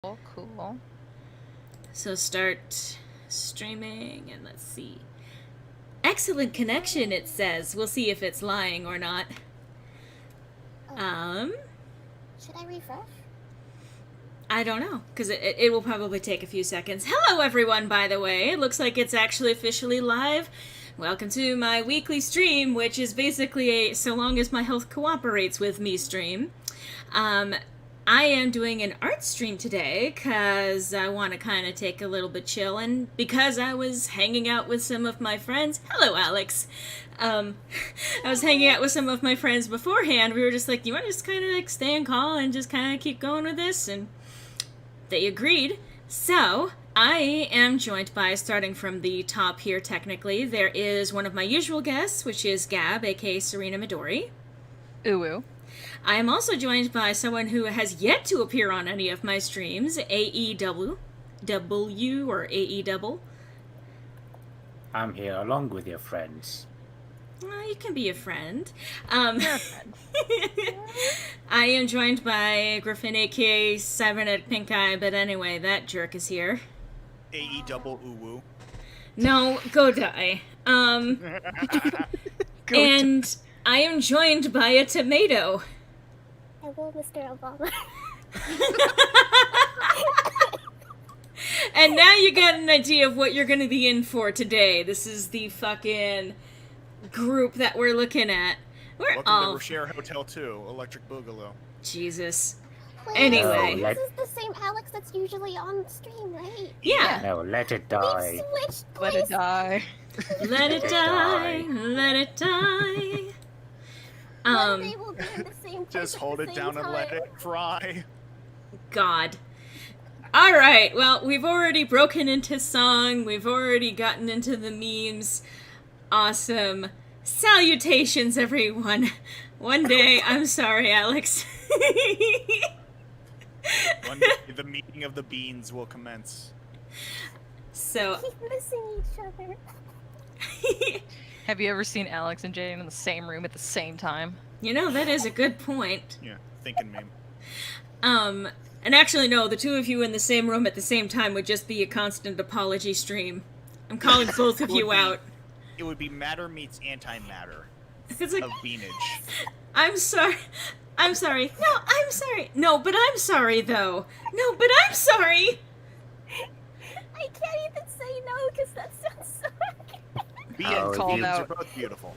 Cool. So start streaming and let's see. Excellent connection, it says. We'll see if it's lying or not. Should I refresh? I don't know, because it will probably take a few seconds. Hello, everyone, by the way. It looks like it's actually officially live. Welcome to my weekly stream, which is basically a so long as my health cooperates with me stream. I am doing an art stream today because I want to kind of take a little bit chill, and because I was hanging out with some of my friends. Hello, Alex. I was hanging out with some of my friends beforehand. We were just like, you want to just kind of like stay in call and just kind of keep going with this? And they agreed. So I am joined by, starting from the top here technically, there is one of my usual guests, which is Gab, aka Serena Midori. Ooh. I am also joined by someone who has yet to appear on any of my streams, AEW, or AE I'm here along with your friends. Well, you can be a friend. You're a friend. I am joined by Griffin, aka Cybernetic Pink Eye, but anyway, that jerk is here. AE double uwu. No, go die. And I am joined by a tomato. Hello, Mr. Obama. And now you got an idea of what you're going to be in for today. This is the fucking group that we're looking at. We're Welcome all... to Rocher Hotel 2, Electric Boogaloo. Jesus. Wait, Anyway. this is the same Alex that's usually on stream, right? Yeah. No, let it We've die. switched Let it places. die. Let it die. Let it die. One day we'll be in the same place Just at hold the it same down and let time. it fry. God. Alright, well, we've already broken into song, we've already gotten into the memes. Awesome. Salutations, everyone. One day, I'm sorry, Alex. One day, the meeting of the beans will commence. So, Keep missing each other. Have you ever seen Alex and Jane in the same room at the same time? you know, that is a good point. Yeah, thinking meme. And actually, no, the two of you in the same room at the same time would just be a constant apology stream. I'm calling both of you out. It would be matter meets antimatter It's like, of beanage. I'm sorry. I'm sorry. No, I'm sorry. No, but I'm sorry, though. No, but I'm sorry. I can't even say no because that sounds so. Beans called are out. both beautiful.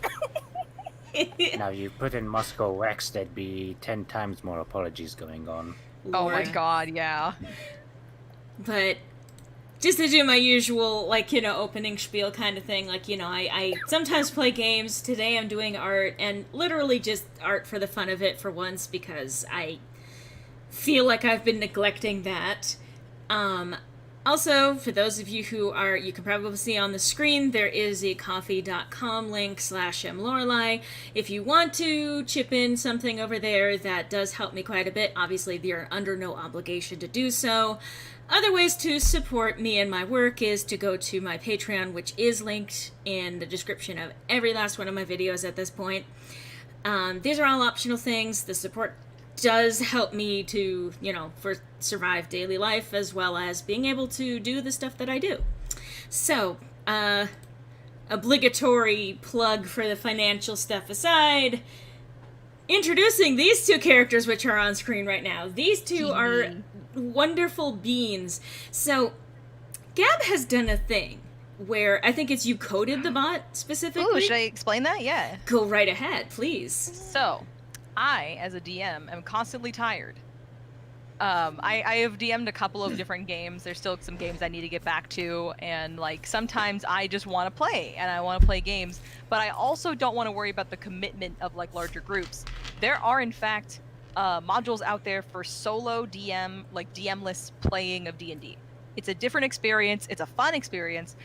Now, you put in Moscow X, there'd be 10 times more apologies going on. Oh my Lord. god, yeah. But just to do my usual, like, you know, opening spiel kind of thing, like, you know, I sometimes play games. Today I'm doing art, and literally just art for the fun of it for once, because I feel like I've been neglecting that. Also, for those of you who are, you can probably see on the screen, there is a coffee.com link /mloreley. If you want to chip in something over there, that does help me quite a bit. Obviously, you're under no obligation to do so. Other ways to support me and my work is to go to my Patreon, which is linked in the description of every last one of my videos at this point. These are all optional things. The support does help me to, you know, survive daily life, as well as being able to do the stuff that I do. So, obligatory plug for the financial stuff aside, introducing these two characters which are on screen right now. These two are wonderful beans. So, Gab has done a thing where I think it's you coded the bot specifically. Ooh, should I explain that? Yeah. Go right ahead, please. So, I, as a DM, am constantly tired. I have DM'd a couple of different games. There's still some games I need to get back to, and like sometimes I just want to play, and I want to play games, but I also don't want to worry about the commitment of like larger groups. There are in fact modules out there for solo DM, like DM-less playing of D&D. It's a different experience. It's a fun experience.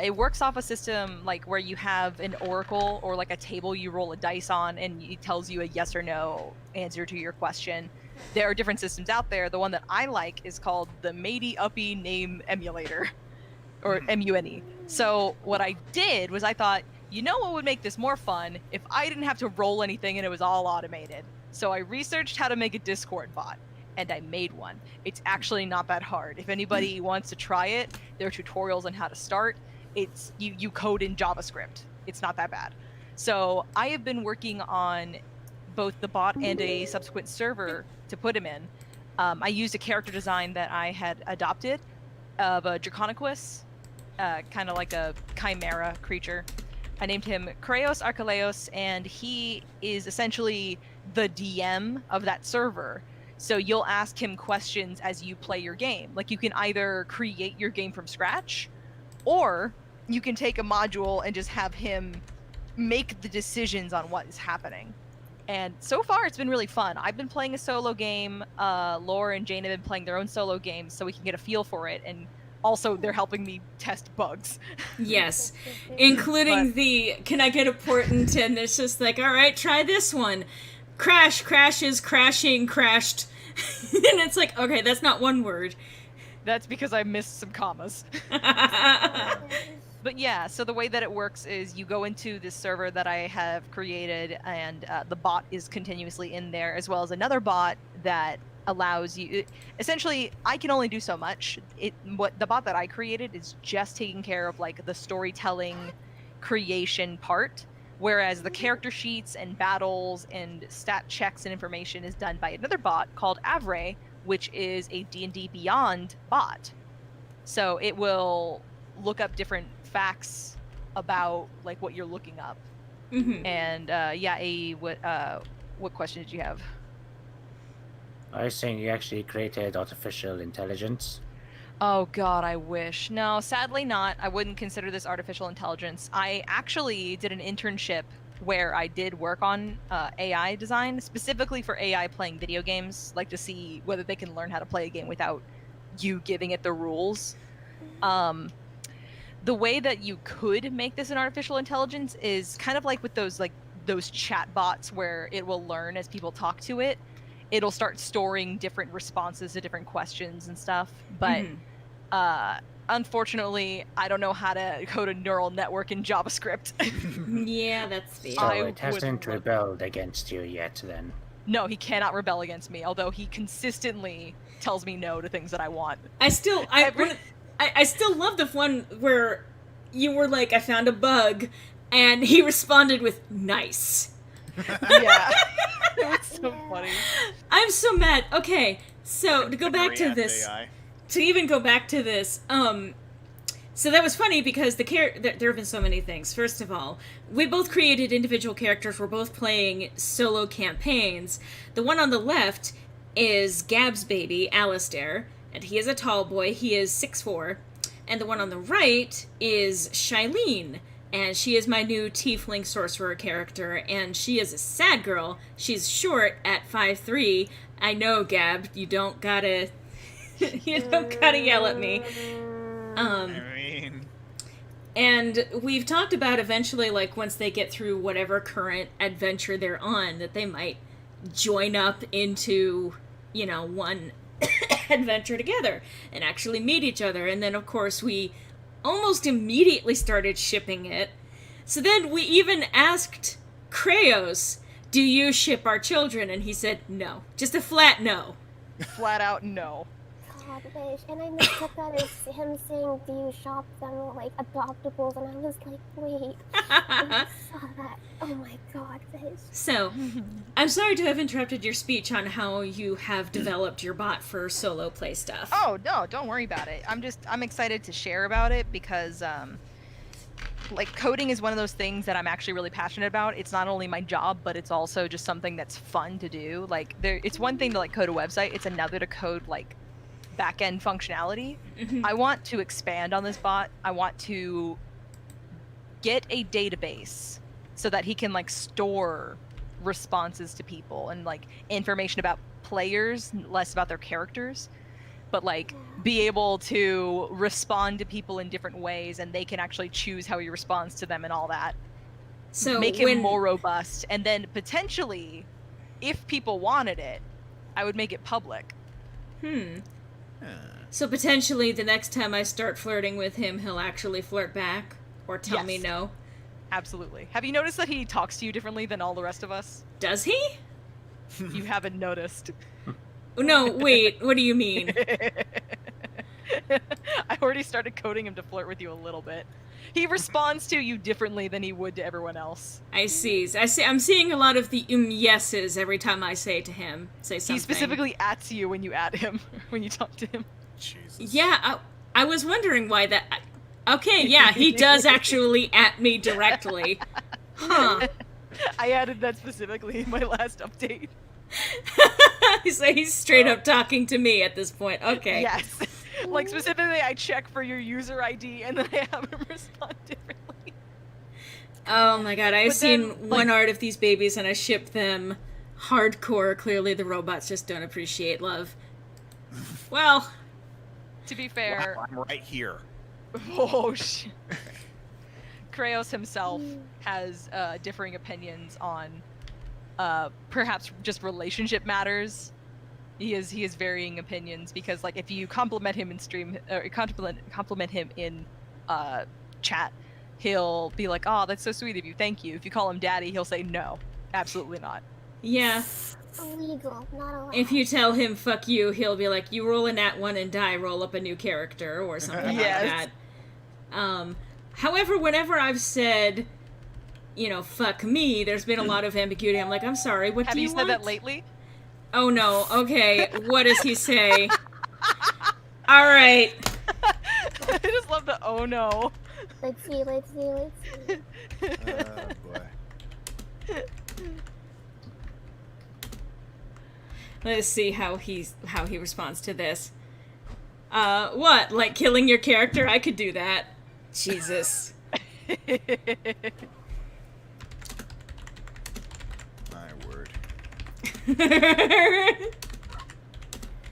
It works off a system like where you have an oracle or like a table you roll a dice on, and it tells you a yes or no answer to your question. There are different systems out there. The one that I like is called the Matey Uppy Name Emulator, or MUNE. So what I did was I thought, you know what would make this more fun if I didn't have to roll anything and it was all automated. So I researched how to make a Discord bot. and I made one. It's actually not that hard. If anybody wants to try it, there are tutorials on how to start. It's you code in JavaScript. It's not that bad. So I have been working on both the bot and a subsequent server to put him in. I used a character design that I had adopted of a Draconiquus, kind of like a chimera creature. I named him Kreos Archelaos, and he is essentially the DM of that server. So you'll ask him questions as you play your game. Like, you can either create your game from scratch, or you can take a module and just have him make the decisions on what is happening. And so far, it's been really fun. I've been playing a solo game. Laura and Jane have been playing their own solo games, so we can get a feel for it. And also, they're helping me test bugs. Yes, including the, can I get a portent? And it's just like, all right, try this one. Crash, crashes, crashing, crashed. And it's like, okay, that's not one word. That's because I missed some commas. But yeah, so the way that it works is you go into this server that I have created, and the bot is continuously in there, as well as another bot that allows you. Essentially, I can only do so much. What the bot that I created is just taking care of like the storytelling creation part, whereas the character sheets and battles and stat checks and information is done by another bot called Avray, which is a D&D Beyond bot. So it will look up different facts about like what you're looking up. Mm-hmm. And what question did you have? I was saying you actually created artificial intelligence. Oh god, I wish. No, sadly not. I wouldn't consider this artificial intelligence. I actually did an internship where I did work on AI design, specifically for AI playing video games, like to see whether they can learn how to play a game without you giving it the rules. The way that you could make this an artificial intelligence is kind of like with those chat bots where it will learn as people talk to it. It'll start storing different responses to different questions and stuff. But unfortunately, I don't know how to code a neural network in JavaScript. Yeah, that's fair. So it hasn't rebelled against you yet, then? No, he cannot rebel against me, although he consistently tells me no to things that I want. I still love the one where you were like, I found a bug, and he responded with, nice. Yeah. It was so funny. I'm so mad. Okay, so to go back to this, to even go back to this, so that was funny because there have been so many things. First of all, we both created individual characters. We're both playing solo campaigns. The one on the left is Gab's baby, Alistair, and he is a tall boy. He is 6'4", and the one on the right is Shailene, and she is my new tiefling sorcerer character, and she is a sad girl. She's short at 5'3". I know, Gab, you don't gotta yell at me. And we've talked about eventually, like, once they get through whatever current adventure they're on, that they might join up into, one adventure together and actually meet each other. And then, of course, we almost immediately started shipping it. So then we even asked Kreos, do you ship our children? And he said no. Just a flat no. Flat out no. God, wish. And I took that as him saying, do you shop them like adoptables? And I was like, wait. I saw that. Oh my god, wish. So, I'm sorry to have interrupted your speech on how you have developed your bot for solo play stuff. Oh, no, don't worry about it. I'm excited to share about it because, like, coding is one of those things that I'm actually really passionate about. It's not only my job, but it's also just something that's fun to do. Like, it's one thing to, like, code a website. It's another to code, like, back-end functionality. Mm-hmm. I want to expand on this bot. I want to get a database so that he can, like, store responses to people and, like, information about players, less about their characters, but, like, be able to respond to people in different ways, and they can actually choose how he responds to them and all that. So make him more robust, and then potentially, if people wanted it, I would make it public. So potentially the next time I start flirting with him, he'll actually flirt back or tell me no. Absolutely. Have you noticed that he talks to you differently than all the rest of us? Does he? You haven't noticed. No, wait, what do you mean? I already started coding him to flirt with you a little bit. He responds to you differently than he would to everyone else. I see. I'm seeing a lot of the yeses every time I say something. He specifically ats you when you at him, when you talk to him. Jesus. Yeah, I was wondering why that... Okay, yeah, he does actually at me directly. Huh. I added that specifically in my last update. So he's straight up talking to me at this point. Okay. Yes. Like, specifically, I check for your user ID, and then I have him respond differently. Oh my god, I've But seen then, one like- art of these babies and I ship them hardcore. Clearly the robots just don't appreciate love. Well... To be fair... Wow, I'm right here. Oh, shit. Kraos himself has differing opinions on perhaps just relationship matters. He has varying opinions because, like, if you compliment him in stream or compliment him in chat, he'll be like, "Oh, that's so sweet of you, thank you." If you call him daddy, he'll say no, absolutely not. Yeah. Illegal, not allowed. If you tell him fuck you, he'll be like, you roll a nat 1 and die, roll up a new character, or something Yes. like that. However, whenever I've said, you know, fuck me, there's been a lot of ambiguity. I'm like, I'm sorry, what Have do you you said want? that lately? Oh no, okay, what does he say? Alright. I just love the oh no. Let's see. Oh boy. Let's see how he responds to this. What? Like killing your character? I could do that. Jesus. My word.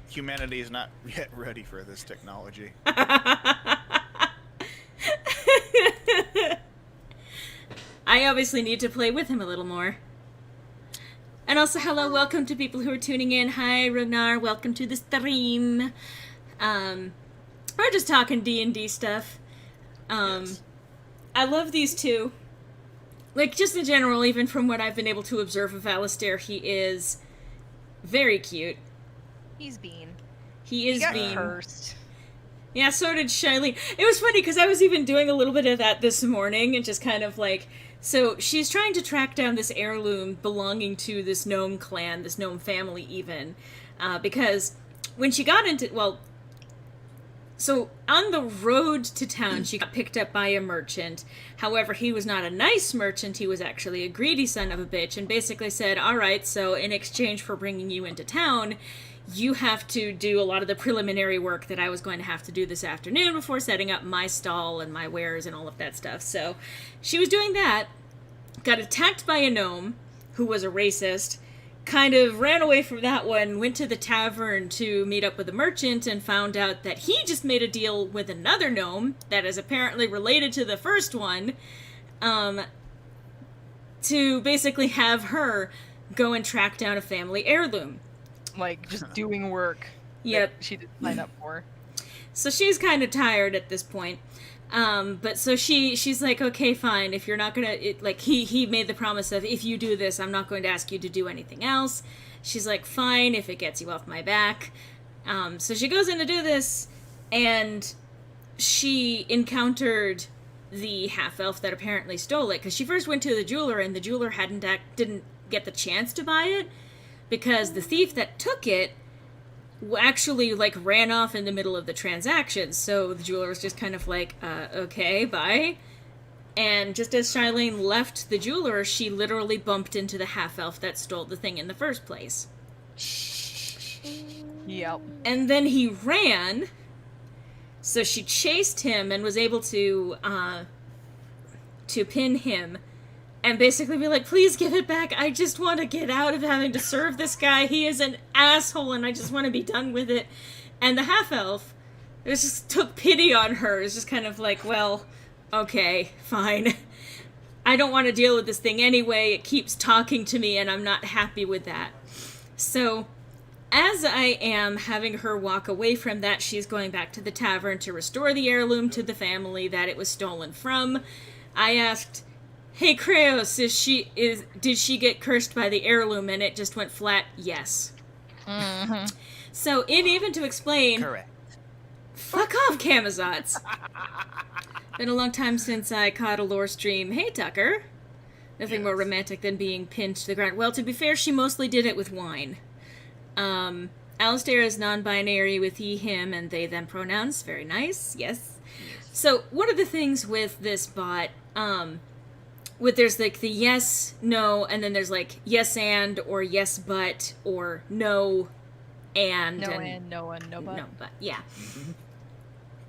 Humanity is not yet ready for this technology. I obviously need to play with him a little more. And also, hello, welcome to people who are tuning in. Hi, Ragnar, welcome to the stream. We're just talking D&D stuff. Yes. I love these two. Like, just in general, even from what I've been able to observe of Alistair, he is very cute. He's Bean. He is He got being... cursed. Yeah, so did Shiley. It was funny, because I was even doing a little bit of that this morning, and just kind of like... So, she's trying to track down this heirloom belonging to this gnome clan, this gnome family even, because when she got into... Well, so on the road to town, she got picked up by a merchant. However, he was not a nice merchant, he was actually a greedy son of a bitch, and basically said, alright, so in exchange for bringing you into town, you have to do a lot of the preliminary work that I was going to have to do this afternoon before setting up my stall and my wares and all of that stuff. So she was doing that, got attacked by a gnome who was a racist, kind of ran away from that one, went to the tavern to meet up with a merchant, and found out that he just made a deal with another gnome that is apparently related to the first one, to basically have her go and track down a family heirloom. Like, just doing work Yep. that she didn't sign up for. So she's kind of tired at this point. But so she's like, okay, fine, if you're not gonna, he made the promise of, if you do this, I'm not going to ask you to do anything else. She's like, fine, if it gets you off my back. So she goes in to do this, and she encountered the half-elf that apparently stole it, because she first went to the jeweler, and the jeweler didn't get the chance to buy it, because the thief that took it actually, like, ran off in the middle of the transaction, so the jeweler was just kind of like, okay, bye. And just as Shilene left the jeweler, she literally bumped into the half-elf that stole the thing in the first place. Yep. And then he ran, so she chased him and was able to pin him and basically be like, please give it back, I just want to get out of having to serve this guy, he is an asshole and I just want to be done with it. And the half-elf just took pity on her, it's just kind of like, well, okay, fine. I don't want to deal with this thing anyway, it keeps talking to me and I'm not happy with that. So, as I am having her walk away from that, she's going back to the tavern to restore the heirloom to the family that it was stolen from. I asked, hey Kraos, did she get cursed by the heirloom? And it just went flat, yes. Mm-hmm. So, even to explain... Correct. Fuck off, Camazotz! Been a long time since I caught a lore stream. Hey, Tucker. Nothing more romantic than being pinned to the ground. Well, to be fair, she mostly did it with wine. Alistair is non-binary with he, him, and they, them pronouns. Very nice, yes. So, one of the things with this bot, there's like the yes, no, and then there's like yes and, or yes but, or no and. No and, no and, no but. No but, yeah.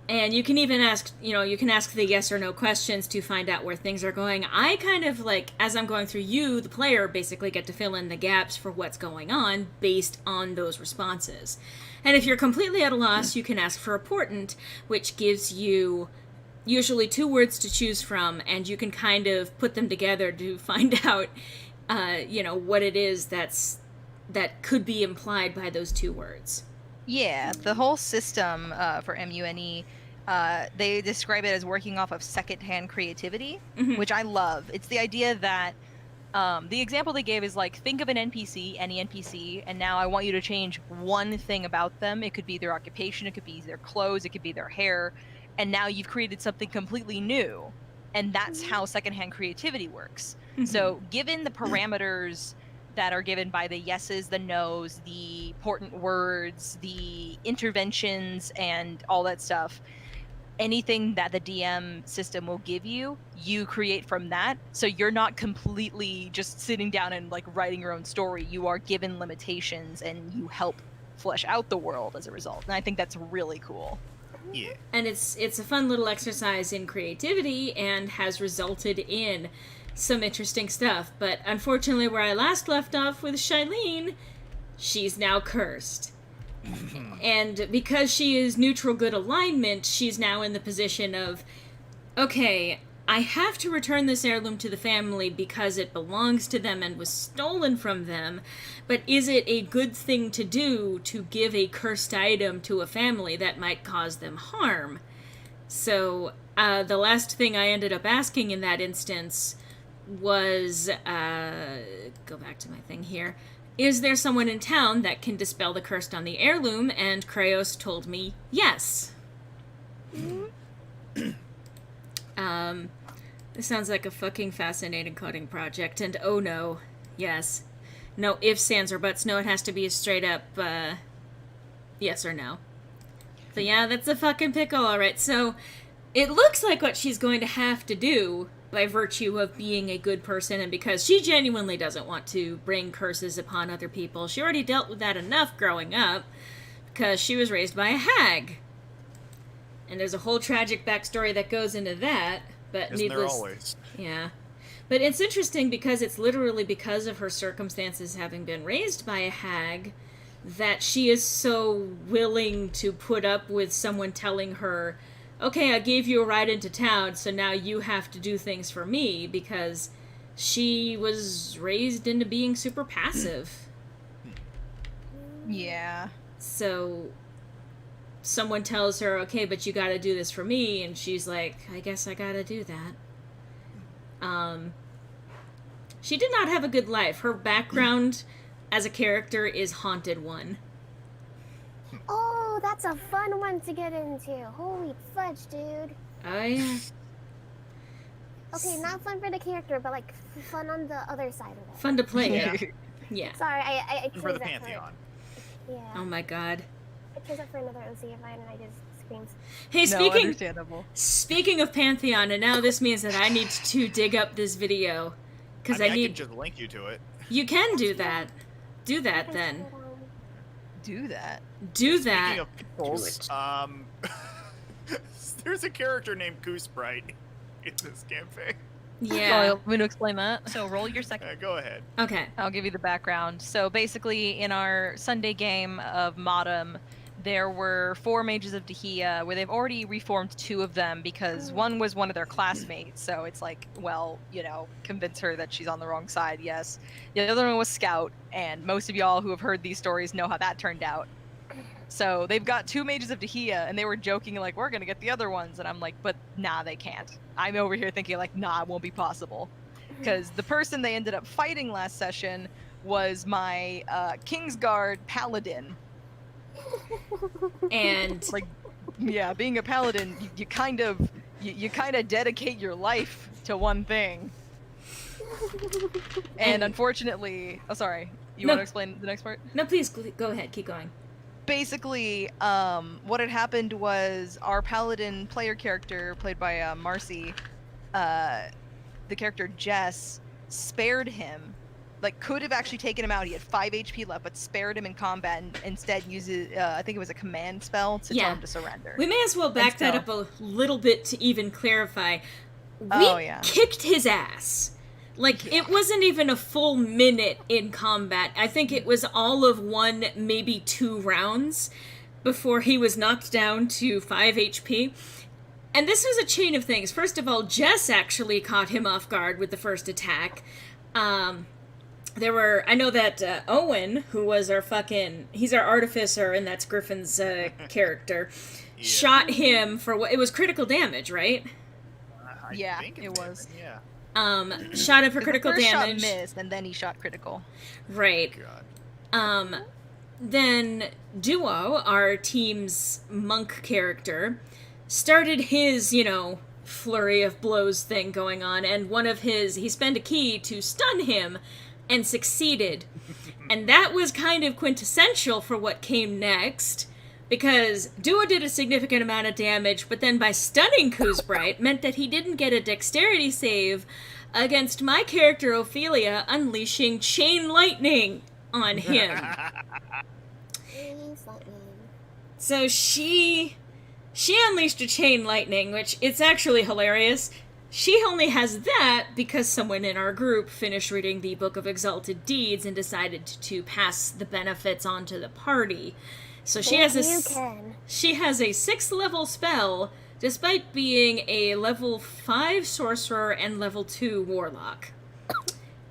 And you can even ask, you can ask the yes or no questions to find out where things are going. I kind of, like, as I'm going through, you, the player, basically get to fill in the gaps for what's going on based on those responses. And if you're completely at a loss, you can ask for a portent, which gives you usually 2 words to choose from, and you can kind of put them together to find out, what it is that could be implied by those 2 words. Yeah, the whole system for MUNE, they describe it as working off of secondhand creativity, which I love. It's the idea that the example they gave is like, think of an NPC, any NPC, and now I want you to change one thing about them. It could be their occupation, it could be their clothes, it could be their hair, and now you've created something completely new. And that's how secondhand creativity works. So given the parameters that are given by the yeses, the nos, the important words, the interventions, and all that stuff, anything that the DM system will give you, you create from that. So you're not completely just sitting down and like writing your own story. You are given limitations and you help flesh out the world as a result. And I think that's really cool. Yeah. And it's a fun little exercise in creativity and has resulted in some interesting stuff, but unfortunately where I last left off with Shailene, she's now cursed. And because she is neutral good alignment, she's now in the position of, okay, I have to return this heirloom to the family because it belongs to them and was stolen from them, but is it a good thing to do to give a cursed item to a family that might cause them harm? So, the last thing I ended up asking in that instance was, go back to my thing here, is there someone in town that can dispel the curse on the heirloom? And Kraos told me yes. This sounds like a fucking fascinating coding project, and oh no, yes. No ifs, ands, or buts, no, it has to be a straight up, yes or no. So yeah, that's a fucking pickle, alright, so it looks like what she's going to have to do by virtue of being a good person, and because she genuinely doesn't want to bring curses upon other people. She already dealt with that enough growing up, because she was raised by a hag. And there's a whole tragic backstory that goes into that, but Isn't needless... there always? Yeah. But it's interesting because it's literally because of her circumstances having been raised by a hag that she is so willing to put up with someone telling her, okay, I gave you a ride into town, so now you have to do things for me, because she was raised into being super passive. Yeah. So someone tells her, okay, but you gotta do this for me, and she's like, I guess I gotta do that. She did not have a good life. Her background as a character is Haunted One. Oh, that's a fun one to get into. Holy fudge, dude. Oh, yeah. Okay, not fun for the character, but like fun on the other side of it. Fun to play. Yeah. Yeah. Sorry, I For the chose that Pantheon. Yeah. Oh my god. I chose it for another OC of mine and I just screamed. Hey, No, speaking speaking of Pantheon, and now this means that I need to dig up this video. Because I I need... can just link you to it. You can do that. Do that, then. Do that. Do Speaking that. of pickles, there's a character named Goose Bright in this campaign. Yeah. Oh, you want me to explain that? So roll your second. Go ahead. Okay. I'll give you the background. So basically, in our Sunday game of Modem, there were 4 mages of Dahlia, where they've already reformed 2 of them because one was one of their classmates. So it's like, well, convince her that she's on the wrong side, yes. The other one was Scout, and most of y'all who have heard these stories know how that turned out. So they've got 2 mages of Dahlia, and they were joking like, we're gonna get the other ones, and I'm like, but nah, they can't. I'm over here thinking like, nah, it won't be possible. Because the person they ended up fighting last session was my Kingsguard Paladin. And Like, yeah, being a paladin, you kind of dedicate your life to one thing. And unfortunately, oh sorry, you No. want to explain the next part? no, please go ahead, keep going. Basically, what had happened was our paladin player character, played by Marcy, the character Jess, spared him. Like, could have actually taken him out. He had 5 HP left, but spared him in combat and instead uses, I think it was a command spell to tell him to surrender. We may as well back that up a little bit to even clarify. Oh, We yeah. kicked his ass. Like, it wasn't even a full minute in combat. I think it was all of 1, maybe 2 rounds before he was knocked down to 5 HP. And this was a chain of things. First of all, Jess actually caught him off guard with the first attack. I know that Owen, who was he's our artificer, and that's Griffin's character, shot him for it was critical damage, right? Yeah, think it was. Yeah. Shot him for critical the first damage. Shot missed, and then he shot critical. Right. God. Then Duo, our team's monk character, started his, flurry of blows thing going on, and he spent a key to stun him, and succeeded. And that was kind of quintessential for what came next, because Duo did a significant amount of damage, but then by stunning Kuzbright meant that he didn't get a dexterity save against my character Ophelia unleashing Chain Lightning on him. So she unleashed a Chain Lightning, which it's actually hilarious. She only has that because someone in our group finished reading the Book of Exalted Deeds and decided to pass the benefits on to the party. So she has a 6th level spell, despite being a level 5 sorcerer and level 2 warlock.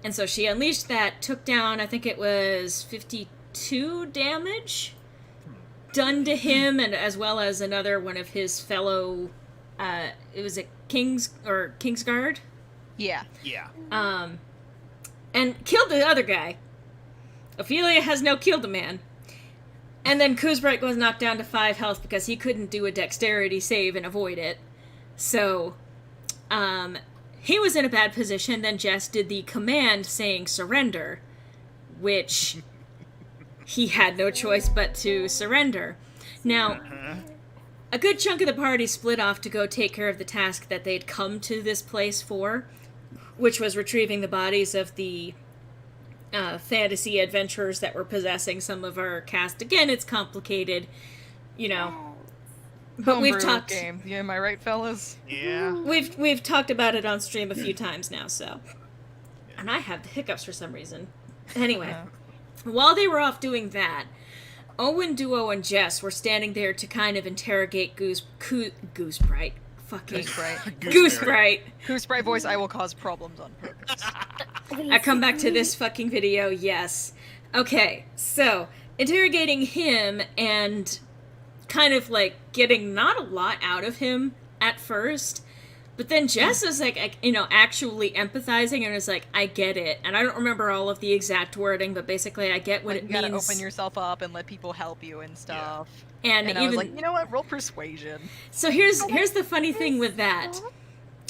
And so she unleashed that, took down, I think it was 52 damage done to him, and as well as another one of his fellow, it was a Kingsguard? Yeah. Yeah. And killed the other guy. Ophelia has now killed a man. And then Kuzbright was knocked down to 5 health because he couldn't do a dexterity save and avoid it. So, he was in a bad position. Then Jess did the command saying surrender, which he had no choice but to surrender. Now, a good chunk of the party split off to go take care of the task that they'd come to this place for, which was retrieving the bodies of the fantasy adventurers that were possessing some of our cast. Again, it's complicated, but we've talked. Game. Yeah, am I right, fellas? Yeah. We've talked about it on stream a few times now, so. And I have the hiccups for some reason. Anyway, while they were off doing that, Owen, Duo, and Jess were standing there to kind of interrogate Goosebright. Fucking Goosebright. Goosebright voice, I will cause problems on purpose. I come back to this fucking video, yes. Okay, so, interrogating him and kind of, getting not a lot out of him at first, but then Jess is, actually empathizing and is like, I get it. And I don't remember all of the exact wording, but basically I get what it means. You gotta open yourself up and let people help you and stuff. Yeah. And I was like, you know what, roll persuasion. So here's the funny thing with that.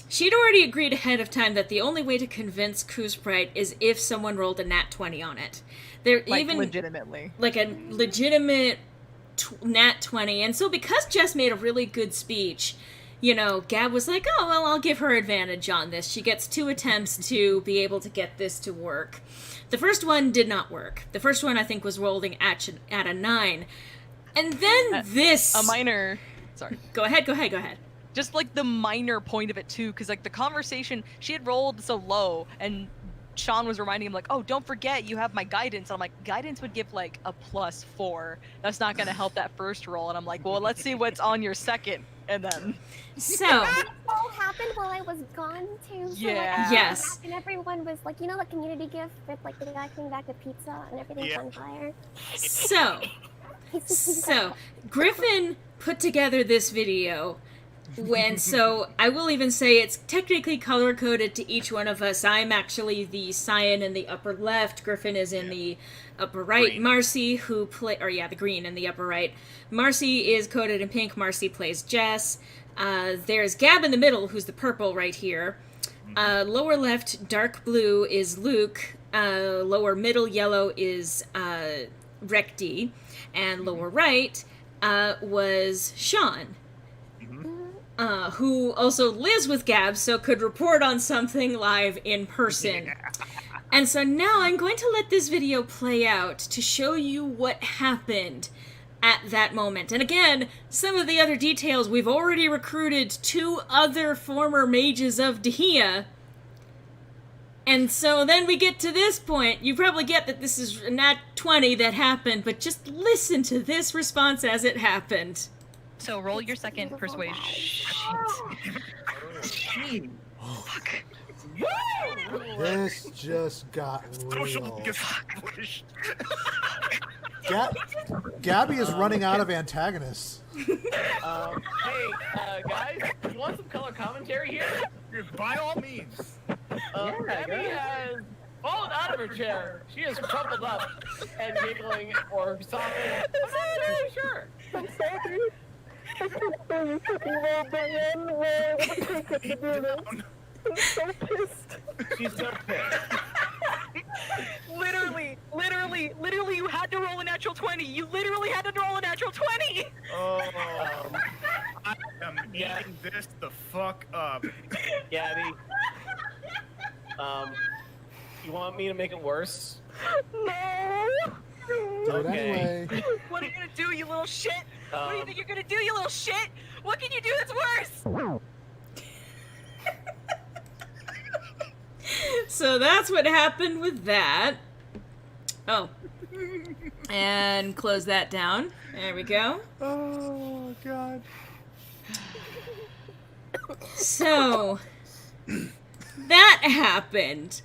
She'd already agreed ahead of time that the only way to convince Kuzbright is if someone rolled a nat 20 on it. Legitimately. Like a legitimate nat 20. And so because Jess made a really good speech, Gab was like, oh, well, I'll give her advantage on this. She gets 2 attempts to be able to get this to work. The first one did not work. The first one, I think, was rolling at a 9. And then this... A minor... Sorry. Go ahead. Just, the minor point of it, too, because, the conversation... She had rolled so low, and Sean was reminding him, oh, don't forget, you have my guidance. And I'm like, guidance would give, a +4. That's not going to help that first roll. And I'm like, well, let's see what's on your second. And then... So... That all happened while I was gone, too. So, Yeah. Yes. And everyone was like, the community gift with, the guy coming back with pizza and everything's on fire. So, Griffin put together this video So I will even say it's technically color coded to each one of us. I'm actually the cyan in the upper left. Griffin is in the upper right. Green. Marcy, the green in the upper right. Marcy is coded in pink. Marcy plays Jess. There's Gab in the middle, who's the purple right here. Lower left, dark blue is Luke. Lower middle yellow is Recti. And lower right was Sean. Who also lives with Gab, so could report on something live in person. Yeah. And so now I'm going to let this video play out to show you what happened at that moment. And again, some of the other details, we've already recruited 2 other former mages of Dahia. And so then we get to this point. You probably get that this is not 20 that happened, but just listen to this response as it happened. So roll your second persuasion. Fuck. This just got Social real. push. Gabby is running out of antagonists. Hey, guys, you want some color commentary here? By all means. Abby has fallen out of her chair. She is crumpled up and giggling or sobbing. I'm not entirely sure. I'm sorry. I can't believe you took me all day in. Where would I take it to do this? I'm so pissed. She's so pissed. Literally, you had to roll a natural 20. You literally had to roll a natural 20. I am eating this the fuck up. Gabby, you want me to make it worse? No. Do it Okay. anyway. What are you gonna do, you little shit? What do you think you're gonna do, you little shit? What can you do that's worse? So that's what happened with that. Oh. And close that down. There we go. Oh god. So, that happened.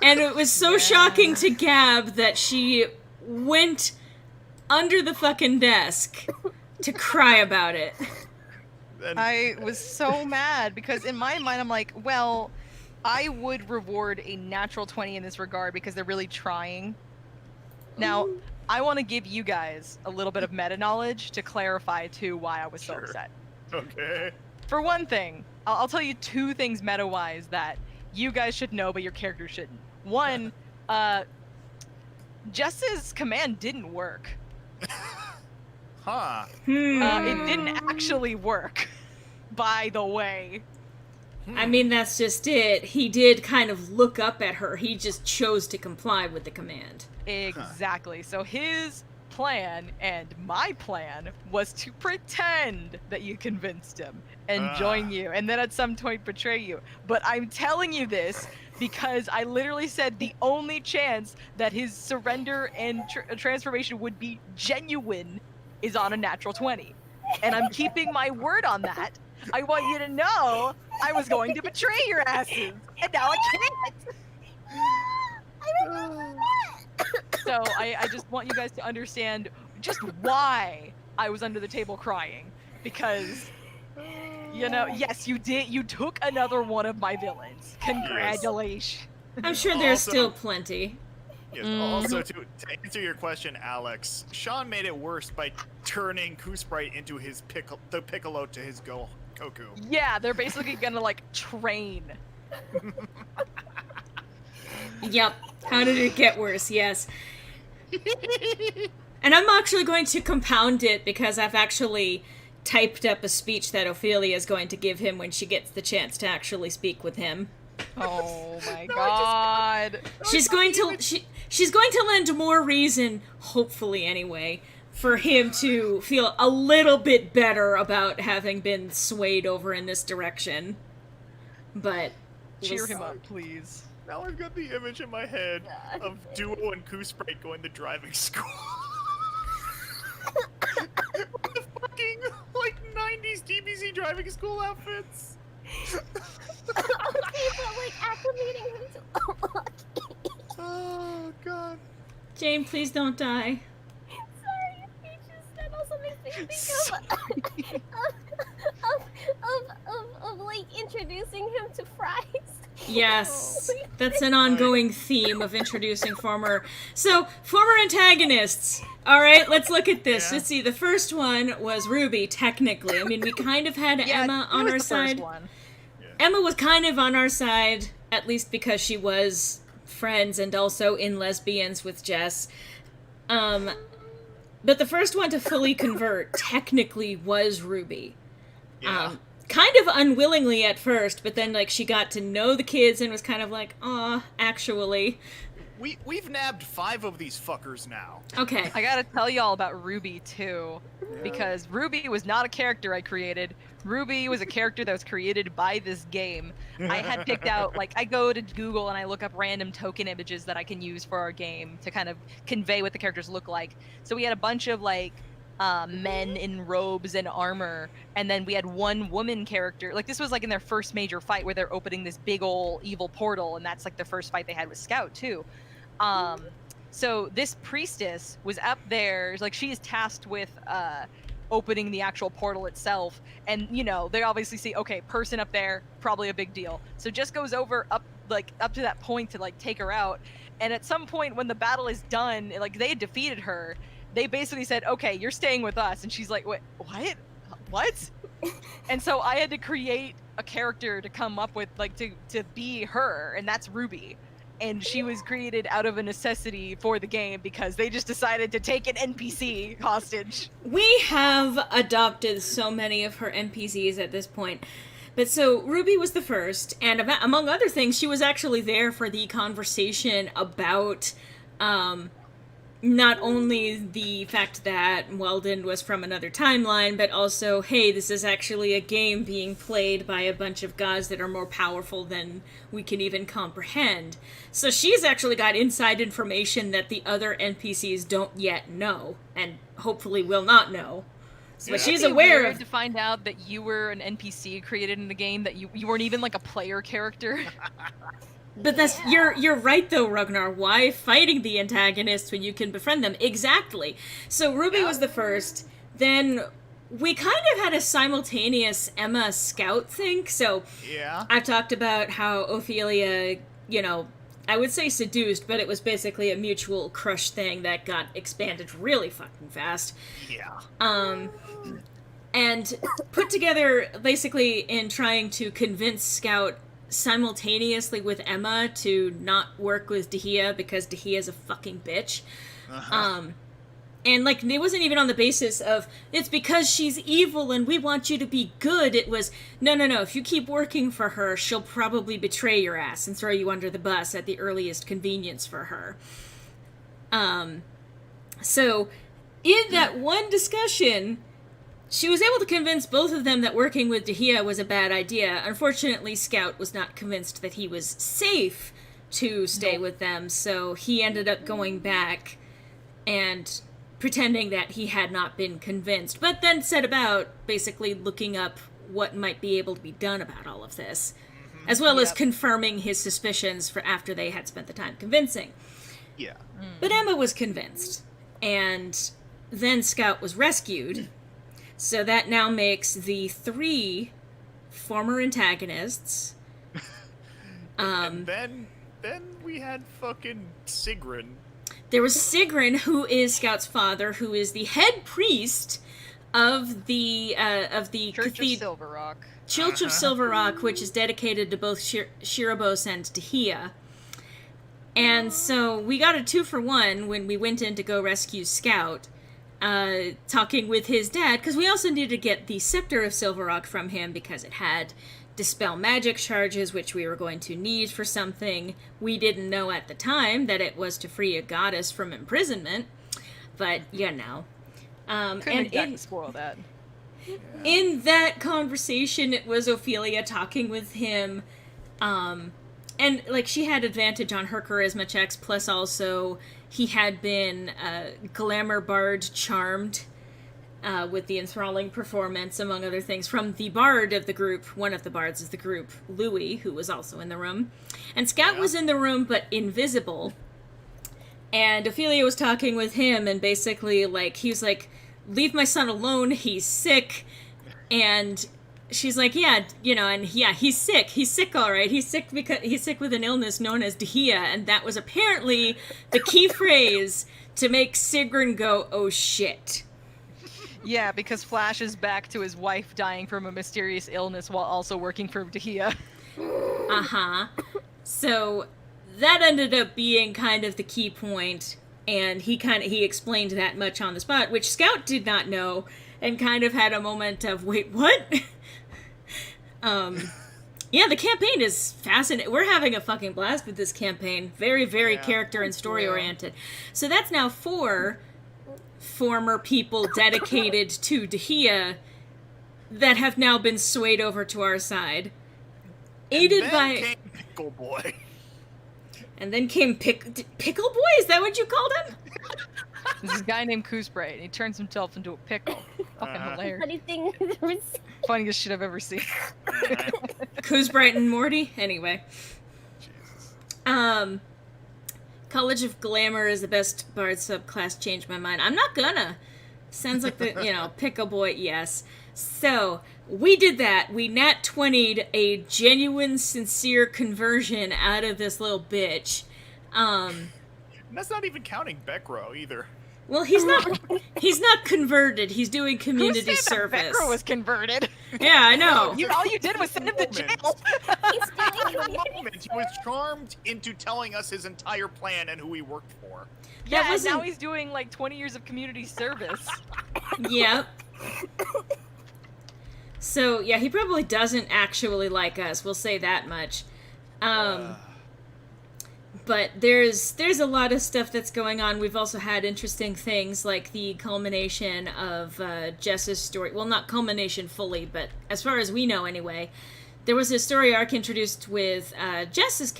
And it was so shocking to Gab that she went under the fucking desk to cry about it. I was so mad because in my mind I'm like, well, I would reward a natural 20 in this regard because they're really trying. Now, I want to give you guys a little bit of meta knowledge to clarify too why I was so Sure. upset. Okay. For one thing, I'll tell you 2 things meta-wise that you guys should know, but your character shouldn't. One, Jess's command didn't work. Huh. It didn't actually work, by the way. I mean, that's just it. He did kind of look up at her. He just chose to comply with the command. Exactly. So his plan and my plan was to pretend that you convinced him and join you, and then at some point betray you. But I'm telling you this because I literally said the only chance that his surrender and transformation would be genuine is on a natural 20. And I'm keeping my word on that. I want you to know I was going to betray your asses, and now I can't. I remember that. So I just want you guys to understand just why I was under the table crying. Because, you know, yes, you did. You took another one of my villains. Congratulations. I'm sure there's Also- still plenty. Yes. Also, to answer your question, Alex, Sean made it worse by turning Kusprite into his the Piccolo to his Goku. Yeah, they're basically gonna like train. Yep. How did it get worse? Yes. And I'm actually going to compound it because I've actually typed up a speech that Ophelia is going to give him when she gets the chance to actually speak with him. Oh my god. She's going to lend more reason, hopefully anyway, for him to feel a little bit better about having been swayed over in this direction. But Cheer him up, please. Now I've got the image in my head of Duo and Kusprite going to driving school. With the fucking, like, 90s DBZ driving school outfits. Okay, but like acclimating him to. Oh, God. Jane, please don't die. Sorry, it just that also makes me think of to fries. Yes, that's an ongoing theme of introducing former antagonists. All right, let's look at this. Yeah. Let's see. The first one was Ruby, technically. I mean, we kind of had Yeah, Emma it on was our the side. First one. Emma was kind of on our side, at least because she was friends and also in Lesbians with Jess. But the first one to fully convert technically was Ruby. Yeah. Kind of unwillingly at first, but then like she got to know the kids and was kind of like, aw, actually. We've nabbed 5 of these fuckers now. Okay. I gotta tell y'all about Ruby too, because Ruby was not a character I created. Ruby was a character that was created by this game. I had picked out, like, I go to Google and I look up random token images that I can use for our game to kind of convey what the characters look like. So we had a bunch of, like, men in robes and armor, and then we had one woman character. Like, this was, like, in their first major fight where they're opening this big ol' evil portal, and that's, like, the first fight they had with Scout, too. So this priestess was up there, like, she is tasked with, opening the actual portal itself, and you know they obviously see, okay, person up there, probably a big deal, so just goes over up to that point to like take her out. And at some point when the battle is done, like they had defeated her, they basically said, okay, you're staying with us, and she's like, wait, what? And so I had to create a character to come up with, like, to be her, and that's Ruby. And she was created out of a necessity for the game because they just decided to take an NPC hostage. We have adopted so many of her NPCs at this point. But so Ruby was the first, and among other things, she was actually there for the conversation about not only the fact that Weldon was from another timeline, but also, hey, this is actually a game being played by a bunch of gods that are more powerful than we can even comprehend. So she's actually got inside information that the other NPCs don't yet know, and hopefully will not know. So Yeah. she's It'd be aware weird of... to find out that you were an NPC created in the game, that you weren't even like a player character. But that's you're right though, Ragnar. Why fighting the antagonists when you can befriend them? Exactly. So Ruby was the first. Then we kind of had a simultaneous Emma Scout thing. So Yeah. I've talked about how Ophelia, you know, I would say seduced, but it was basically a mutual crush thing that got expanded really fucking fast. Yeah. And put together basically in trying to convince Scout simultaneously with Emma to not work with Dahia because Dahia's a fucking bitch. And like it wasn't even on the basis of it's because she's evil and we want you to be good. It was no, if you keep working for her, she'll probably betray your ass and throw you under the bus at the earliest convenience for her. So in that one discussion, she was able to convince both of them that working with Dahia was a bad idea. Unfortunately, Scout was not convinced that he was safe to stay with them, so he ended up going back and pretending that he had not been convinced, but then set about basically looking up what might be able to be done about all of this, as well as confirming his suspicions for after they had spent the time convincing. Yeah. But Emma was convinced, and then Scout was rescued. So that now makes the 3 former antagonists. And then we had fucking Sigrun. There was Sigrun, who is Scout's father, who is the head priest of the Church of Silver Rock. Church of Silver Rock, which is dedicated to both Shirobos and Dahia. And so we got a 2-for-1 when we went in to go rescue Scout. Talking with his dad, because we also needed to get the Scepter of Silver Rock from him because it had Dispel Magic charges, which we were going to need for something. We didn't know at the time that it was to free a goddess from imprisonment, but you know. Couldn't exactly spoil that. In that conversation, it was Ophelia talking with him, and like she had advantage on her charisma checks, plus also he had been glamour bard charmed with the enthralling performance, among other things, from the bard of the group. One of the bards of the group, Louis, who was also in the room. And Scout was in the room, but invisible. And Ophelia was talking with him, and basically, like, he was like, leave my son alone, he's sick. And she's like, yeah, and yeah, he's sick. He's sick, all right. He's sick because he's sick with an illness known as Dahia, and that was apparently the key phrase to make Sigrun go, oh shit. Yeah, because Flash is back to his wife dying from a mysterious illness while also working for Dahia. Uh-huh. So that ended up being kind of the key point, and he explained that much on the spot, which Scout did not know, and kind of had a moment of, wait, what? Yeah, the campaign is fascinating. We're having a fucking blast with this campaign. Very, very character and story oriented. So that's now 4 former people dedicated to Dahia that have now been swayed over to our side. Aided by... came Pickle Boy. And then came Pickle Boy? Is that what you called him? This guy named Koosprite, and he turns himself into a pickle. Fucking hilarious. Funny thing was Funniest shit I've ever seen. Koosprite and Morty? Anyway. Jesus. College of Glamour is the best bard subclass. Changed my mind. I'm not gonna. Sounds like the, Pickle Boy, yes. So, we did that. We nat 20'd a genuine, sincere conversion out of this little bitch. And that's not even counting Bekro either. Well, he's not converted. He's doing community Who said service. that Bekro was converted? Yeah, I know. All you did was send him to jail. He was charmed into telling us his entire plan and who he worked for. Yeah, and wasn't- now he's doing like 20 years of community service. Yep. So, yeah, he probably doesn't actually like us. We'll say that much. But there's a lot of stuff that's going on. We've also had interesting things like the culmination of Jess's story. Well, not culmination fully, but as far as we know anyway. There was a story arc introduced with Jess,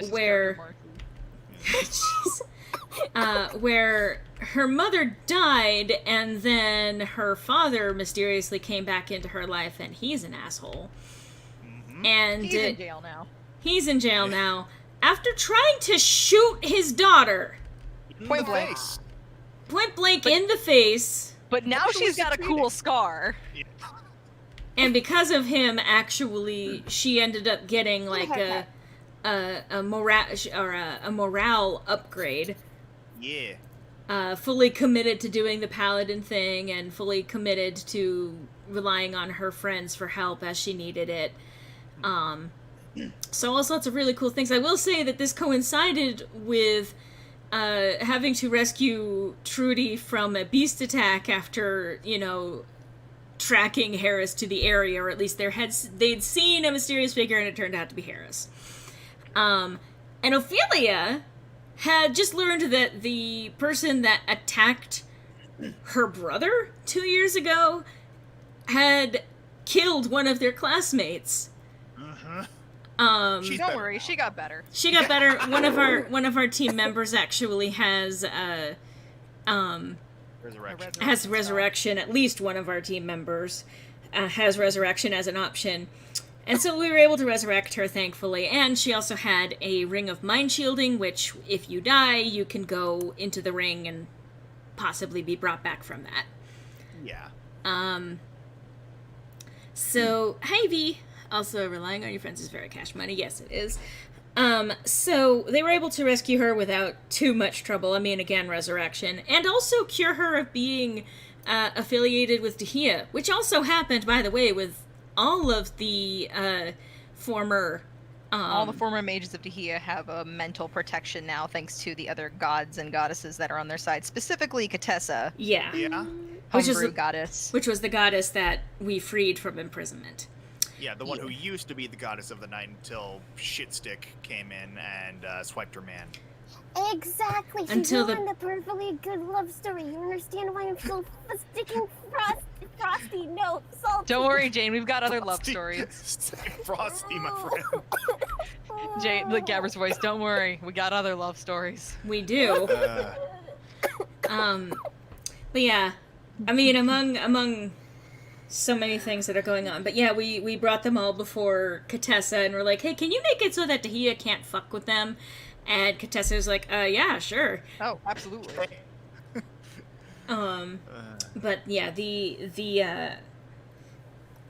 where... where her mother died, and then her father mysteriously came back into her life, and he's an asshole. And He's in jail now. He's in jail now after trying to shoot his daughter Point blank. Face. point blank in the face, But now she's got a cool scar. and because of him, actually, she ended up getting like a morale upgrade. Yeah. Fully committed to doing the paladin thing, and fully committed to relying on her friends for help as she needed it. So all sorts of really cool things. I will say that this coincided with having to rescue Trudy from a beast attack after, tracking Harris to the area, or at least they'd seen a mysterious figure and it turned out to be Harris. And Ophelia had just learned that the person that attacked her brother 2 years ago had killed one of their classmates. Don't worry, she got better. She got better. One of our team members actually has resurrection. At least one of our team members has resurrection as an option. And so we were able to resurrect her, thankfully. And she also had a ring of mind shielding, which, if you die, you can go into the ring and possibly be brought back from that. Yeah. So, hi V. Also, relying on your friends is very cash money. Yes, it is. So they were able to rescue her without too much trouble. I mean, again, resurrection. And also cure her of being affiliated with Dahia, which also happened, by the way, with all of the former... all the former mages of Dahia have a mental protection now, thanks to the other gods and goddesses that are on their side, specifically Katessa, Yeah. Yeah. homebrew goddess. Which was the goddess that we freed from imprisonment. Yeah, the one who used to be the goddess of the night until Shitstick came in and swiped her man. Exactly. She Until the- ruined a perfectly good love story. You understand why I'm so sticking frosty? No, salty. Don't worry, Jane, we've got other love stories. Stay frosty, my friend. Jane, look, Gabber's voice, don't worry, we got other love stories. We do. But yeah, I mean, among so many things that are going on. But yeah, we brought them all before Katessa, and we're like, hey, can you make it so that Dahia can't fuck with them? And Katessa was like, yeah, sure. Oh, absolutely. But But yeah,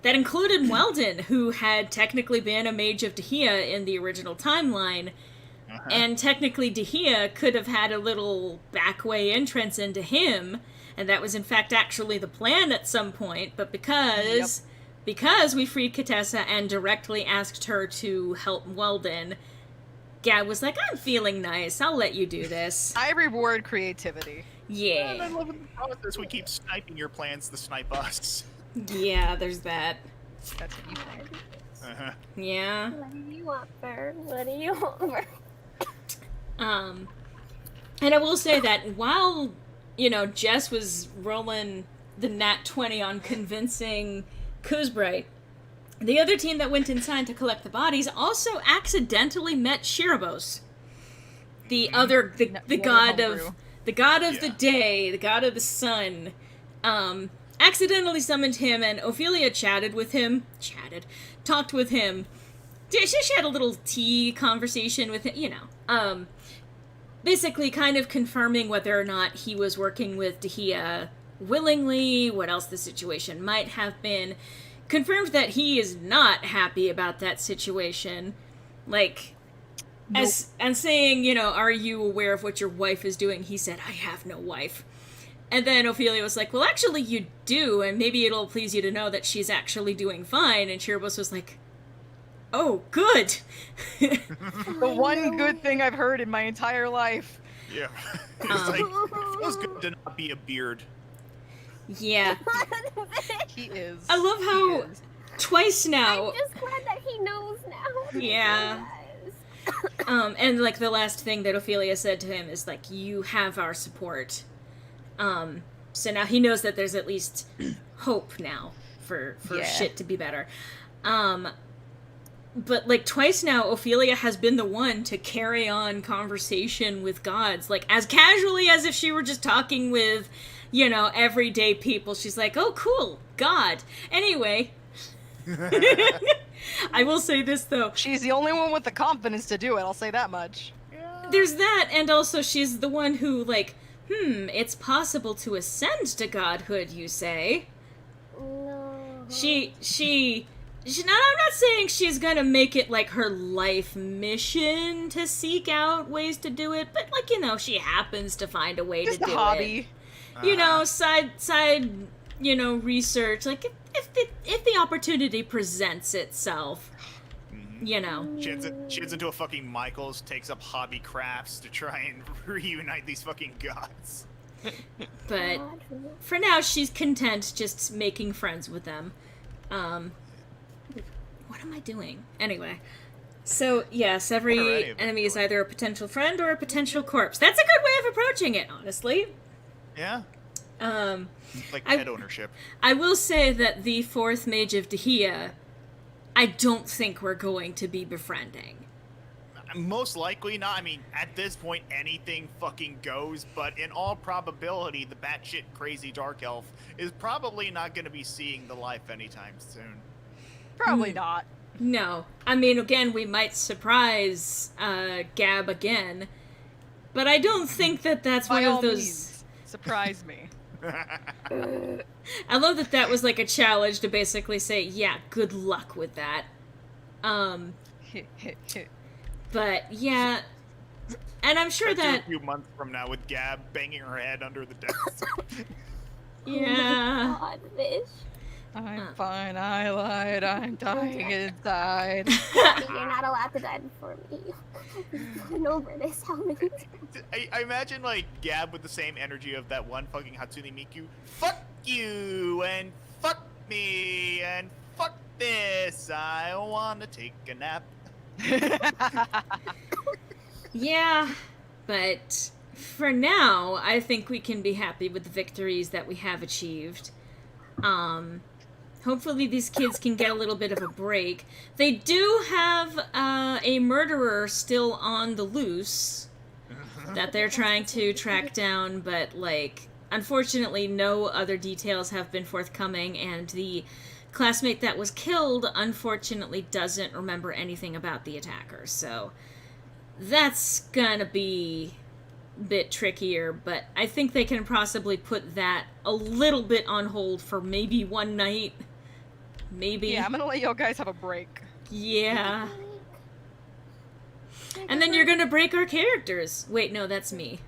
that included Weldon, who had technically been a mage of Dehia in the original timeline, and technically Dehia could have had a little backway entrance into him, and that was in fact actually the plan at some point, but because we freed Katessa and directly asked her to help Weldon, Gab was like, I'm feeling nice, I'll let you do this. I reward creativity. And I Yeah. love in the process we keep sniping your plans to snipe us. Yeah, there's that. That's what you think. Uh-huh. Yeah. What do you want, Bird? What do you want, Bird? And I will say that while, Jess was rolling the nat 20 on convincing Kuzbright, the other team that went inside to collect the bodies also accidentally met Shirobos. The other, the god of the day, the god of the sun, accidentally summoned him, and Ophelia talked with him. She had a little tea conversation with him, basically kind of confirming whether or not he was working with Dehia willingly, what else the situation might have been. Confirmed that he is not happy about that situation. And saying, are you aware of what your wife is doing? He said, I have no wife. And then Ophelia was like, well, actually you do, and maybe it'll please you to know that she's actually doing fine. And Shirobos was like, oh, good. The one good thing I've heard in my entire life. Yeah. It's like, it feels good to not be a beard. Yeah. He is. I love how twice now... I'm just glad that he knows now. Yeah. He does. And the last thing that Ophelia said to him is you have our support. So now he knows that there's at least hope now for shit to be better. But twice now, Ophelia has been the one to carry on conversation with gods, as casually as if she were just talking with, everyday people. She's like, oh, cool, God. Anyway. I will say this, though. She's the only one with the confidence to do it, I'll say that much. There's that, and also she's the one who, it's possible to ascend to godhood, you say? No. I'm not saying she's gonna make it, her life mission to seek out ways to do it, but, she happens to find a way Just to do a hobby. it. Side, research, if the opportunity presents itself, She heads into a fucking Michael's, takes up hobby crafts to try and reunite these fucking gods. But for now, she's content just making friends with them. What am I doing? Anyway. So, yes, every enemy is either a potential friend or a potential corpse. That's a good way of approaching it, honestly. Yeah. Like pet ownership. I will say that the fourth mage of Dehia, I don't think we're going to be befriending. Most likely not. I mean, at this point, anything fucking goes, but in all probability, the batshit crazy dark elf is probably not going to be seeing the life anytime soon. Probably not. No. I mean, again, we might surprise Gab again, but I don't think that that's By one all of those... means, surprise me. I love that that was a challenge to basically say, yeah, good luck with that. But, yeah... And I'm sure that... A few months from now with Gab banging her head under the desk. Yeah. Oh my God, Vish. I'm fine, I lied, I'm dying inside. You're not allowed to die before me. We've gone over this how many times? I imagine, Gab with the same energy of that one fucking Hatsune Miku. Fuck you, and fuck me, and fuck this. I want to take a nap. Yeah, but for now, I think we can be happy with the victories that we have achieved. Hopefully these kids can get a little bit of a break. They do have a murderer still on the loose that they're trying to track down, but, unfortunately no other details have been forthcoming, and the classmate that was killed, unfortunately, doesn't remember anything about the attacker, so that's gonna be bit trickier, but I think they can possibly put that a little bit on hold for maybe one night. Maybe. Yeah, I'm gonna let y'all guys have a break. Yeah. And then you're gonna break our characters. Wait, no, that's me.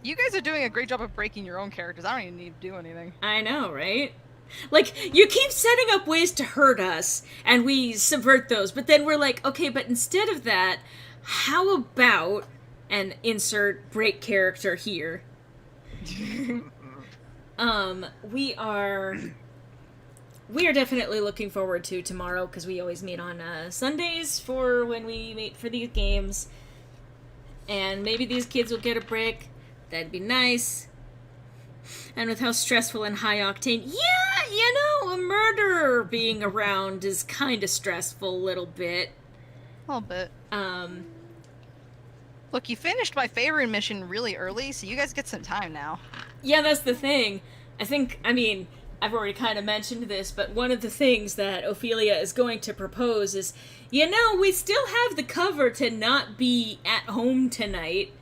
You guys are doing a great job of breaking your own characters. I don't even need to do anything. I know, right? Like, you keep setting up ways to hurt us, and we subvert those, but then we're like, okay, but instead of that, how about, and insert break character here. We are definitely looking forward to tomorrow, because we always meet on Sundays for when we meet for these games. And maybe these kids will get a break. That'd be nice. And with how stressful and high octane, yeah, you know, a murderer being around is kind of stressful a little bit. A little bit. Look, you finished my favorite mission really early, so you guys get some time now. Yeah, that's the thing. I've already kind of mentioned this, but one of the things that Ophelia is going to propose is, you know, we still have the cover to not be at home tonight.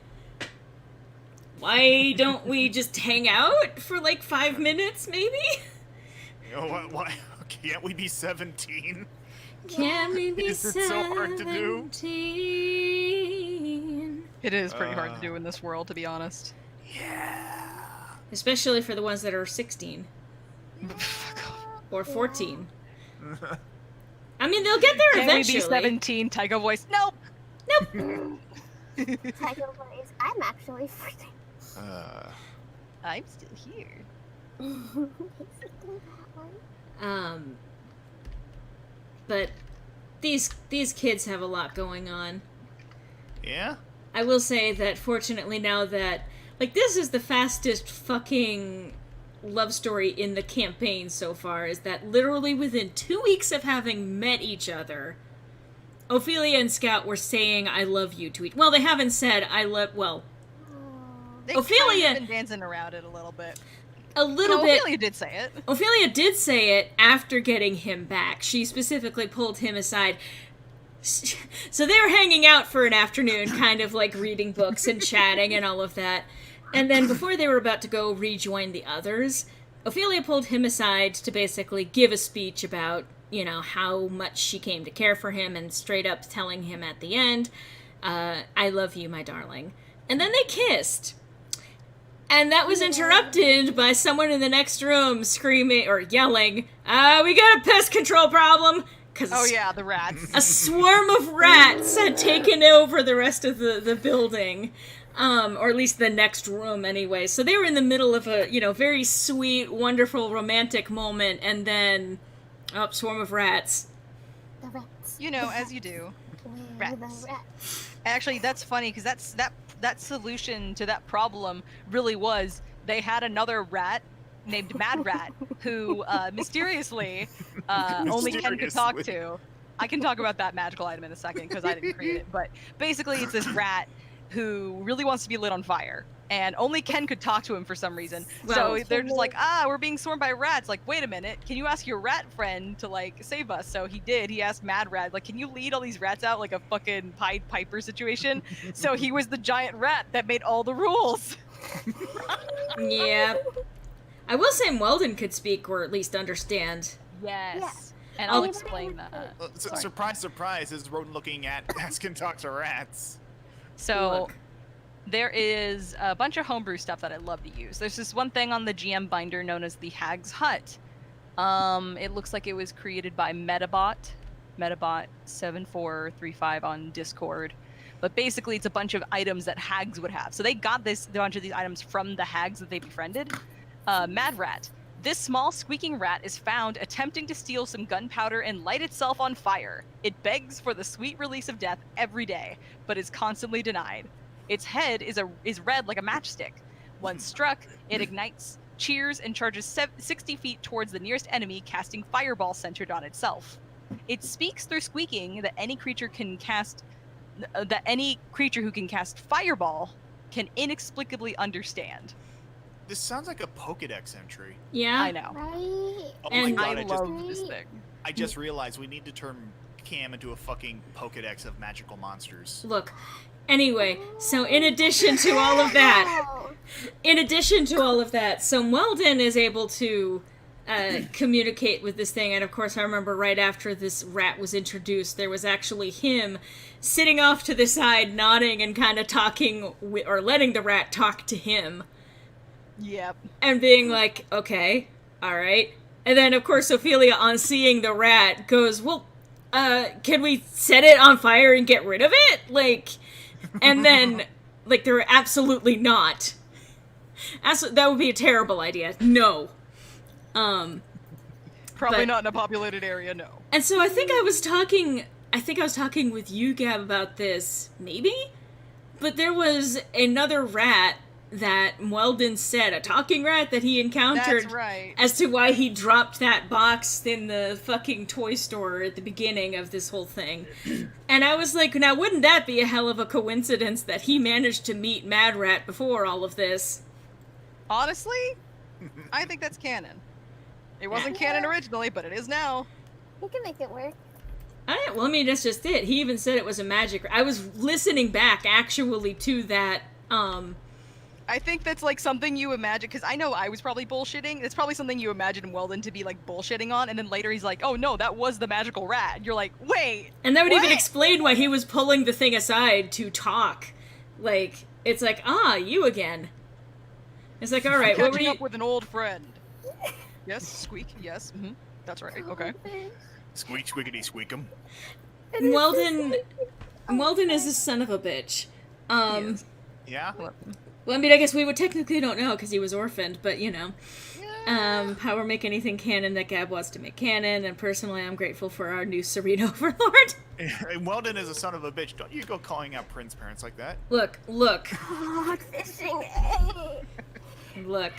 Why don't we just hang out for like 5 minutes, maybe? You know what? Why can't we be 17? Can we be Is it so hard to do? 17? It is pretty hard to do in this world, to be honest. Yeah. Especially for the ones that are 16. Or 14. I mean, they'll get there Can eventually. we be 17? Tycho voice. Nope. Tiger voice. I'm actually 14. I'm still here. But these kids have a lot going on. Yeah? I will say that fortunately now that, like, this is the fastest fucking love story in the campaign so far, is that literally within 2 weeks of having met each other, Ophelia and Scout were saying I love you to each. Well, they haven't said I love, well, They Ophelia- kind of been dancing around it a little bit. a little No, bit. Ophelia did say it. Ophelia did say it after getting him back. She specifically pulled him aside. So they were hanging out for an afternoon, kind of like reading books and chatting and all of that. And then before they were about to go rejoin the others, Ophelia pulled him aside to basically give a speech about, you know, how much she came to care for him, and straight up telling him at the end, I love you, my darling. And then they kissed. And that was interrupted by someone in the next room screaming or yelling, we got a pest control problem! Because Oh yeah, the rats. a swarm of rats had taken over the rest of the building. Or at least the next room anyway. So they were in the middle of a, you know, very sweet, wonderful, romantic moment, and then, swarm of rats. The rats. You know, as you do. Where are Rats. the rats? Actually, that's funny because that solution to that problem really was they had another rat named Mad Rat who mysteriously only Ken could talk to. I can talk about that magical item in a second because I didn't create it, but basically it's this rat who really wants to be lit on fire, and only Ken could talk to him for some reason. Well, so they're just like, we're being swarmed by rats. Like, wait a minute, can you ask your rat friend to, like, save us? So he did. He asked Mad Rat, like, can you lead all these rats out like a fucking Pied Piper situation? So he was the giant rat that made all the rules. Yeah. I will say Weldon could speak, or at least understand. Yes. And I'll I'll explain that. Sorry. Surprise, surprise, is Rodent looking at Ask Can Talk to Rats. So Look. there is a bunch of homebrew stuff that I love to use. There's this one thing on the GM binder known as the Hag's Hut. It looks like it was created by Metabot7435 on Discord. But basically it's a bunch of items that hags would have. So they got a bunch of these items from the hags that they befriended. Mad Rat. This small squeaking rat is found attempting to steal some gunpowder and light itself on fire. It begs for the sweet release of death every day, but is constantly denied. Its head is red like a matchstick. Once struck, it ignites, cheers, and charges 60 feet towards the nearest enemy, casting fireball centered on itself. It speaks through squeaking that any creature who can cast fireball can inexplicably understand. This sounds like a Pokedex entry. Yeah. I know. Right? Oh And my god, I I just love this thing. I just realized we need to turn webcam into a fucking Pokedex of magical monsters. Look, anyway, so in addition to all of that, so Weldon is able to communicate with this thing, and of course I remember right after this rat was introduced, there was actually him sitting off to the side, nodding and kind of talking, or letting the rat talk to him. Yep. And being like, okay, alright. And then, of course, Ophelia, on seeing the rat, goes, well, can we set it on fire and get rid of it? Like, and then, like, they're absolutely not. That would be a terrible idea. No. Probably not in a populated area, no. And so I think I was talking with you, Gab, about this, maybe? But there was another rat that Weldon said, a talking rat that he encountered. That's right. As to why he dropped that box in the fucking toy store at the beginning of this whole thing. And I was like, now wouldn't that be a hell of a coincidence that he managed to meet Mad Rat before all of this? Honestly, I think that's canon. It wasn't canon originally, but it is now. You can make it work. Well, I mean, that's just it. He even said it was a magic... I was listening back, actually, to that, I think that's, like, something you imagine, because I know I was probably bullshitting. It's probably something you imagine Weldon to be, like, bullshitting on, and then later he's like, oh, no, that was the magical rat. And you're like, wait, and that would what? even explain why he was pulling the thing aside to talk. Like, it's like, you again. It's like, alright, what were Catching you... up with an old friend. Yes, squeak, yes, that's right, okay. Squeak, squiggity, squeakum. Weldon is a son of a bitch. Yeah? Well, I mean, I guess we would technically don't know because he was orphaned, but you know. Power make anything canon that Gab wants to make canon, and personally I'm grateful for our new Serene Overlord. And Weldon is a son of a bitch. Don't you go calling out Prince parents like that. Look. God, fishing. Look.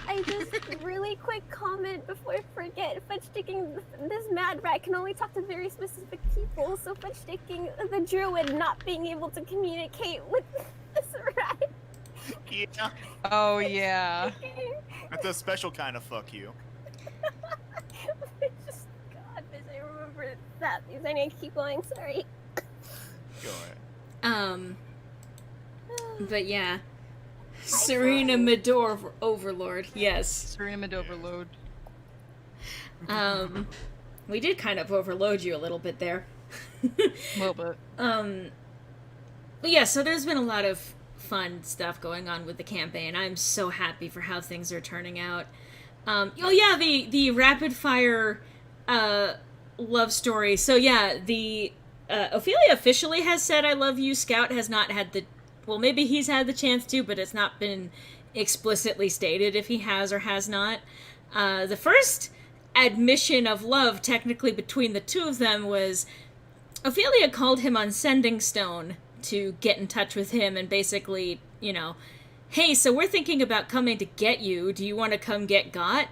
I just really quick comment before I forget. Fudge sticking, this mad rat can only talk to very specific people, so fudge sticking the druid not being able to communicate with this rat. Yeah. Oh, yeah. That's a special kind of fuck you. God, I remember that because I need to keep going. Sorry. Go ahead. But yeah. Serena Midor Overlord, yes. Serena Mid-Overload. We did kind of overload you a little bit there. A little bit. But yeah, so there's been a lot of fun stuff going on with the campaign. I'm so happy for how things are turning out. The rapid fire love story. So yeah, the Ophelia officially has said I love you. Scout has not had the... Well, maybe he's had the chance to, but it's not been explicitly stated if he has or has not. The first admission of love, technically, between the two of them was Ophelia called him on Sending Stone to get in touch with him and basically, you know, hey, so we're thinking about coming to get you. Do you want to come get got?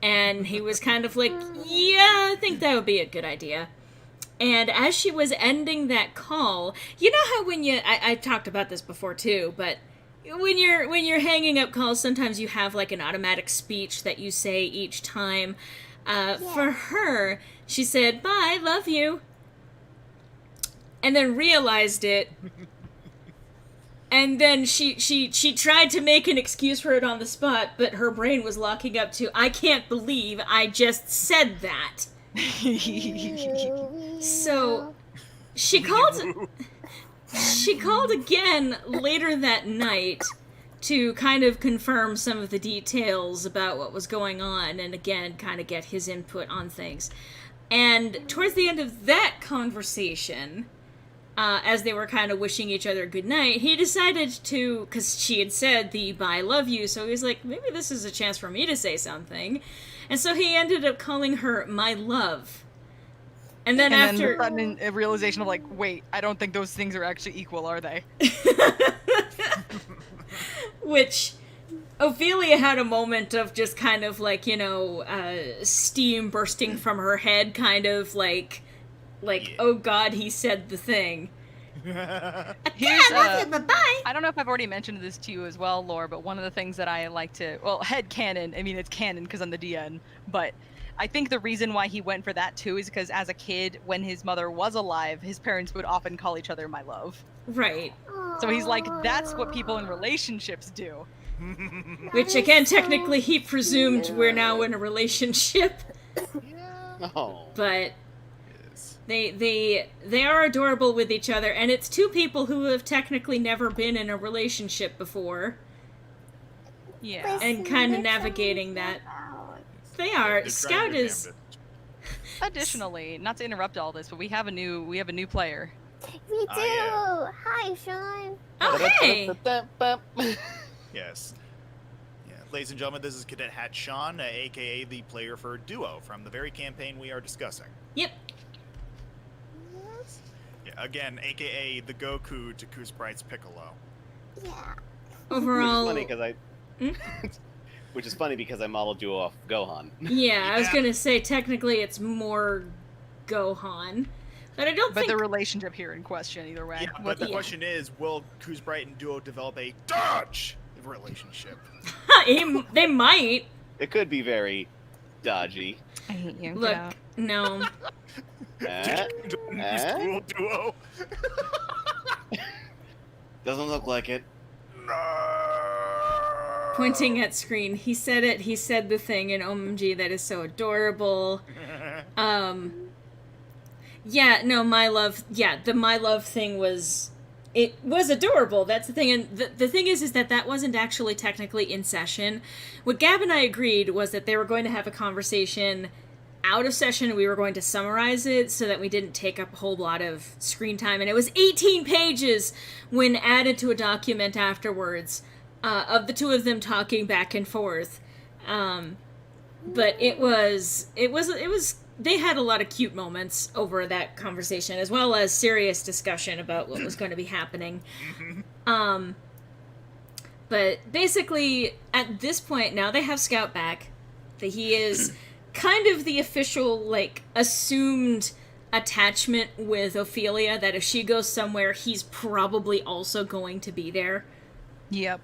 And he was kind of like, yeah, I think that would be a good idea. And as she was ending that call, you know how when you... I talked about this before too, but when you're hanging up calls, sometimes you have like an automatic speech that you say each time. For her, she said, bye, love you. And then realized it. And then she tried to make an excuse for it on the spot, but her brain was locking up to, I can't believe I just said that. So she called again later that night to kind of confirm some of the details about what was going on and again kind of get his input on things. And towards the end of that conversation, as they were kind of wishing each other good night, he decided to, because she had said the bye, love you, so he was like, maybe this is a chance for me to say something. And so he ended up calling her my love. And then after... then a realization of like, wait, I don't think those things are actually equal, are they? Which Ophelia had a moment of just kind of like, you know, steam bursting from her head, kind of like, yeah. Oh god, he said the thing. Here's, I don't know if I've already mentioned this to you as well, Lore, but one of the things that I like to, well, head canon, I mean it's canon because I'm the DN, but I think the reason why he went for that too is because as a kid, when his mother was alive, his parents would often call each other my love. Right. So he's like, that's what people in relationships do. Which, again, technically he presumed we're now in a relationship. Oh. But Yes. they are adorable with each other, and it's two people who have technically never been in a relationship before. Yeah. And kind of navigating that. They are. They're Scout trying their is... damnedest. Additionally, not to interrupt all this, but we have a new player. We do. yeah. Hi, Sean. Oh, hey! Yes. Yeah, ladies and gentlemen, this is Cadet Hat Sean, aka the player for Duo from the very campaign we are discussing. Yep. Yeah, again, aka the Goku to Kusprite's Piccolo. Yeah. Overall... Which is funny because which is funny because I modeled Duo off Gohan. Yeah, I was Yeah. gonna say, technically it's more Gohan. But I don't But think... the relationship here in question, either way. Yeah, but the question is, will Kusprite and Duo develop a Dodge relationship? They might. It could be very dodgy. I hate you. Look, no. School Duo? Doesn't look like it. No. Pointing at screen. He said it. He said the thing in OMG that is so adorable. Yeah, no, my love... Yeah, the my love thing was... It was adorable, that's the thing, and the thing is that wasn't actually technically in session. What Gab and I agreed was that they were going to have a conversation out of session, and we were going to summarize it so that we didn't take up a whole lot of screen time, and it was 18 pages when added to a document afterwards of the two of them talking back and forth. But it was they had a lot of cute moments over that conversation, as well as serious discussion about what was going to be happening. But basically, at this point, now they have Scout back. That he is kind of the official, like, assumed attachment with Ophelia, that if she goes somewhere, he's probably also going to be there. Yep.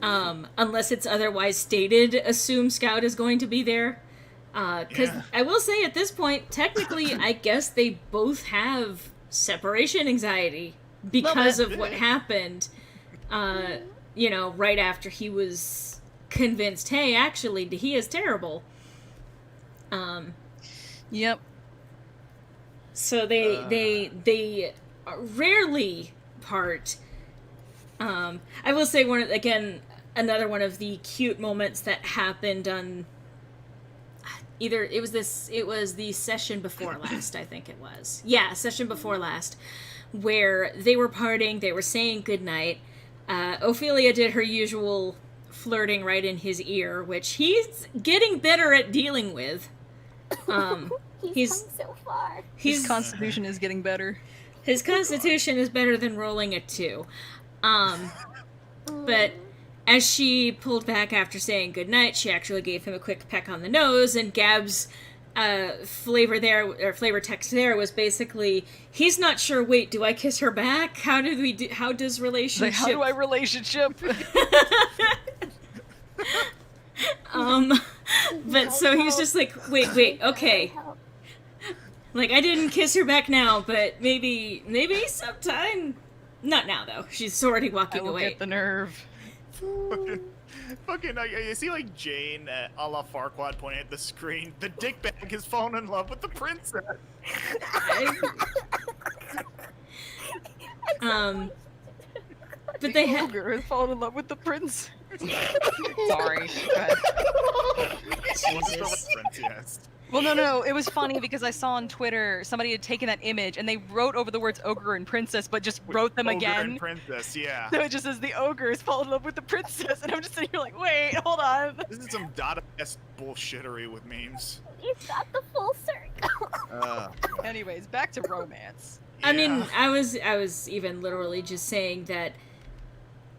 Unless it's otherwise stated, assume Scout is going to be there. Because I will say at this point, technically, I guess they both have separation anxiety because of what happened, right after he was convinced, hey, actually, he is terrible. Yep. So they rarely part. I will say another one of the cute moments that happened on it was the session before last, I think it was. Yeah, session before last, where they were parting, they were saying goodnight. Ophelia did her usual flirting right in his ear, which he's getting better at dealing with. He's come so far. His constitution is getting better. His constitution is better than rolling a 2. But as she pulled back after saying goodnight, she actually gave him a quick peck on the nose, and Gab's flavor text there was basically, he's not sure, wait, do I kiss her back? How does relationship... Like, how do I relationship? But so he's just like, wait, okay. Like, I didn't kiss her back now, but maybe sometime. Not now, though. She's already walking I will away. get the nerve. Fucking, I see like Jane a la Farquaad pointing at the screen. The dickbag has fallen in love with the princess. But they had... Ogre has fallen in love with the prince. Sorry. Go ahead. Jesus. Yes. Well, no. It was funny because I saw on Twitter somebody had taken that image and they wrote over the words ogre and princess, but just wrote them Ogre again. and princess, yeah. So it just says the ogre has fallen in love with the princess, and I'm just sitting here like, wait, hold on. This is some Dada-esque bullshittery with memes. You've got the full circle. Anyways, back to romance. I mean, I was even literally just saying that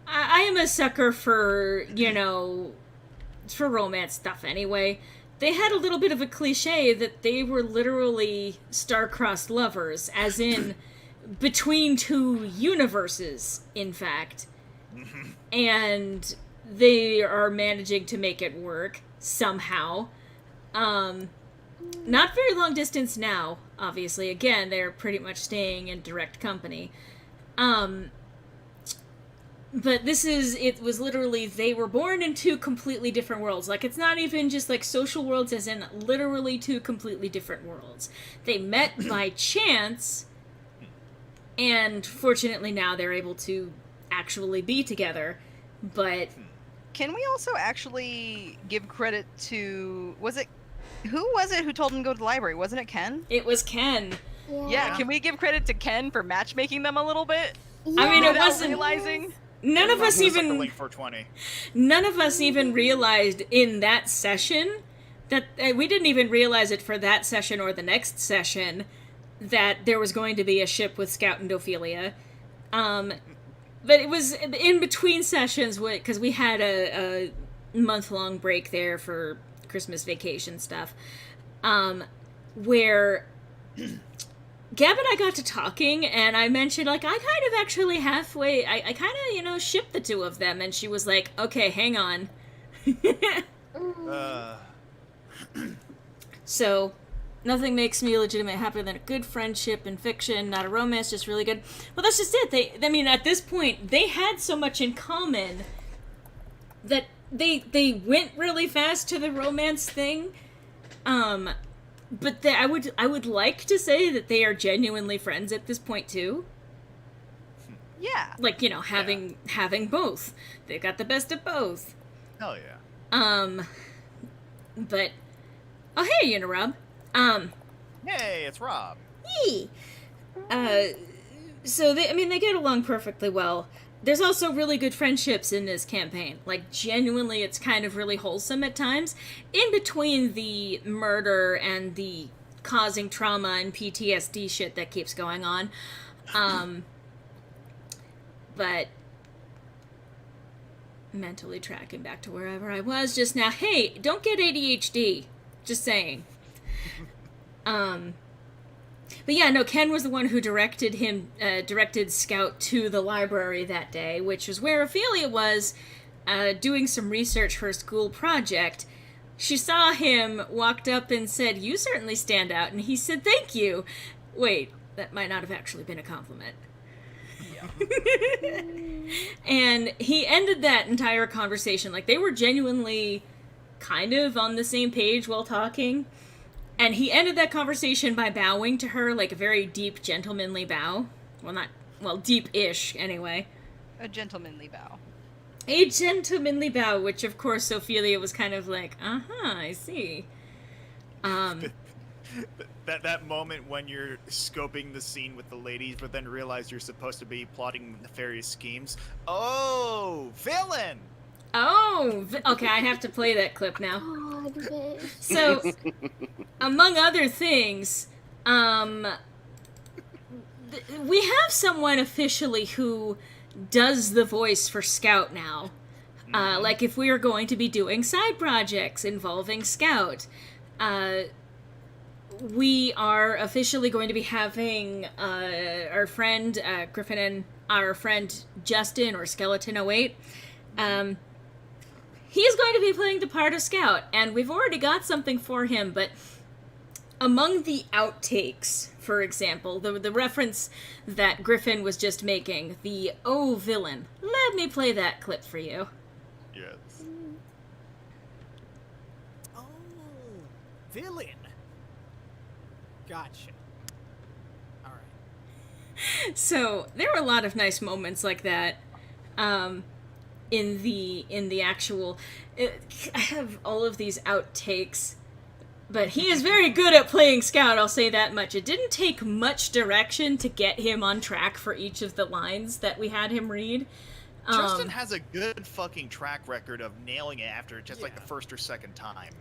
I am a sucker for, for romance stuff anyway. They had a little bit of a cliche that they were literally star-crossed lovers, as in between two universes, in fact. And they are managing to make it work, somehow. Not very long distance now, obviously. Again, they're pretty much staying in direct company. But it was literally, they were born in two completely different worlds. Like, it's not even just like social worlds, as in literally two completely different worlds. They met by chance, and fortunately now they're able to actually be together. But Can we also actually give credit to, who was it who told him to go to the library? Wasn't it Ken? it was Ken. Yeah, can we give credit to Ken for matchmaking them a little bit? I mean, it Without wasn't realizing. None of us even Link 420. None of us even realized in that session that we didn't even realize it for that session or the next session that there was going to be a ship with Scout and Ophelia. But it was in between sessions because we had a month-long break there for Christmas vacation stuff, where Gab and I got to talking, and I mentioned, like, I kind of actually halfway, I kind of, shipped the two of them, and she was like, okay, hang on. So, nothing makes me legitimately happier than a good friendship in fiction, not a romance, just really good. Well, that's just it. At this point, they had so much in common that they went really fast to the romance thing, but I would like to say that they are genuinely friends at this point too. Yeah. Like, having both. They got the best of both. Hell yeah. But oh hey, Rob. Hey, it's Rob. Yee. So they get along perfectly well. There's also really good friendships in this campaign. Like, genuinely, it's kind of really wholesome at times. In between the murder and the causing trauma and PTSD shit that keeps going on. But mentally tracking back to wherever I was just now. Hey, don't get ADHD. Just saying. But yeah, no, Ken was the one who directed Scout to the library that day, which was where Ophelia was doing some research for a school project. She saw him, walked up and said, "You certainly stand out," and he said, "Thank you." Wait, that might not have actually been a compliment. Yeah. And he ended that entire conversation, like, they were genuinely kind of on the same page while talking. And he ended that conversation by bowing to her, like a very deep, gentlemanly bow. Well, deep-ish, anyway. A gentlemanly bow. A gentlemanly bow, which, of course, Ophelia was kind of like, I see. That moment when you're scoping the scene with the ladies, but then realize you're supposed to be plotting nefarious schemes. Oh, villain! Oh, okay, I have to play that clip now. God, bitch. So, among other things, we have someone officially who does the voice for Scout now. Like, if we are going to be doing side projects involving Scout, we are officially going to be having our friend Griffin and our friend Justin, or Skeleton08, he is going to be playing the part of Scout, and we've already got something for him, but among the outtakes, for example, the reference that Griffin was just making, the "oh, villain," let me play that clip for you. Yes. Oh, villain. Gotcha. Alright. So, there were a lot of nice moments like that, in the actual... I have all of these outtakes, but he is very good at playing Scout, I'll say that much. It didn't take much direction to get him on track for each of the lines that we had him read. Justin has a good fucking track record of nailing it after just like the first or second time.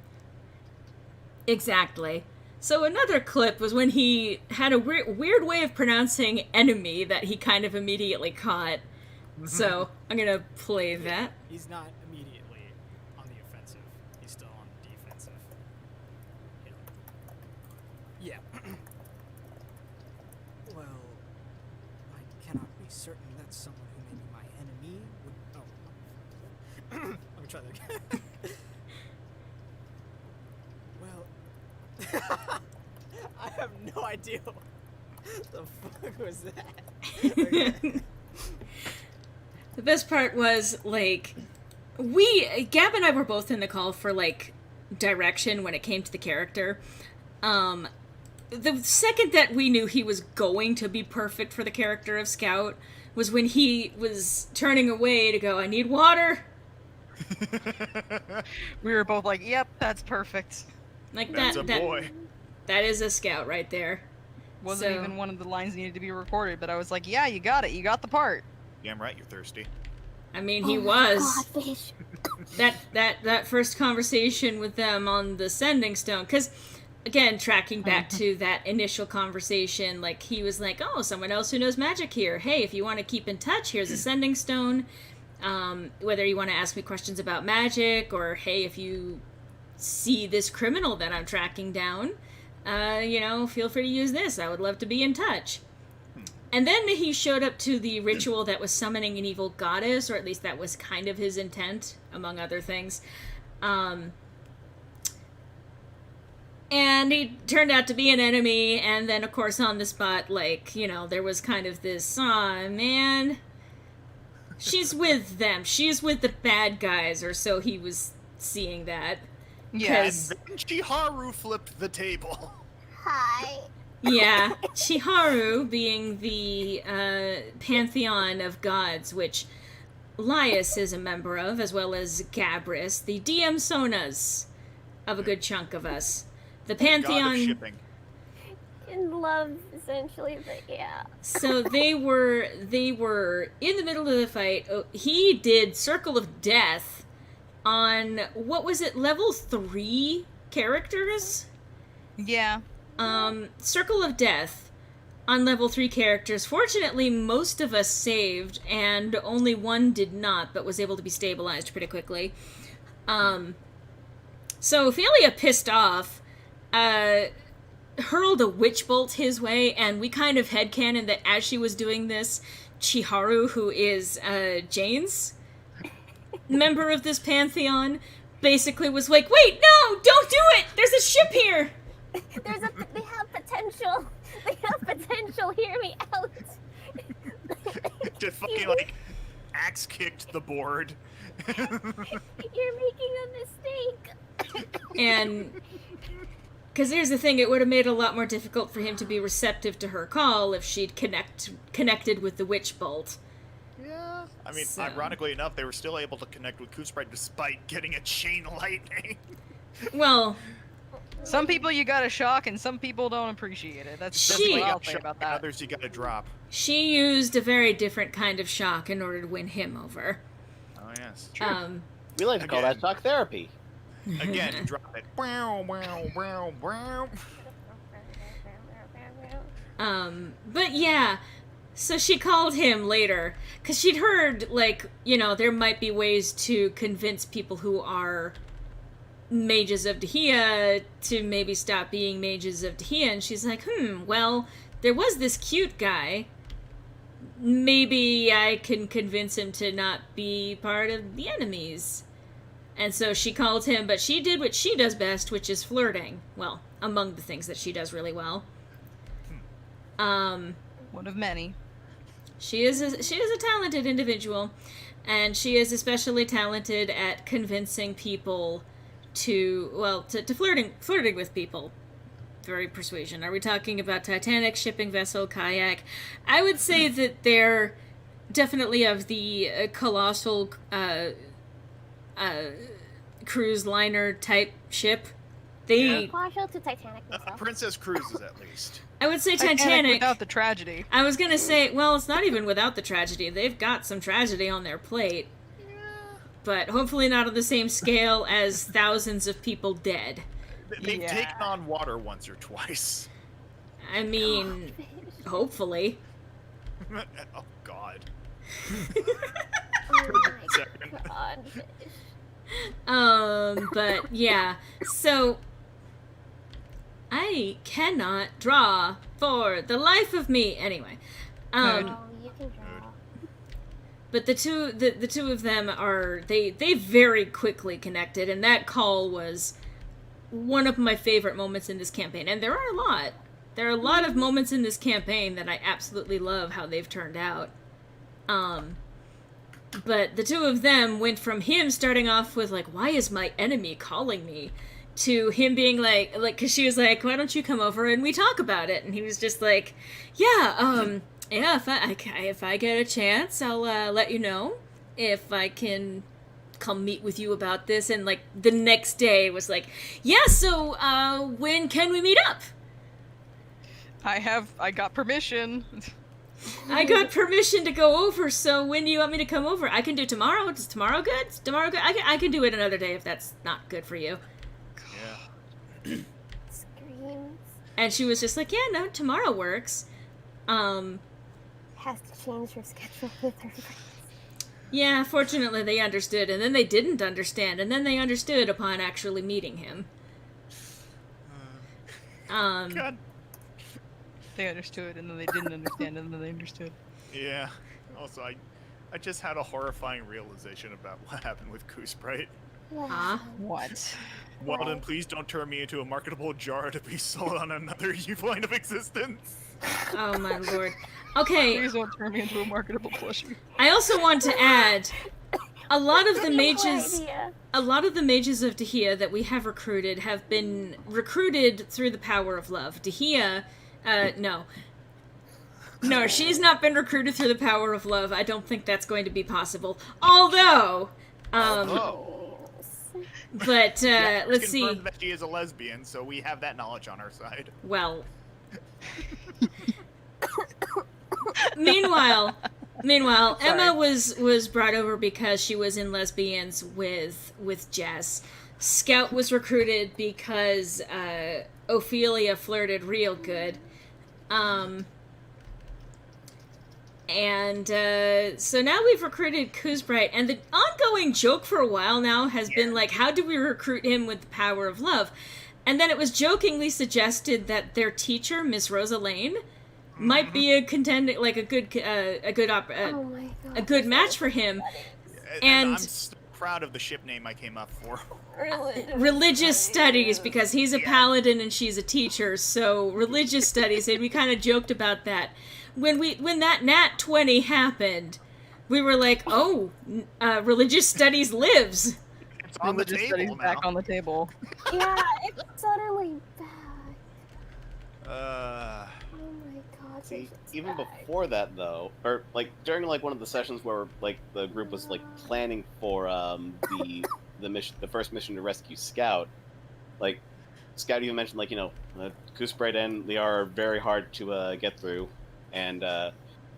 Exactly. So another clip was when he had a weird way of pronouncing enemy that he kind of immediately caught. So, I'm gonna play that. He's not immediately on the offensive. He's still on the defensive. Yeah. Well, I cannot be certain that someone who may be my enemy would... Oh. Let me try that again. Well... I have no idea. What the fuck was that? Okay. The best part was, like, Gab and I were both in the call for, like, direction when it came to the character. The second that we knew he was going to be perfect for the character of Scout was when he was turning away to go, I need water. We were both like, yep, that's perfect. Like That's a boy. That is a Scout right there. Wasn't So- even one of the lines needed to be recorded, but I was like, yeah, you got it. You got the part. Damn right, you're thirsty. I mean, he Oh my was. God, fish. That first conversation with them on the Sending Stone, because, again, tracking back to that initial conversation, like, he was like, oh, someone else who knows magic here. Hey, if you want to keep in touch, here's a Sending Stone. Whether you want to ask me questions about magic, or, hey, if you see this criminal that I'm tracking down, feel free to use this. I would love to be in touch. And then he showed up to the ritual that was summoning an evil goddess, or at least that was kind of his intent, among other things. And he turned out to be an enemy, and then, of course, on the spot, like, there was kind of this, aw, man, she's with them. She's with the bad guys, or so he was seeing that. Yeah. 'Cause- And then Chiharu flipped the table. Hi. Yeah, Chiharu being the pantheon of gods, which Laius is a member of, as well as Gabris, the DM Sonas of a good chunk of us. The God of pantheon. shipping. In love, essentially, but yeah. So they were in the middle of the fight. Oh, he did Circle of Death on what was it, level 3 characters? Yeah. Circle of Death on level 3 characters. Fortunately, most of us saved, and only one did not, but was able to be stabilized pretty quickly. So Ophelia, pissed off, hurled a witch bolt his way, and we kind of headcanoned that as she was doing this, Chiharu, who is Jane's member of this pantheon, basically was like, wait, no, don't do it! There's a ship here! They have potential. They have potential. Hear me out. Just fucking, like, axe kicked the board. You're making a mistake. And because here's the thing, it would have made it a lot more difficult for him to be receptive to her call if she'd connected with the witch bolt. Yeah. I mean, So- ironically enough, they were still able to connect with Kusprite despite getting a chain lightning. Well, Some people you gotta shock, and some people don't appreciate it. That's what I'll say about that. Others you gotta drop. she used a very different kind of shock in order to win him over. Oh, yes. We like to call that shock therapy. Again, drop it. Wow, wow, wow, wow. But yeah, so she called him later, because she'd heard, like, there might be ways to convince people who are mages of Dahia to maybe stop being mages of Dahia, and she's like, well, there was this cute guy. Maybe I can convince him to not be part of the enemies. And so she called him, but she did what she does best, which is flirting. Well, among the things that she does really well. One of many. She is a talented individual, and she is especially talented at convincing people to flirting with people. Very persuasion. Are we talking about Titanic, shipping vessel, kayak? I would say that they're definitely of the colossal cruise liner type ship. They, Partial to Titanic myself. Princess Cruises, at least. I would say Titanic. Without the tragedy. I was gonna say, well, it's not even without the tragedy. They've got some tragedy on their plate. But hopefully not on the same scale as thousands of people dead. They've Yeah. taken on water once or twice. I mean, hopefully. Oh, God. Oh my God. But yeah. So I cannot draw for the life of me. Anyway. Oh, you can draw. But the two of them are they very quickly connected, and that call was one of my favorite moments in this campaign, and there are a lot. There are a lot of moments in this campaign that I absolutely love how they've turned out. But the two of them went from him starting off with, like, why is my enemy calling me? To him being like, because she was like, why don't you come over and we talk about it? And he was just like, yeah, if I get a chance, I'll let you know if I can come meet with you about this. And, like, the next day was like, yeah, so, when can we meet up? I got permission. I got permission to go over, so when do you want me to come over? I can do tomorrow. Is tomorrow good? Is tomorrow good? I can do it another day if that's not good for you. Yeah. Screams. And she was just like, yeah, no, tomorrow works. Has to change her schedule with her friends. Yeah, fortunately they understood, and then they didn't understand, and then they understood upon actually meeting him. God. They understood, and then they didn't understand, and then they understood. Yeah. Also, I just had a horrifying realization about what happened with Coosprite. Ah. What? Well then, please don't turn me into a marketable jar to be sold on another plane of existence. Oh my lord. Okay, Please don't turn me into a marketable plushie. I also want to add, a lot of the No mages... idea. A lot of the mages of Dahia that we have recruited have been recruited through the power of love. Dahia, no. No, she's not been recruited through the power of love. I don't think that's going to be possible. Although, but, let's see. Confirmed that she is a lesbian, so we have that knowledge on our side. Well. Meanwhile, Emma was brought over because she was in lesbians with Jess. Scout was recruited because Ophelia flirted real good. So now we've recruited Coosbright, and the ongoing joke for a while now has been like, how do we recruit him with the power of love? And then it was jokingly suggested that their teacher, Miss Rosa Lane, might be a contending, like a good match for him. And I'm so proud of the ship name I came up for. Religious studies, because he's a paladin and she's a teacher, so religious studies, and we kind of joked about that. When that Nat 20 happened, we were like, oh, religious studies lives. It's on the Religious table studies now. back on the table. Yeah, it's suddenly back. Uh, Oh my god. See, it's even back. before that though, or like during like one of the sessions where like the group was like planning for the first mission to rescue Scout, like Scout even mentioned like Coosbright and Liara are very hard to get through, and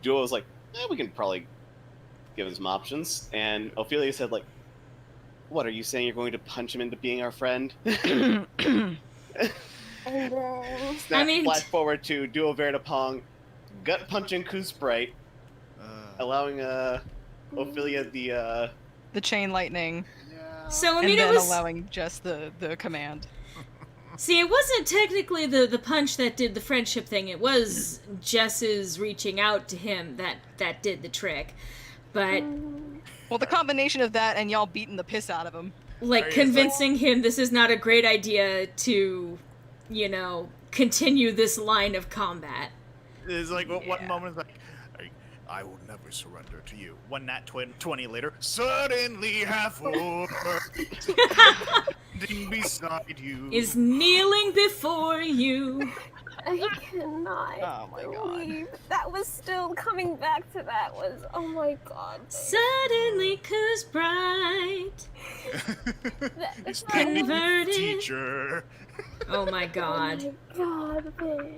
Duo was like, we can probably give him some options, and Ophelia said like, what are you saying? You're going to punch him into being our friend? And then... Snap flash forward to Duo Vertipong, gut punching Coosbright, allowing Ophelia The chain lightning, So, I and mean, then it was... allowing just the command. See, it wasn't technically the punch that did the friendship thing. It was Jess's reaching out to him that did the trick. But, Well, the combination of that and y'all beating the piss out of him. like, convincing him this is not a great idea to, continue this line of combat. It's like one moment is like, I will never surrender to you. One Nat 20 later, suddenly half over, standing beside you. Is kneeling before you. I cannot Oh my god. believe that was still coming back to that was, oh my god. Suddenly, Coosbright. It's Converted. teacher. Oh my god. Oh my god, bitch.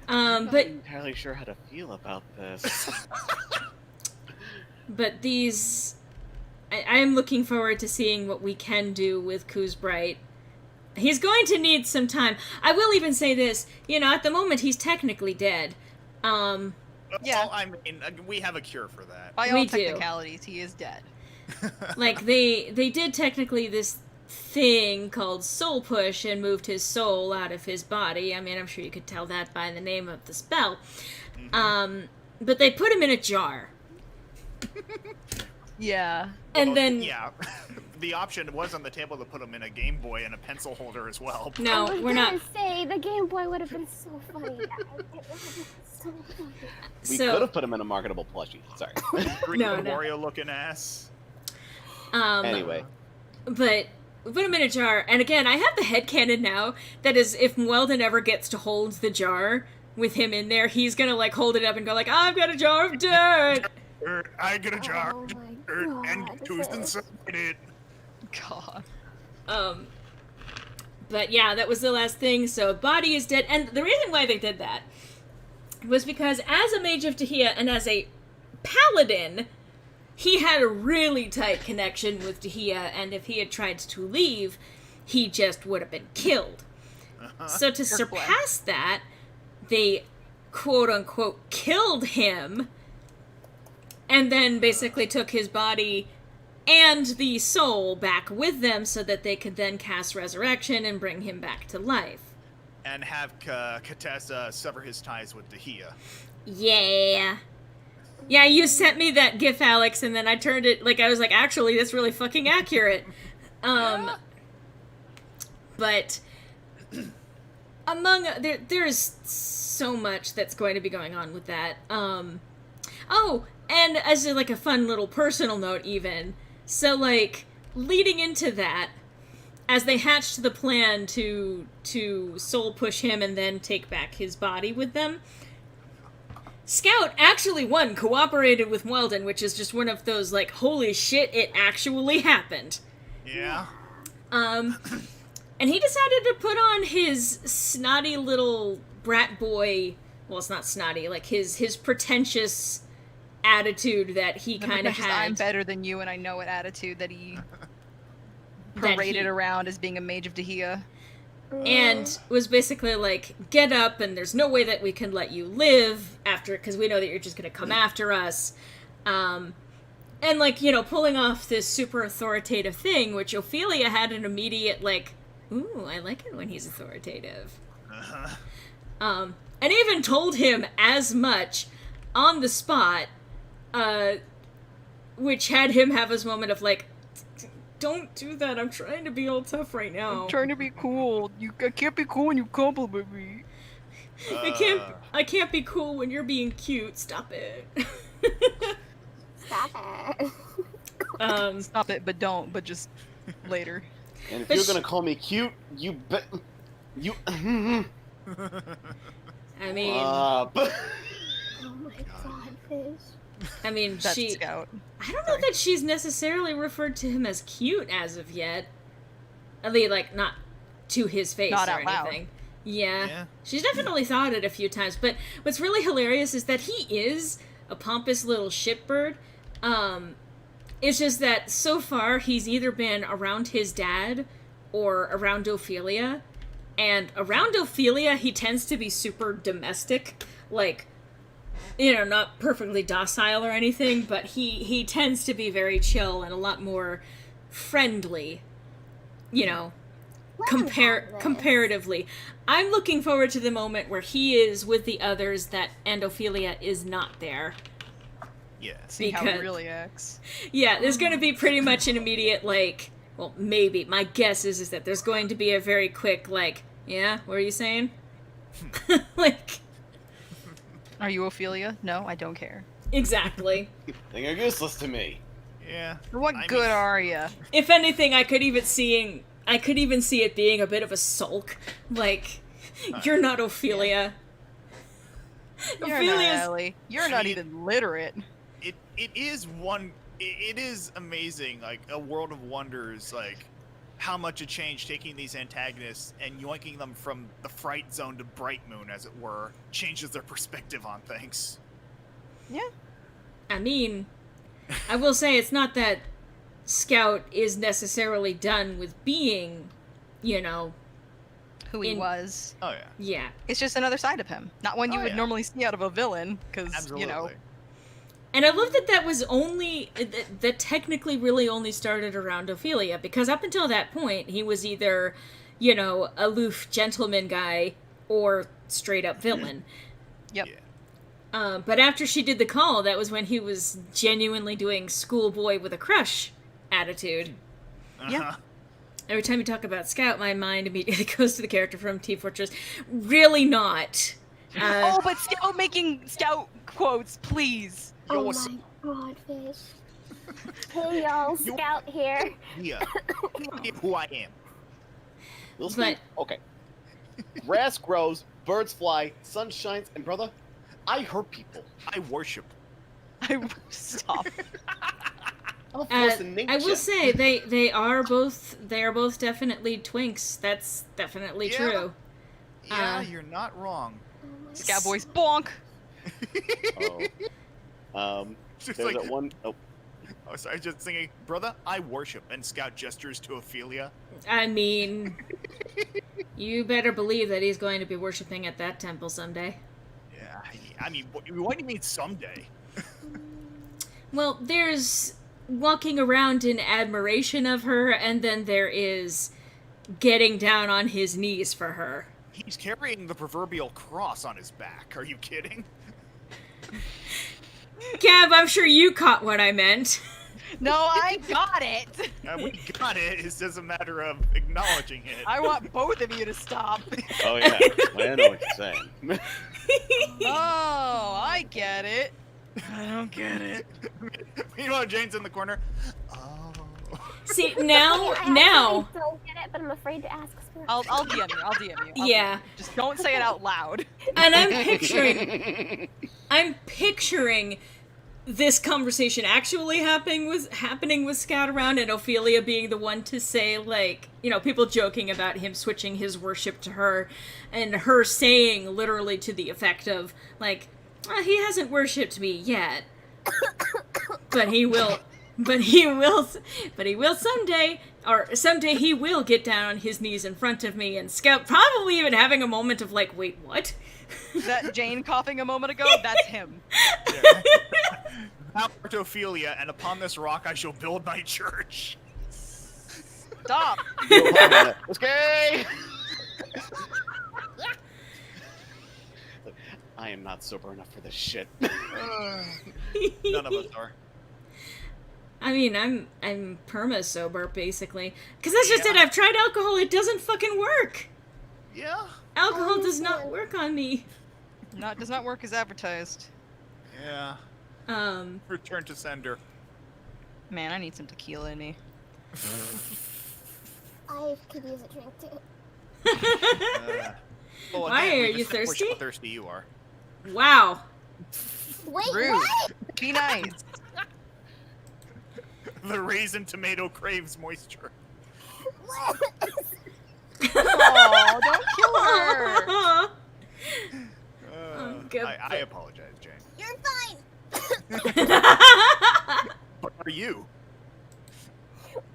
I'm not But entirely sure how to feel about this. But these... I am looking forward to seeing what we can do with Coosbright. He's going to need some time. I will even say this, at the moment he's technically dead. Yeah. Well, I mean, we have a cure for that. By We all do. technicalities, he is dead. Like, they did technically this thing called Soul Push and moved his soul out of his body. I mean, I'm sure you could tell that by the name of the spell. But they put him in a jar. Yeah. And then... Yeah. the option was on the table to put him in a Game Boy and a pencil holder as well. No, I was we're not. gonna say the Game Boy would have been so funny. It would have been so funny. We So- could have put him in a marketable plushie. Sorry. Green No. Wario looking ass. Anyway, But we put him in a jar, and again, I have the headcanon now that is, if Weldon ever gets to hold the jar with him in there, he's gonna like hold it up and go like, "I've got a jar of dirt." I get a jar Oh of my dirt and God, toast this- inside it. God. But yeah, that was the last thing. So body is dead, and the reason why they did that was because as a mage of Tahia and as a paladin, he had a really tight connection with Tahia, and if he had tried to leave, he just would have been killed. So to surpass that, they quote-unquote killed him, and then basically took his body and the soul back with them so that they could then cast resurrection and bring him back to life. And have Katessa sever his ties with Dahia. Yeah. Yeah, you sent me that gif, Alex, and then I turned it, like, I was like, actually, that's really fucking accurate. But there's so much that's going to be going on with that. Oh, and as like a fun little personal note even, so like, leading into that, as they hatched the plan to soul push him and then take back his body with them, Scout actually cooperated with Weldon, which is just one of those like, holy shit, it actually happened. Yeah. And he decided to put on his snotty little brat boy, well, it's not snotty, like his pretentious attitude that he kind of had. I'm better than you and I know it attitude that he paraded around as being a mage of Dahia. And was basically like, get up, and there's no way that we can let you live after, because we know that you're just going to come after us. And like, you know, pulling off this super authoritative thing, which Ophelia had an immediate like, ooh, I like it when he's authoritative. And even told him as much on the spot, which had him have his moment of like, don't do that, I'm trying to be all tough right now. I'm trying to be cool. I can't be cool when you compliment me. I can't be cool when you're being cute. Stop it. Stop it. Stop it, but don't. But just later. and if you're gonna call me cute, you bet. You. I mean, but... Oh my God, Fish. I mean, That's she. Scout. I don't know that she's necessarily referred to him as cute as of yet. At least, like, not to his face Not or out loud. anything. Yeah. Yeah. She's definitely thought it a few times. But what's really hilarious is that he is a pompous little shitbird. It's just that so far he's either been around his dad or around Ophelia. And around Ophelia, he tends to be super domestic. Like, you know, not perfectly docile or anything, but he tends to be very chill and a lot more friendly, you know, comparatively. I'm looking forward to the moment where he is with the others and Ophelia is not there. Yeah. See how he really acts. Yeah, there's going to be pretty much an immediate, like, well, maybe. My guess is that there's going to be a very quick, like, yeah, what are you saying? Like... Are you Ophelia? No, I don't care. Exactly. They are useless to me. Yeah. What I good mean- are you? If anything, I could even see it being a bit of a sulk. Like, you're not Ophelia. You're not Ophelia's Ellie. You're not mean- even literate. It is amazing, like a world of wonders, like how much it changed taking these antagonists and yoinking them from the fright zone to bright moon, as it were, changes their perspective on things. Yeah. I mean, I will say it's not that Scout is necessarily done with being, you know, Who he was. Oh yeah. yeah. It's just another side of him. Not one you Oh, would yeah. normally see out of a villain, because, Absolutely. you know, And I love that was only, that technically really only started around Ophelia, because up until that point, he was either, you know, aloof gentleman guy or straight up villain. Yep. Yeah. But after she did the call, that was when he was genuinely doing schoolboy with a crush attitude. Uh-huh. Every time you talk about Scout, my mind immediately goes to the character from Team Fortress. Really not. Oh, but Scout making Scout quotes, please. Oh what's- my god, fish. Hey y'all, Scout here. Yeah. Who I am. Little But- Steve, okay. Grass grows, birds fly, sun shines, and brother, I hurt people. I worship. Stop. I'm a force in nature. I will say they are both definitely twinks. That's definitely Yeah. true. Yeah, you're not wrong. Oh my Scout boys, bonk. Oh. Just There's like, that one oh oh, sorry, just singing, brother, I worship, and Scout gestures to Ophelia. I mean, you better believe that he's going to be worshiping at that temple someday. Yeah, I mean, what do you mean someday? Well, there's walking around in admiration of her, and then there is getting down on his knees for her. He's carrying the proverbial cross on his back. Are you kidding? Gab, I'm sure you caught what I meant. No, I got it. We got it. It's just a matter of acknowledging it. I want both of you to stop. Oh yeah, I know what you're saying. Oh, I get it. I don't get it. Meanwhile, Jane's in the corner. Oh. See, now, I don't get it, but I'm afraid to ask. I'll DM you. I'll DM you. Yeah. Just don't say it out loud. and I'm picturing this conversation actually happening with Scout around, and Ophelia being the one to say, like, you know, people joking about him switching his worship to her, and her saying literally to the effect of, like, he hasn't worshipped me yet, but he will someday, or someday he will get down on his knees in front of me, and Scout probably even having a moment of like, wait, what? That Jane coughing a moment ago, that's him. Now to Ophelia, and upon this rock I shall build my church. Stop. Okay. I am not sober enough for this shit. None of us are. I mean, I'm perma sober basically, because that's just Yeah. it. I've tried alcohol; it doesn't fucking work. Yeah. Alcohol does not work on me. Does not work as advertised. Yeah. Return to sender. Man, I need some tequila in me. I could use a drink too. Well, Why again, we are you established thirsty? How thirsty you are. Wow. Wait, Rude. what? Be nice. The raisin tomato craves moisture. Oh, don't kill her. good I apologize, Jane. You're fine. What are you?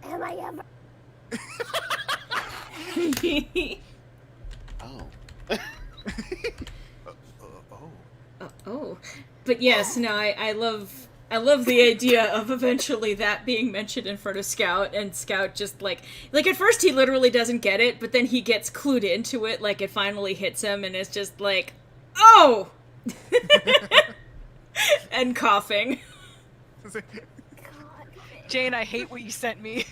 Am I ever? Oh. Oh, but yes, no, I love the idea of eventually that being mentioned in front of Scout, and Scout just like at first he literally doesn't get it, but then he gets clued into it, like it finally hits him, and it's just like, oh, and coughing. God. Jane, I hate what you sent me.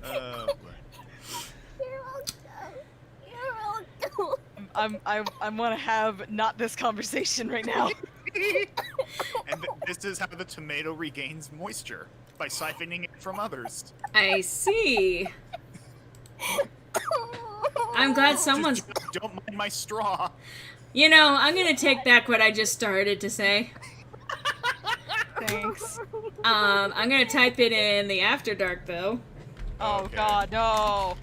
Oh, boy. You're welcome. I want to have not this conversation right now. And this is how the tomato regains moisture, by siphoning it from others. I see. I'm glad someone's. Just don't mind my straw. You know, I'm gonna take back what I just started to say. Thanks. I'm gonna type it in the After Dark though. Oh Okay. God, no.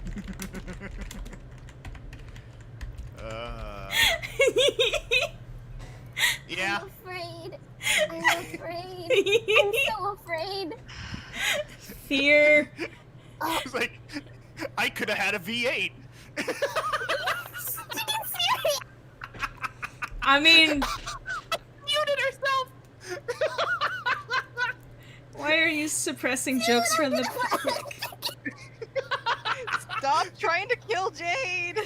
Yeah. I'm afraid. I'm afraid. I'm so afraid. Fear. It's like, I could have had a V8. I mean, Muted herself. why are you suppressing jokes from the public? Stop trying to kill Jade.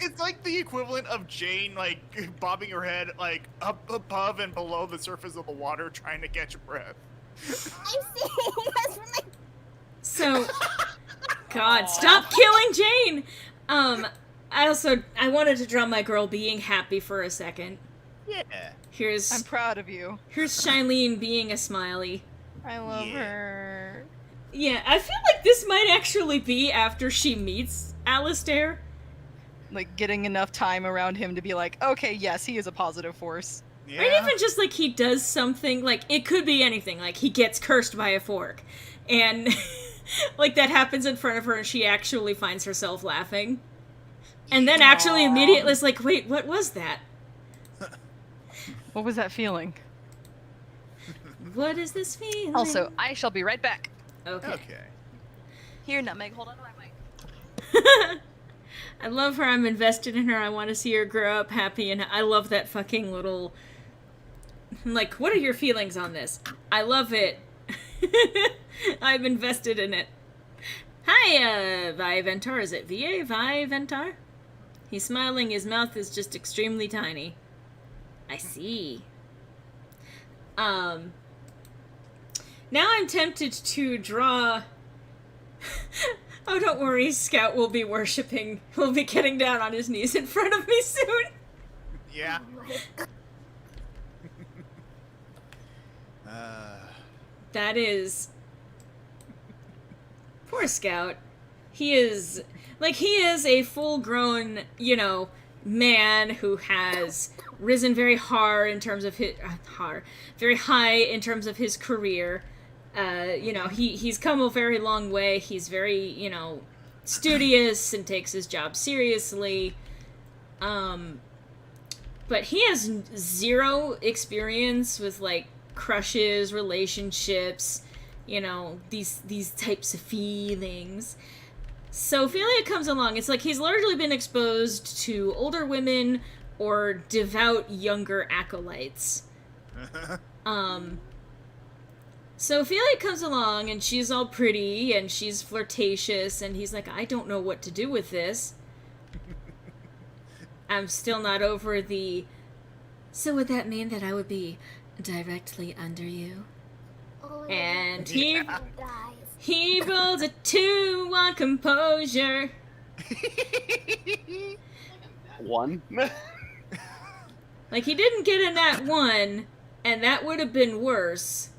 It's like the equivalent of Jane, like, bobbing her head, like, up above and below the surface of the water trying to catch a breath. I'm saying that's for my. So, God, stop killing Jane! I wanted to draw my girl being happy for a second. Yeah. Here's I'm proud of you. Shilene being a smiley. I love Yeah. her. Yeah, I feel like this might actually be after she meets Alistair. Like, getting enough time around him to be like, okay, yes, he is a positive force. Yeah. Or even just like he does something, like it could be anything, like he gets cursed by a fork. And like that happens in front of her and she actually finds herself laughing. And then actually immediately is like, wait, what was that? What was that feeling? What is this feeling? Also, I shall be right back. Okay. Okay. Here, Nutmeg, hold on to my mic. I love her, I'm invested in her, I want to see her grow up happy, and I love that fucking little... Like, what are your feelings on this? I love it. I'm invested in it. Hi, Viventar. Is it VA? Viventar? He's smiling, his mouth is just extremely tiny. I see. Now I'm tempted to draw... Oh, don't worry, Scout will be worshipping. He'll be getting down on his knees in front of me soon. Yeah. That is... Poor Scout. He is a full-grown, man who has risen very hard in terms of his... very high in terms of his career. He's come a very long way. He's very, studious and takes his job seriously. But he has zero experience with, like, crushes, relationships, these types of feelings. So Ophelia comes along. It's like he's largely been exposed to older women or devout younger acolytes. So Ophelia comes along, and she's all pretty, and she's flirtatious, and he's like, I don't know what to do with this. I'm still not over the... So would that mean that I would be directly under you? Oh, And dies. he rolled a 2 on composure. 1. Like, he didn't get a nat 1, and that would have been worse.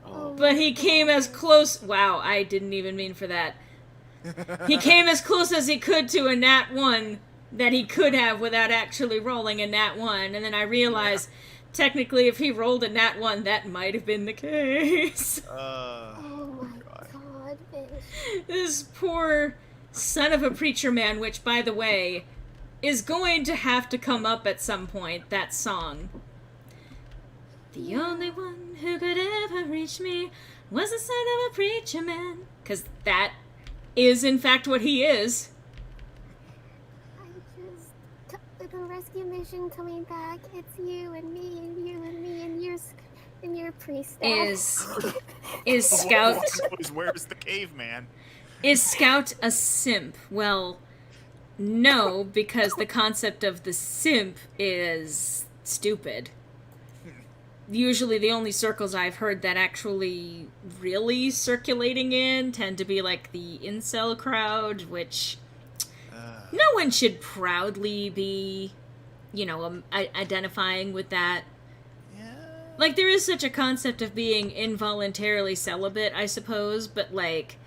Oh. But he came as close... Wow, I didn't even mean for that. He came as close as he could to a nat 1 that he could have without actually rolling a nat 1. And then I realized, technically, if he rolled a nat 1, that might have been the case. Oh my god, bitch. This poor son of a preacher man, which, by the way, is going to have to come up at some point, that song. The only one who could ever reach me was the son of a preacher man. Because that is, in fact, what he is. The rescue mission coming back. It's you and me and you and me and your priest. Is Scout... Where's the caveman? Is Scout a simp? Well, no, because the concept of the simp is stupid. Usually the only circles I've heard that actually really circulating in tend to be like the incel crowd, which no one should proudly be, identifying with that. Yeah. Like, there is such a concept of being involuntarily celibate, I suppose, but, like,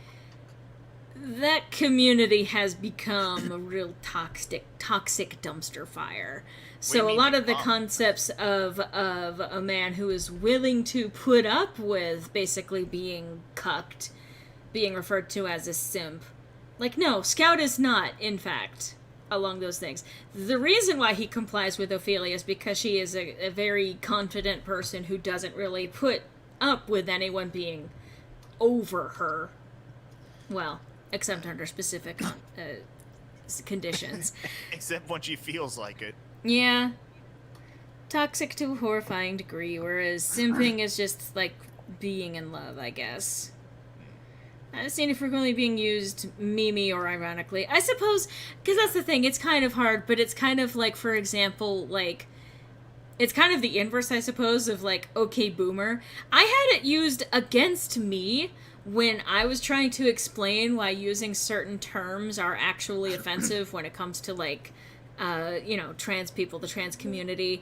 that community has become a real toxic dumpster fire. So a lot of the concepts of a man who is willing to put up with basically being cucked, being referred to as a simp. Like, no, Scout is not, in fact, along those things. The reason why he complies with Ophelia is because she is a very confident person who doesn't really put up with anyone being over her. Well, except under specific conditions. Except when she feels like it. Yeah. Toxic to a horrifying degree, whereas simping is just, like, being in love, I guess. I've seen it frequently being used meme or ironically. I suppose, because that's the thing, it's kind of hard, but it's kind of like, for example, like, it's kind of the inverse, I suppose, of like okay boomer. I had it used against me when I was trying to explain why using certain terms are actually offensive when it comes to like trans people, the trans community.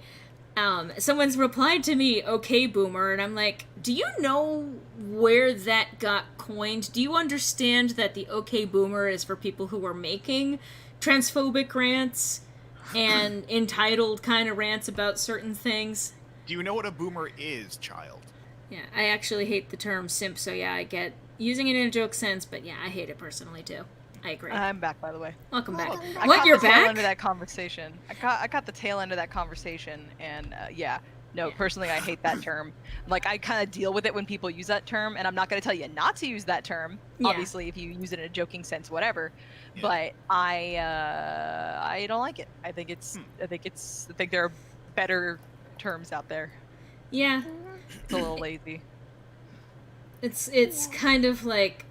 Someone's replied to me, okay boomer, and I'm like, do you know where that got coined? Do you understand that the okay boomer is for people who are making transphobic rants and entitled kind of rants about certain things? Do you know what a boomer is, child? Yeah, I actually hate the term simp, so yeah, I get using it in a joke sense, but yeah, I hate it personally too. I agree. I'm back, by the way. Welcome back. I What, caught you're the tail back? end of that conversation. I caught the tail end of that conversation, and personally, I hate that term. Like, I kind of deal with it when people use that term, and I'm not going to tell you not to use that term. Yeah. Obviously, if you use it in a joking sense, whatever. Yeah. But I don't like it. I think there are better terms out there. Yeah, It's a little lazy. it's kind of like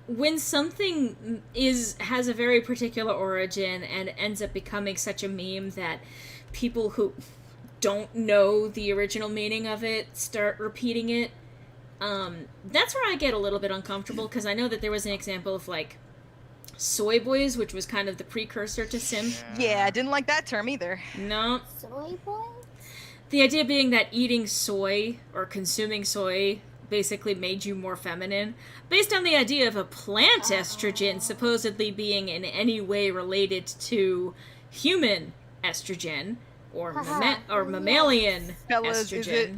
when something has a very particular origin and ends up becoming such a meme that people who don't know the original meaning of it start repeating it. That's where I get a little bit uncomfortable, because I know that there was an example of like soy boys, which was kind of the precursor to simp. Yeah, I didn't like that term either. No, Soy boy? the idea being that eating soy or consuming soy basically made you more feminine, based on the idea of a plant estrogen supposedly being in any way related to human estrogen or mammalian Fellas, estrogen. is it...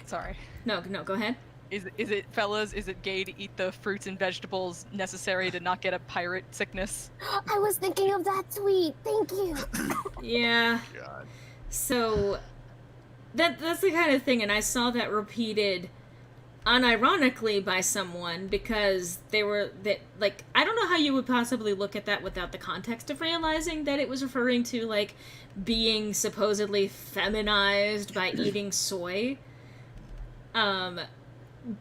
Sorry. No, go ahead. Is it, fellas, is it gay to eat the fruits and vegetables necessary to not get a pirate sickness? I was thinking of that tweet. Thank you. Yeah. God. So that's the kind of thing, and I saw that repeated unironically by someone, because I don't know how you would possibly look at that without the context of realizing that it was referring to like being supposedly feminized by eating soy.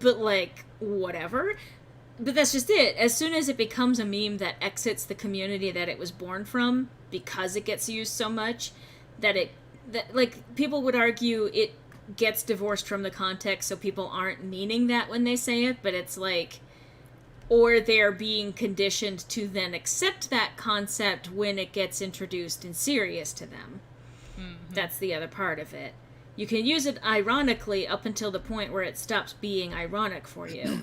But like whatever. But that's just it. As soon as it becomes a meme that exits the community that it was born from, because it gets used so much, that people would argue it gets divorced from the context, so people aren't meaning that when they say it, but it's like, or they're being conditioned to then accept that concept when it gets introduced and serious to them. Mm-hmm. That's the other part of it. You can use it ironically up until the point where it stops being ironic for you.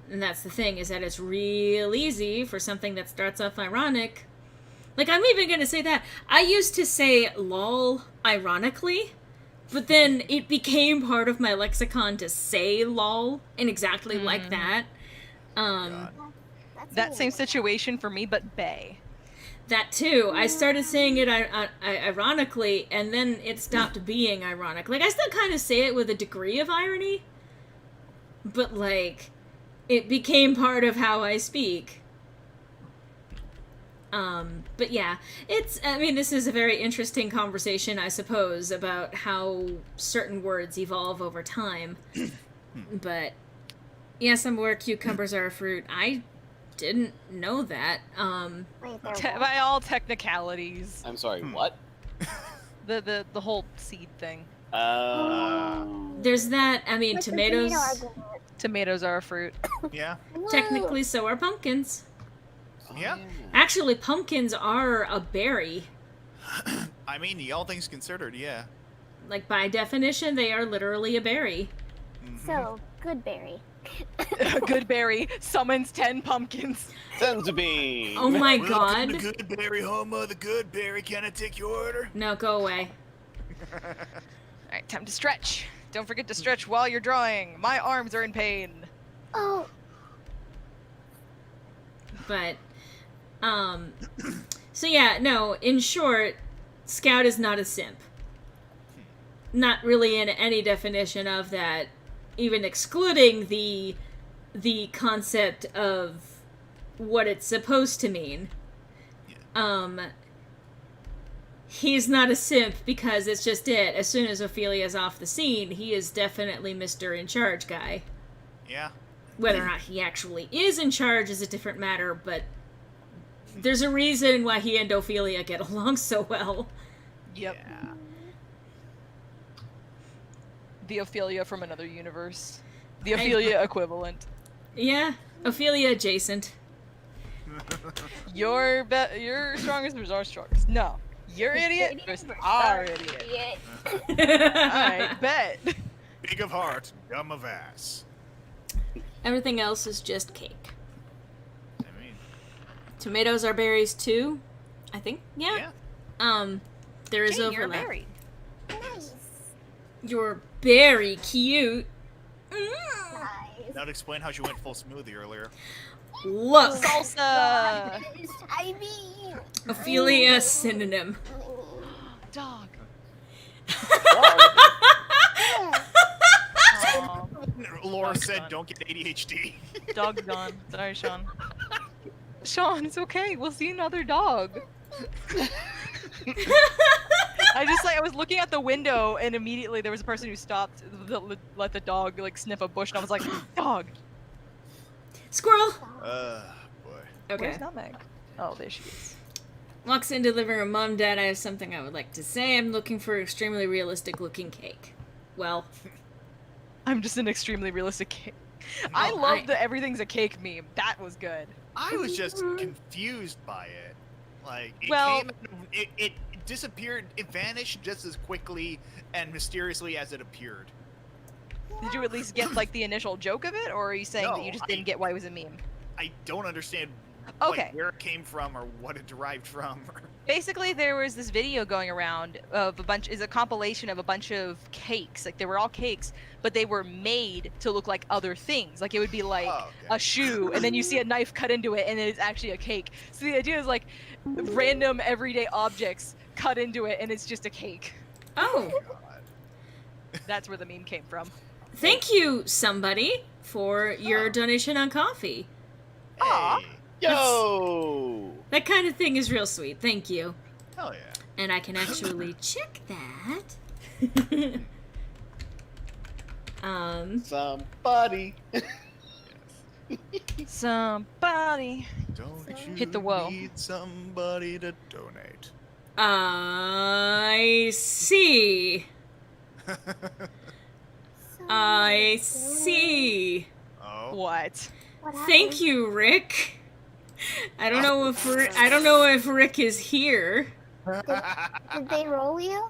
And that's the thing, is that it's real easy for something that starts off ironic. Like, I'm even gonna say that. I used to say lol ironically, but then it became part of my lexicon to say lol, and exactly like that. That same situation for me, but bae. That too. I started saying it ironically, and then it stopped being ironic. Like, I still kind of say it with a degree of irony, but like, it became part of how I speak. But yeah, this is a very interesting conversation, I suppose, about how certain words evolve over time. But yes, I'm aware cucumbers are a fruit. I didn't know that. By all technicalities. I'm sorry, what? The whole seed thing. There's that. I mean, tomatoes are a fruit. Yeah. Technically, so are pumpkins. Yeah. Actually, pumpkins are a berry. I mean, all things considered, yeah. Like, by definition, they are literally a berry. Mm-hmm. So, good berry. Good berry summons 10 pumpkins. Sends a beam. Oh my Welcome god. to Good Berry, home of the Good Berry. Can I take your order? No, go away. Alright, time to stretch. Don't forget to stretch while you're drawing. My arms are in pain. Oh, But, so yeah, no, in short, Scout is not a simp. Not really in any definition of that, even excluding the concept of what it's supposed to mean. He's not a simp because it's just it. As soon as Ophelia's off the scene, he is definitely Mr. In Charge guy. Yeah. Whether or not he actually is in charge is a different matter, but there's a reason why he and Ophelia get along so well. Yep. Yeah. The Ophelia from another universe. The Ophelia equivalent. Yeah, Ophelia adjacent. You're strongest versus our strongest. No. You're idiot versus our idiot. Alright, bet. Big of heart, dumb of ass. Everything else is just cake. I mean, Tomatoes are berries too, I think. Yeah. There is Jane, you're overlap. married. Nice. You're very cute. Nice. that'd explain how she went full smoothie earlier. Look, Salsa! I mean, Ophelia synonym. Dog. Laura Dog's said, gone. "Don't get ADHD." Dog's gone. Sorry, Sean. Sean, it's okay. We'll see another dog. I was looking at the window and immediately there was a person who stopped, let the dog like sniff a bush, and I was like, dog. Squirrel. Boy. Okay. Where's Nutmeg? Oh, there she is. Walks in delivering Mom, Dad, I have something I would like to say. I'm looking for extremely realistic looking cake. Well, I'm just an extremely realistic cake. I Oh, love I- the everything's a cake meme. That was good. I was just confused by it. Like, it Well- came, it disappeared, it vanished just as quickly and mysteriously as it appeared. Did you at least get like the initial joke of it, or are you saying that No, you just didn't get why it was a meme? I don't understand Okay. like, where it came from or what it derived from. Basically, there was this video going around of a compilation of a bunch of cakes. Like, they were all cakes, but they were made to look like other things. Like, it would be like Oh, okay. a shoe, and then you see a knife cut into it, and it's actually a cake. So the idea is like random everyday objects cut into it, and it's just a cake. oh, God. That's where the meme came from. thank you, somebody, for your donation on coffee. Aw. Hey, Yo! That kind of thing is real sweet. Thank you. hell yeah. And I can actually check that. Somebody. Somebody. Don't you Hit the whoa. need somebody to donate? I see. I see. Oh. What? what Thank you, Rick. I don't know if Rick is here. Did they roll you?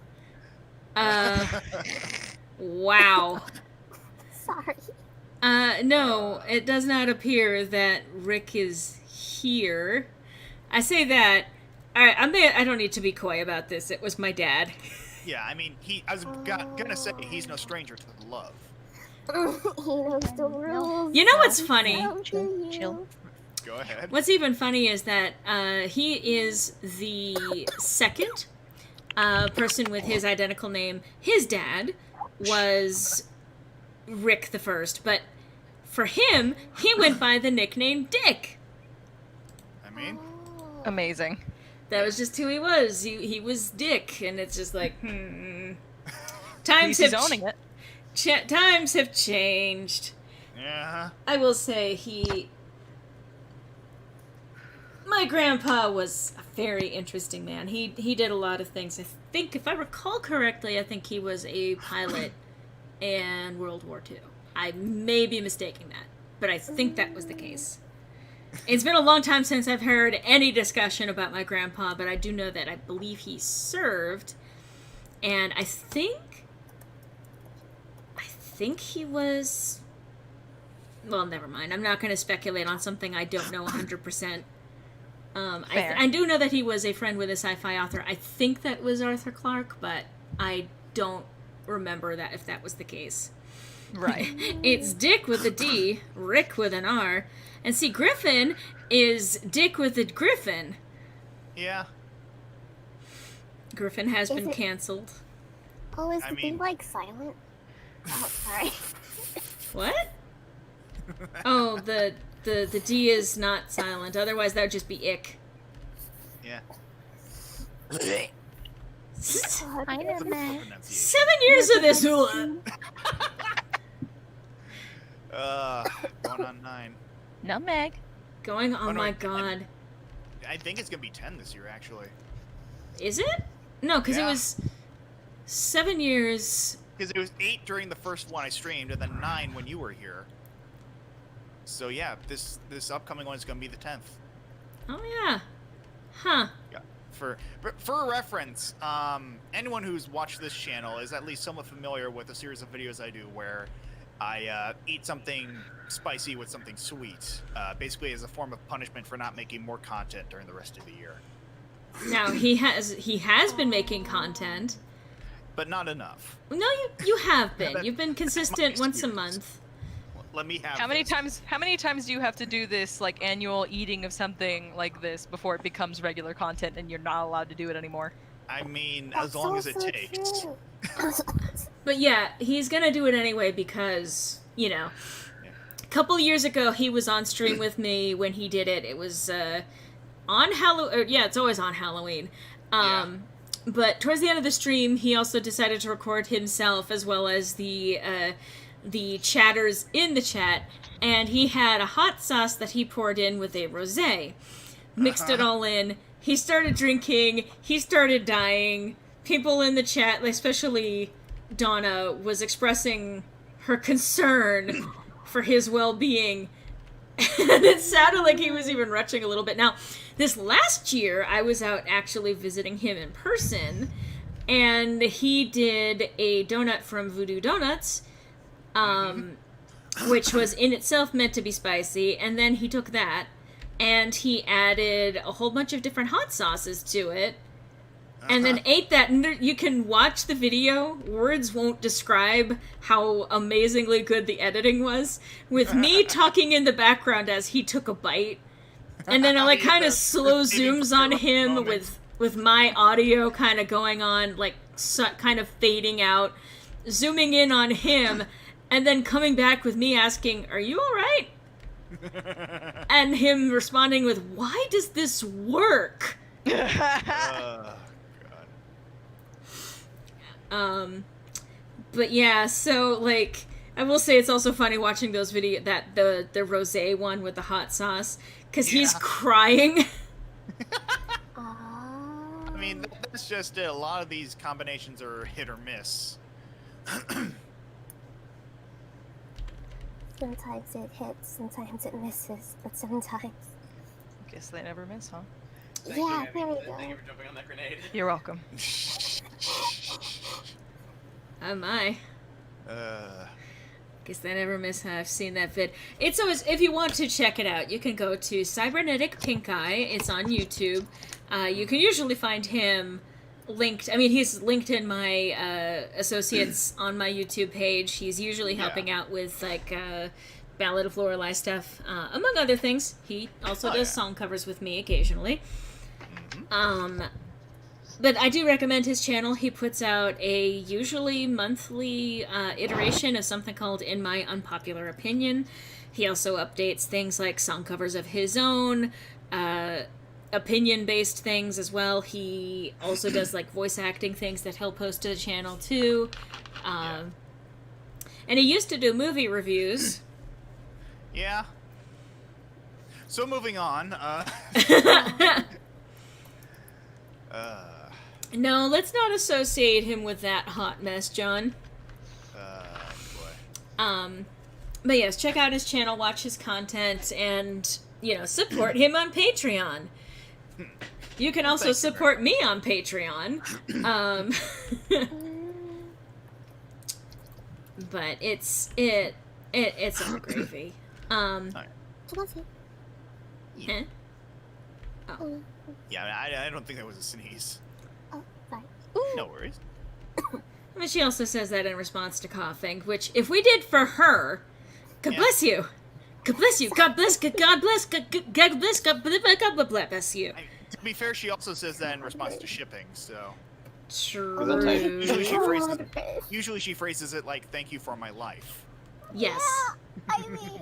Wow. Sorry. No, it does not appear that Rick is here. I say that. I don't need to be coy about this. It was my dad. Yeah, I mean, I was gonna say he's no stranger to love. He knows the rules. You know what's funny? So do Chill. you. Go ahead. What's even funny is that he is the second person with his identical name. His dad was Rick the First, but for him, he went by the nickname Dick. I mean, Amazing. That was just who he was. He was Dick, and it's just like, Times He's have owning it. times have changed. yeah. I will say my grandpa was a very interesting man. He did a lot of things. I think, if I recall correctly, I think he was a pilot in World War II. I may be mistaking that, but I think that was the case. It's been a long time since I've heard any discussion about my grandpa, but I do know that I believe he served, and I think he was... Well, never mind. I'm not going to speculate on something I don't know 100%. Fair. I do know that he was a friend with a sci-fi author. I think that was Arthur Clarke, but I don't remember that if that was the case. Right. It's Dick with a D, Rick with an R, and see, Griffin is Dick with a Griffin. Yeah. Griffin has Is been it- canceled. Oh, is I the thing mean- like silent? Oh, sorry. What? Oh, the D is not silent. Otherwise, that would just be ick. Yeah. Spider-Man. 7 years of this. Going on 9. Nutmeg. Going, oh Oh, no, my I- god. I think it's gonna be 10 this year, actually. Is it? No, because it Yeah. was 7 years Because it was 8 during the first one I streamed, and then 9 when you were here. So yeah, this upcoming one is going to be the 10th. Oh yeah. Huh. Yeah. For reference, anyone who's watched this channel is at least somewhat familiar with a series of videos I do where I eat something spicy with something sweet, basically as a form of punishment for not making more content during the rest of the year. Now he has been making content, but not enough. No, you have been. You've been consistent once a month. Let me have. How many times do you have to do this like annual eating of something like this before it becomes regular content and you're not allowed to do it anymore? I mean, as long as it takes. But yeah, he's gonna do it anyway because, you know, a couple years ago he was on stream with me when he did it. It was on Halloween. Yeah, it's always on Halloween. But towards the end of the stream, he also decided to record himself as well as the chatters in the chat, and he had a hot sauce that he poured in with a rosé. Mixed it all in. He started drinking. He started dying. People in the chat, especially Donna, was expressing her concern for his well-being. And it sounded like he was even retching a little bit. Now, this last year, I was out actually visiting him in person, and he did a donut from Voodoo Donuts, which was in itself meant to be spicy, and then he took that, and he added a whole bunch of different hot sauces to it, and then ate that. And you can watch the video. Words won't describe how amazingly good the editing was, with me talking in the background as he took a bite, and then it like kind of slow zooms on him with my audio kind of going on, like kind of fading out, zooming in on him, and then coming back with me asking, "Are you all right?" And him responding with, "Why does this work?" But yeah, so, like, I will say it's also funny watching those the rosé one with the hot sauce, because he's crying. I mean, that's just it. A lot of these combinations are hit or miss. Sometimes it hits, sometimes it misses, but sometimes... Guess they never miss, huh? Yeah, there we go. Thank you for jumping on that grenade. You're welcome. Oh my. Guess they never miss. I've seen that vid. It's always, if you want to check it out, you can go to Cybernetic Pink Eye. It's on YouTube. You can usually find him linked. I mean, he's linked in my associates on my YouTube page. He's usually helping out with like Ballad of Loreley stuff, among other things. He also does song covers with me occasionally. But I do recommend his channel. He puts out a usually monthly iteration of something called In My Unpopular Opinion. He also updates things like song covers of his own, opinion-based things as well. He also does like voice acting things that he'll post to the channel too. And he used to do movie reviews. Yeah. So moving on. No, let's not associate him with that hot mess, John. Boy. But yes, check out his channel, watch his content, and, you know, support him on Patreon. You can also support me on Patreon. But it's all gravy. Yeah. Oh. Yeah, I don't think that was a sneeze. Oh, sorry. No worries. I mean, she also says that in response to coughing, which, if we did for her, God bless you. God bless you. God bless, God bless, God bless, God bless you. To be fair, she also says that in response to shipping, so... True. Usually she phrases it like, "Thank you for my life." Yes. Yeah, I mean,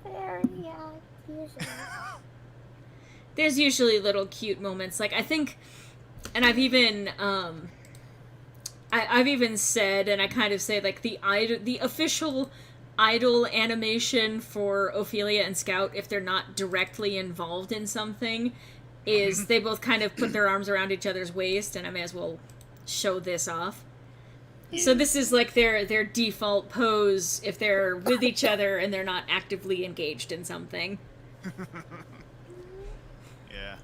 fair, yeah, usually. There's usually little cute moments. Like, I think, and I've even, I've even said, and I kind of say, like, the official idol animation for Ophelia and Scout, if they're not directly involved in something, is they both kind of put their arms around each other's waist, and I may as well show this off. So this is like their default pose if they're with each other and they're not actively engaged in something. Yeah.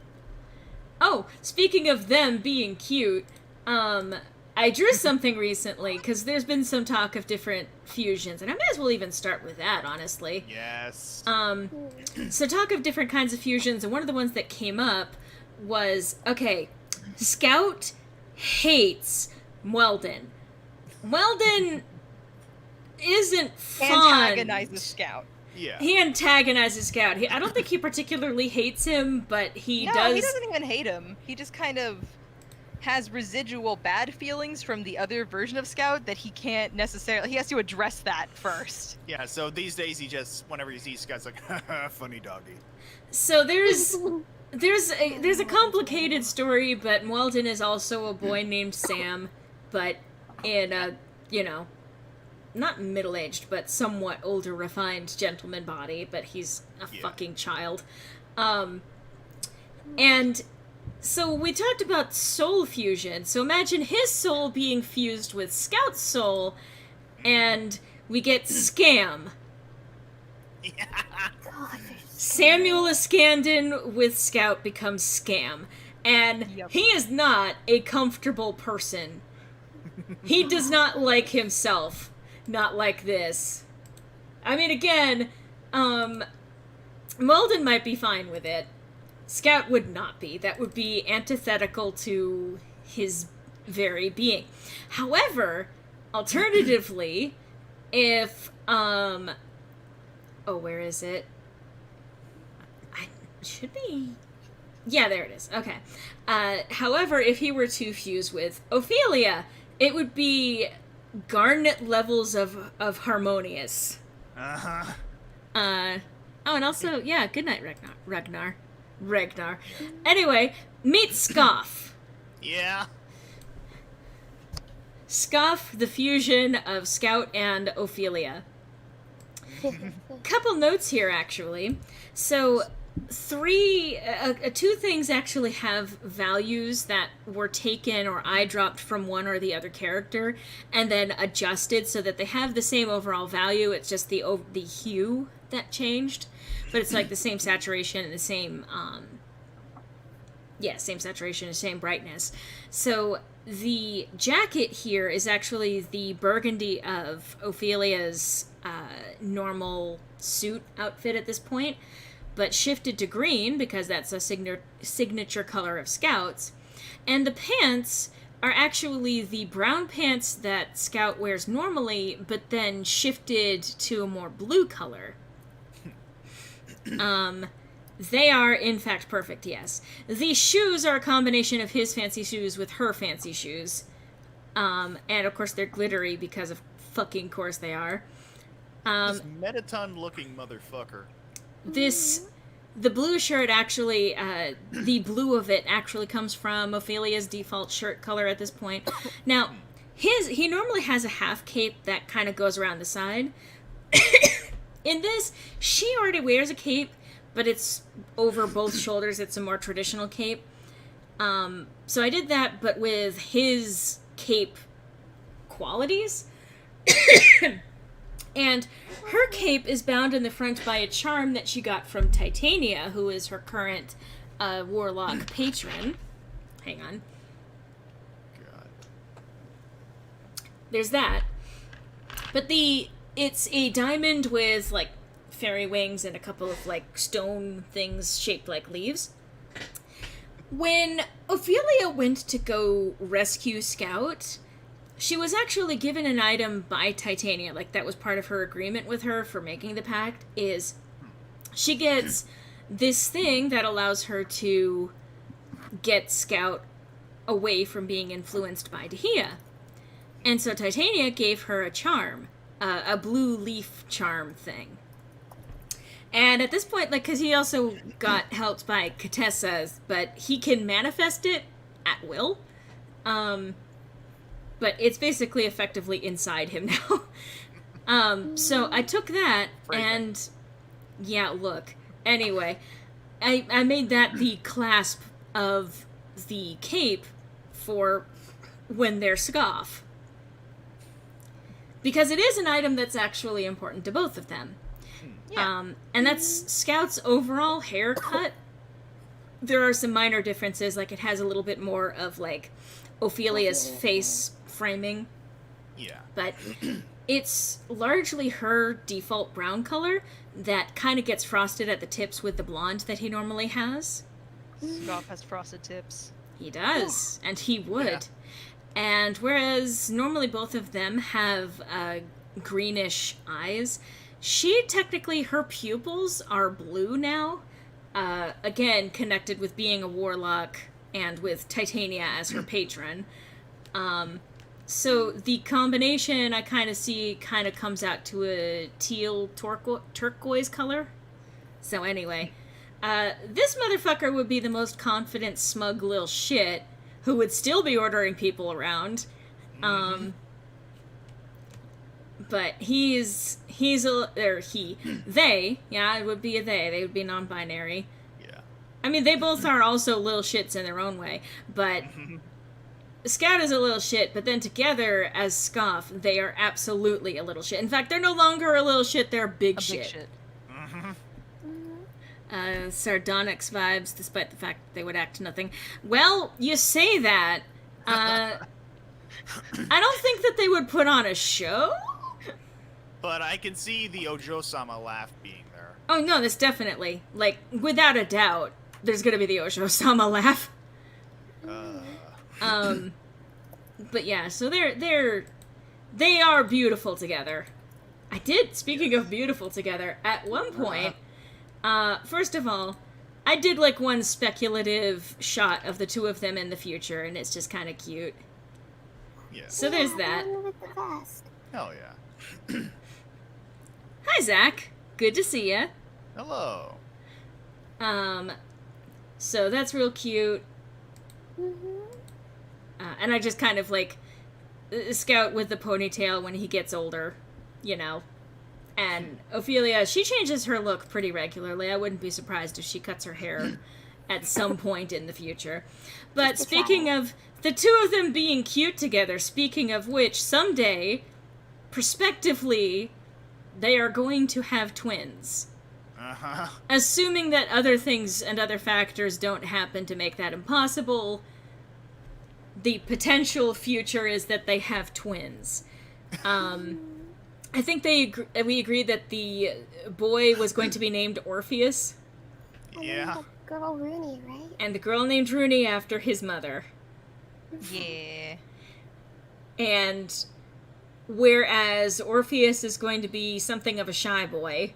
Oh, speaking of them being cute, I drew something recently, because there's been some talk of different fusions, and I may as well even start with that, honestly. Yes. So talk of different kinds of fusions, and one of the ones that came up was, okay, Scout hates Weldon. Weldon isn't fun. Antagonizes Scout. Yeah. He antagonizes Scout. I don't think he particularly hates him, but he does... he doesn't even hate him. He just kind of has residual bad feelings from the other version of Scout that he can't necessarily... He has to address that first. Yeah, so these days he just, whenever he sees Scott's like, funny doggy. So there's a complicated story, but Weldon is also a boy named Sam, but in a, not middle-aged, but somewhat older, refined gentleman body, but he's a fucking child. And so we talked about soul fusion. So imagine his soul being fused with Scout's soul, and we get Scam. God, Samuel Iskandon with Scout becomes Scam. And he is not a comfortable person. He does not like himself. Not like this. I mean, again, Weldon might be fine with it. Scout would not be. That would be antithetical to his very being. However, alternatively, if, where is it? Should be... Yeah, there it is. Okay. However, if he were to fuse with Ophelia, it would be Garnet levels of harmonious. Uh-huh. And also, yeah, good night, Ragnar. Anyway, meet Scoff. Yeah. Scoff, the fusion of Scout and Ophelia. Couple notes here, actually. So, two things actually have values that were taken or eye-dropped from one or the other character and then adjusted so that they have the same overall value. It's just the hue that changed. But it's like the same saturation and the same, same saturation and same brightness. So the jacket here is actually the burgundy of Ophelia's normal suit outfit at this point, but shifted to green because that's a signature color of Scout's. And the pants are actually the brown pants that Scout wears normally, but then shifted to a more blue color. They are, in fact, perfect, yes. The shoes are a combination of his fancy shoes with her fancy shoes. And, of course, they're glittery because of fucking course they are. This Metaton-looking motherfucker. The blue shirt actually, the blue of it actually comes from Ophelia's default shirt color at this point. Now, he normally has a half cape that kind of goes around the side. In this, she already wears a cape, but it's over both shoulders. It's a more traditional cape. So I did that, but with his cape qualities. And her cape is bound in the front by a charm that she got from Titania, who is her current warlock patron. Hang on. God. There's that. But it's a diamond with, like, fairy wings and a couple of, like, stone things shaped like leaves. When Ophelia went to go rescue Scout, she was actually given an item by Titania, like that was part of her agreement with her for making the pact, is she gets this thing that allows her to get Scout away from being influenced by Dahlia. And so Titania gave her a charm, a blue leaf charm thing. And at this point, like, because he also got helped by Katessa, but he can manifest it at will. But it's basically effectively inside him now. So I took that, and yeah, look. Anyway, I made that the clasp of the cape for when they're Scoff. because it is an item that's actually important to both of them. Yeah. And that's Scout's overall haircut. There are some minor differences, like it has a little bit more of, like, Ophelia's face framing, Yeah. but it's largely her default brown color that kind of gets frosted at the tips with the blonde that he normally has. Scoff has frosted tips. He does, and he would. Yeah. And whereas normally both of them have greenish eyes, she technically, her pupils are blue now. Again, connected with being a warlock and with Titania as her patron. So the combination I kind of see kind of comes out to a teal turquoise color. So anyway, this motherfucker would be the most confident, smug little shit who would still be ordering people around. But they, yeah, it would be a they would be non-binary. Yeah. I mean, they both are also little shits in their own way, but Scout is a little shit, but then together as Scoff, they are absolutely a little shit. In fact, they're no longer a little shit, they're a big shit. Sardonyx vibes, despite the fact that they would act nothing. Well, you say that. I don't think that they would put on a show. But I can see the Ojo-sama laugh being there. Oh no, this definitely, like, without a doubt, there's gonna be the Ojo-sama laugh. But yeah, so they are beautiful together. Speaking of beautiful together, at one point, first of all, I did like one speculative shot of the two of them in the future, and it's just kind of cute. Yeah. So there's that. With the best. Hell yeah. Hi, Zach. Good to see ya. Hello. So that's real cute. And I just kind of like Scout with the ponytail when he gets older, you know. And Ophelia, she changes her look pretty regularly. I wouldn't be surprised if she cuts her hair at some point in the future. But speaking of the two of them being cute together, speaking of which, someday, prospectively, they are going to have twins. Assuming that other things and other factors don't happen to make that impossible, the potential future is that they have twins. I think we agreed that the boy was going to be named Orpheus. Yeah. The girl Rooney, right? And the girl named Rooney after his mother. Yeah. And whereas Orpheus is going to be something of a shy boy,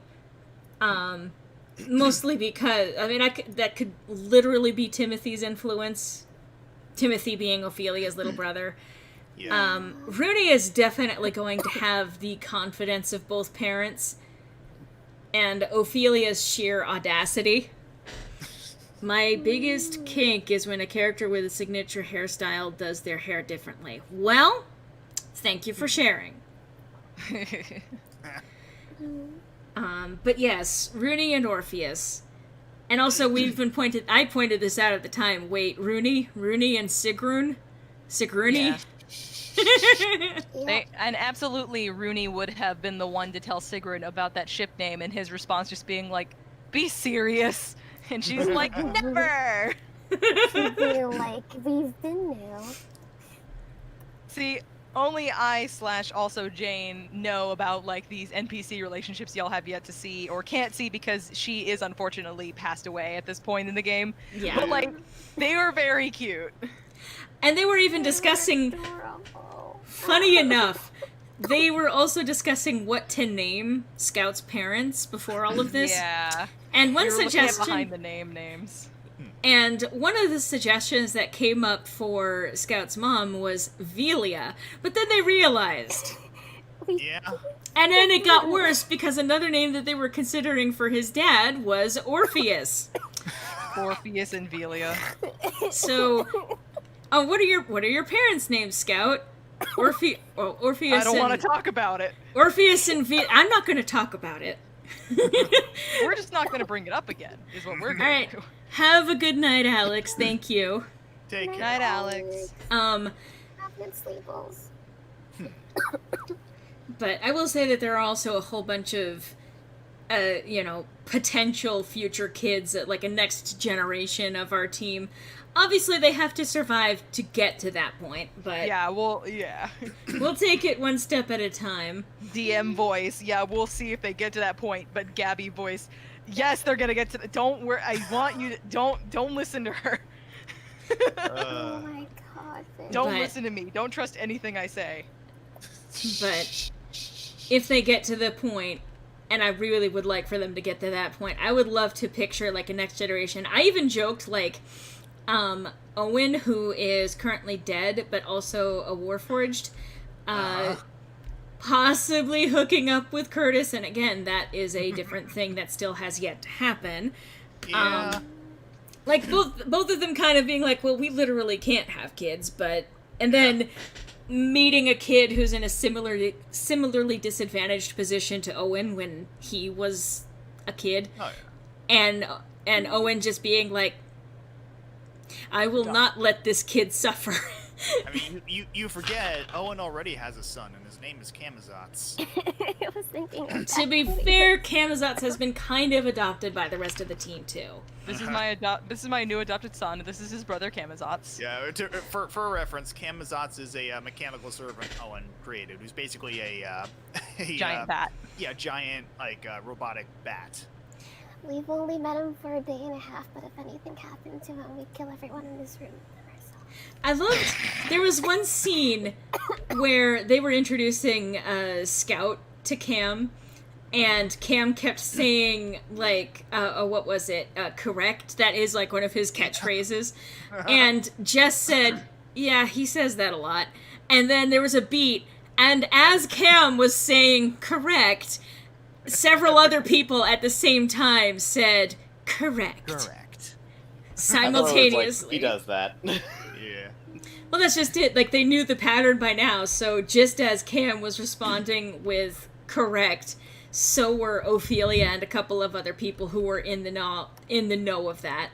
mostly because, I mean, that could literally be Timothy's influence, Timothy being Ophelia's little brother. Yeah. Rooney is definitely going to have the confidence of both parents and Ophelia's sheer audacity. My biggest kink is when a character with a signature hairstyle does their hair differently. Well, thank you for sharing. But yes, Rooney and Orpheus. And also, I pointed this out at the time. Wait, Rooney and Sigrun? Sigruni? Yeah. And absolutely, Rooney would have been the one to tell Sigrun about that ship name, and his response just being like, "Be serious," and she's like, "Never." They're like, we've been there. See, only I/also Jane know about like these NPC relationships y'all have yet to see or can't see because she is unfortunately passed away at this point in the game. Yeah. But like, they were very cute. And they were even discussing, funny enough, they were also discussing what to name Scout's parents before all of this. Yeah. And one We were looking at suggestion, behind the names. and one of the suggestions that came up for Scout's mom was Velia, but then they realized. Yeah. And then it got worse because another name that they were considering for his dad was Orpheus. Orpheus and Velia. So, what are your parents' names, Scout? Orpheus. I don't want to talk about it. Orpheus and I'm not going to talk about it. We're just not going to bring it up again, is what we're going All right. to do. Have a good night, Alex. Thank you. Take care. Night, Alex. Have good sleeples. But I will say that there are also a whole bunch of, potential future kids, like a next generation of our team. Obviously, they have to survive to get to that point, but Yeah, well, yeah. we'll take it one step at a time. DM voice. Yeah, we'll see if they get to that point. But Gabby voice. Yes, they're gonna get to. Don't worry. I want you to don't listen to her. Oh my god. Don't But- listen to me. Don't trust anything I say. But if they get to the point, and I really would like for them to get to that point, I would love to picture, like, a next generation. I even joked, like, Owen, who is currently dead, but also a Warforged, possibly hooking up with Curtis, and again, that is a different thing that still has yet to happen. Yeah. Like, both of them kind of being like, well, we literally can't have kids, but... And then meeting a kid who's in a similarly disadvantaged position to Owen when he was a kid. Oh, yeah. And Owen just being like, I will not let this kid suffer. I mean, you forget Owen already has a son, and his name is Camazotz. I was thinking of that. To be fair, Camazotz has been kind of adopted by the rest of the team, too. This is my new adopted son. This is his brother Camazotz. Yeah, for reference, Camazotz is a mechanical servant Owen created, who's basically a Giant bat. Yeah, giant robotic bat. We've only met him for a day and a half, but if anything happened to him, we'd kill everyone in this room. I loved... There was one scene where they were introducing Scout to Cam, and Cam kept saying, like, what was it? Correct? That is, like, one of his catchphrases. And Jess said, yeah, he says that a lot. And then there was a beat, and as Cam was saying correct, several other people at the same time said, correct. Correct. Simultaneously. He does that. Yeah. Well, that's just it. Like, they knew the pattern by now, so just as Cam was responding with correct, so were Ophelia and a couple of other people who were in the know of that.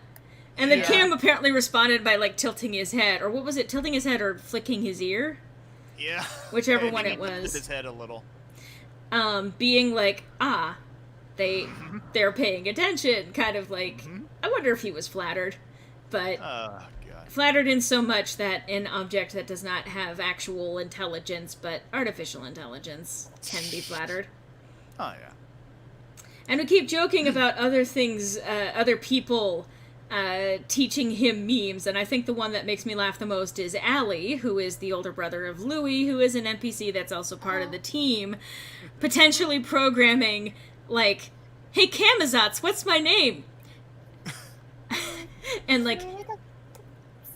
And then Yeah. Cam apparently responded by, like, tilting his head. Or what was it? Tilting his head or flicking his ear? Yeah. Whichever I one think it he lifted was. his head a little. Being like, they're paying attention. Kind of like, I wonder if he was flattered. But... Oh, God. flattered in so much that an object that does not have actual intelligence but artificial intelligence can be flattered. Oh, yeah. And we keep joking about other things, other people teaching him memes, and I think the one that makes me laugh the most is Allie, who is the older brother of Louis, who is an NPC that's also part of the team, potentially programming, like, hey, Camazotz, what's my name? And, like...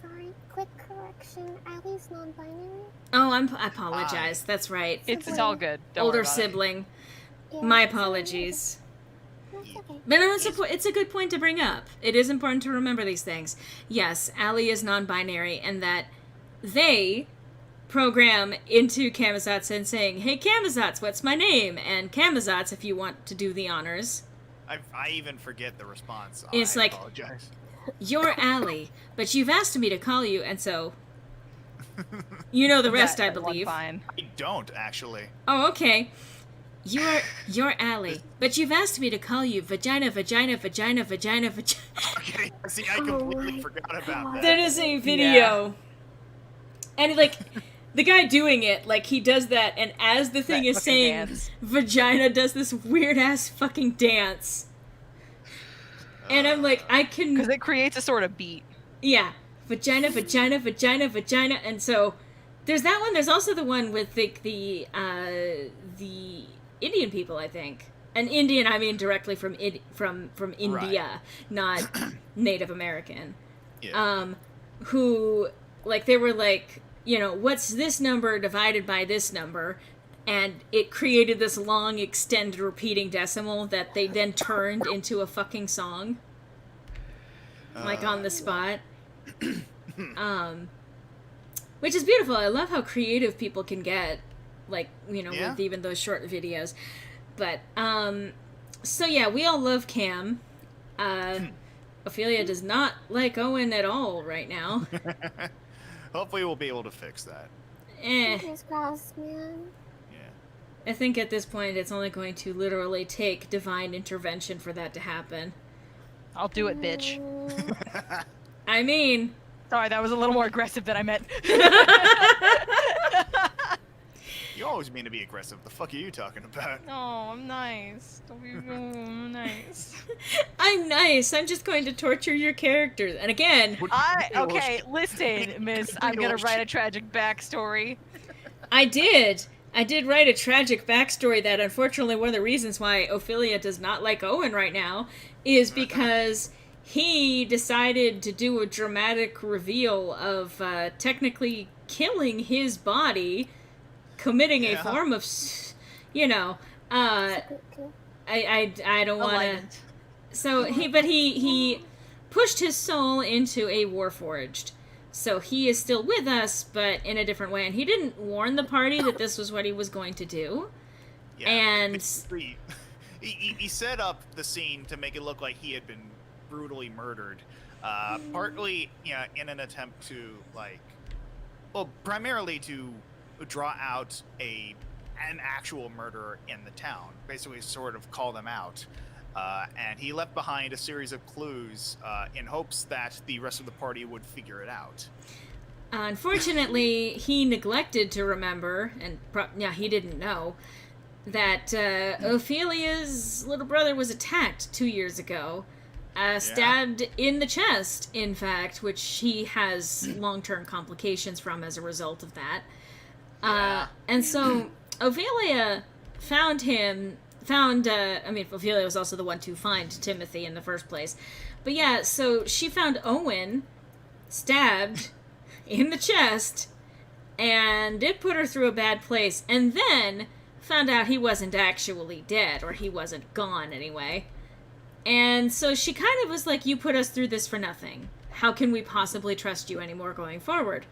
Sorry, quick correction. Allie's non-binary. Oh, I apologize. That's right. It's all good. Don't worry Older about it. sibling. Yeah, My it's apologies. That's okay. But no, it's a good point to bring up. It is important to remember these things. Yes, Allie is non-binary, and that they program into Camazotz and saying, hey, Camazotz, what's my name? And Camazotz, if you want to do the honors. I even forget the response. It's I like- apologize. You're Allie, but you've asked me to call you, and so... You know the rest, I That one believe. Fine. I don't, actually. Oh, okay. You're Allie, but you've asked me to call you vagina, vagina, vagina, vagina, vagina. Okay, see, I Oh completely my forgot about God. that. There is a video. And, like, the guy doing it, like, he does that, and as the thing That is fucking saying, dance. vagina does this weird-ass fucking dance. And I'm like, I can... Because it creates a sort of beat. Yeah. Vagina, vagina, vagina, vagina. And so, there's that one. There's also the one with, like, the Indian people, I think. And Indian, I mean directly from India, not Native American. Yeah. Who, like, they were like, you know, what's this number divided by this number? And it created this long, extended, repeating decimal that they then turned into a fucking song. Like, on the spot. Which is beautiful. I love how creative people can get, like, you know, Yeah. with even those short videos. But, so yeah, we all love Cam. Ophelia does not like Owen at all right now. Hopefully we'll be able to fix that. Eh. Fingers crossed, man. Yeah. I think at this point it's only going to literally take divine intervention for that to happen. I'll do it, bitch. I mean... Sorry, that was a little more aggressive than I meant. You always mean to be aggressive. The fuck are you talking about? Oh, I'm nice. Don't be I'm nice. I'm nice. I'm just going to torture your characters. And again... Okay, listen, miss. I'm gonna write a tragic backstory. I did write a tragic backstory that unfortunately one of the reasons why Ophelia does not like Owen right now is because he decided to do a dramatic reveal of technically killing his body, committing a form of, I don't want to. So he pushed his soul into a Warforged. So he is still with us, but in a different way. And he didn't warn the party that this was what he was going to do. Yeah, and he set up the scene to make it look like he had been brutally murdered, partly in an attempt to primarily to draw out an actual murderer in the town, basically sort of call them out. And he left behind a series of clues in hopes that the rest of the party would figure it out. Unfortunately, he neglected to remember, and he didn't know, that Ophelia's little brother was attacked 2 years ago. Stabbed in the chest, in fact, which he has long-term complications from as a result of that. And so Ophelia Ophelia was also the one to find Timothy in the first place. But yeah, so she found Owen stabbed in the chest, and it put her through a bad place, and then found out he wasn't actually dead, or he wasn't gone anyway. And so she kind of was like, you put us through this for nothing. How can we possibly trust you anymore going forward?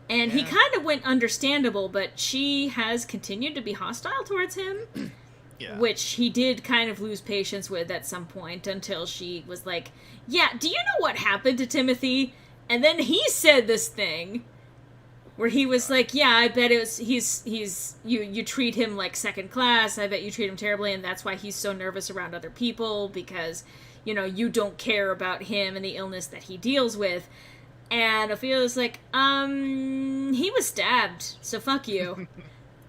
And he kind of went understandable, but she has continued to be hostile towards him. Yeah. Which he did kind of lose patience with at some point until she was like, yeah, do you know what happened to Timothy? And then he said this thing where he was like, yeah, I bet you treat him like second class. I bet you treat him terribly. And that's why he's so nervous around other people because, you don't care about him and the illness that he deals with. And Ophelia's like, he was stabbed, so fuck you.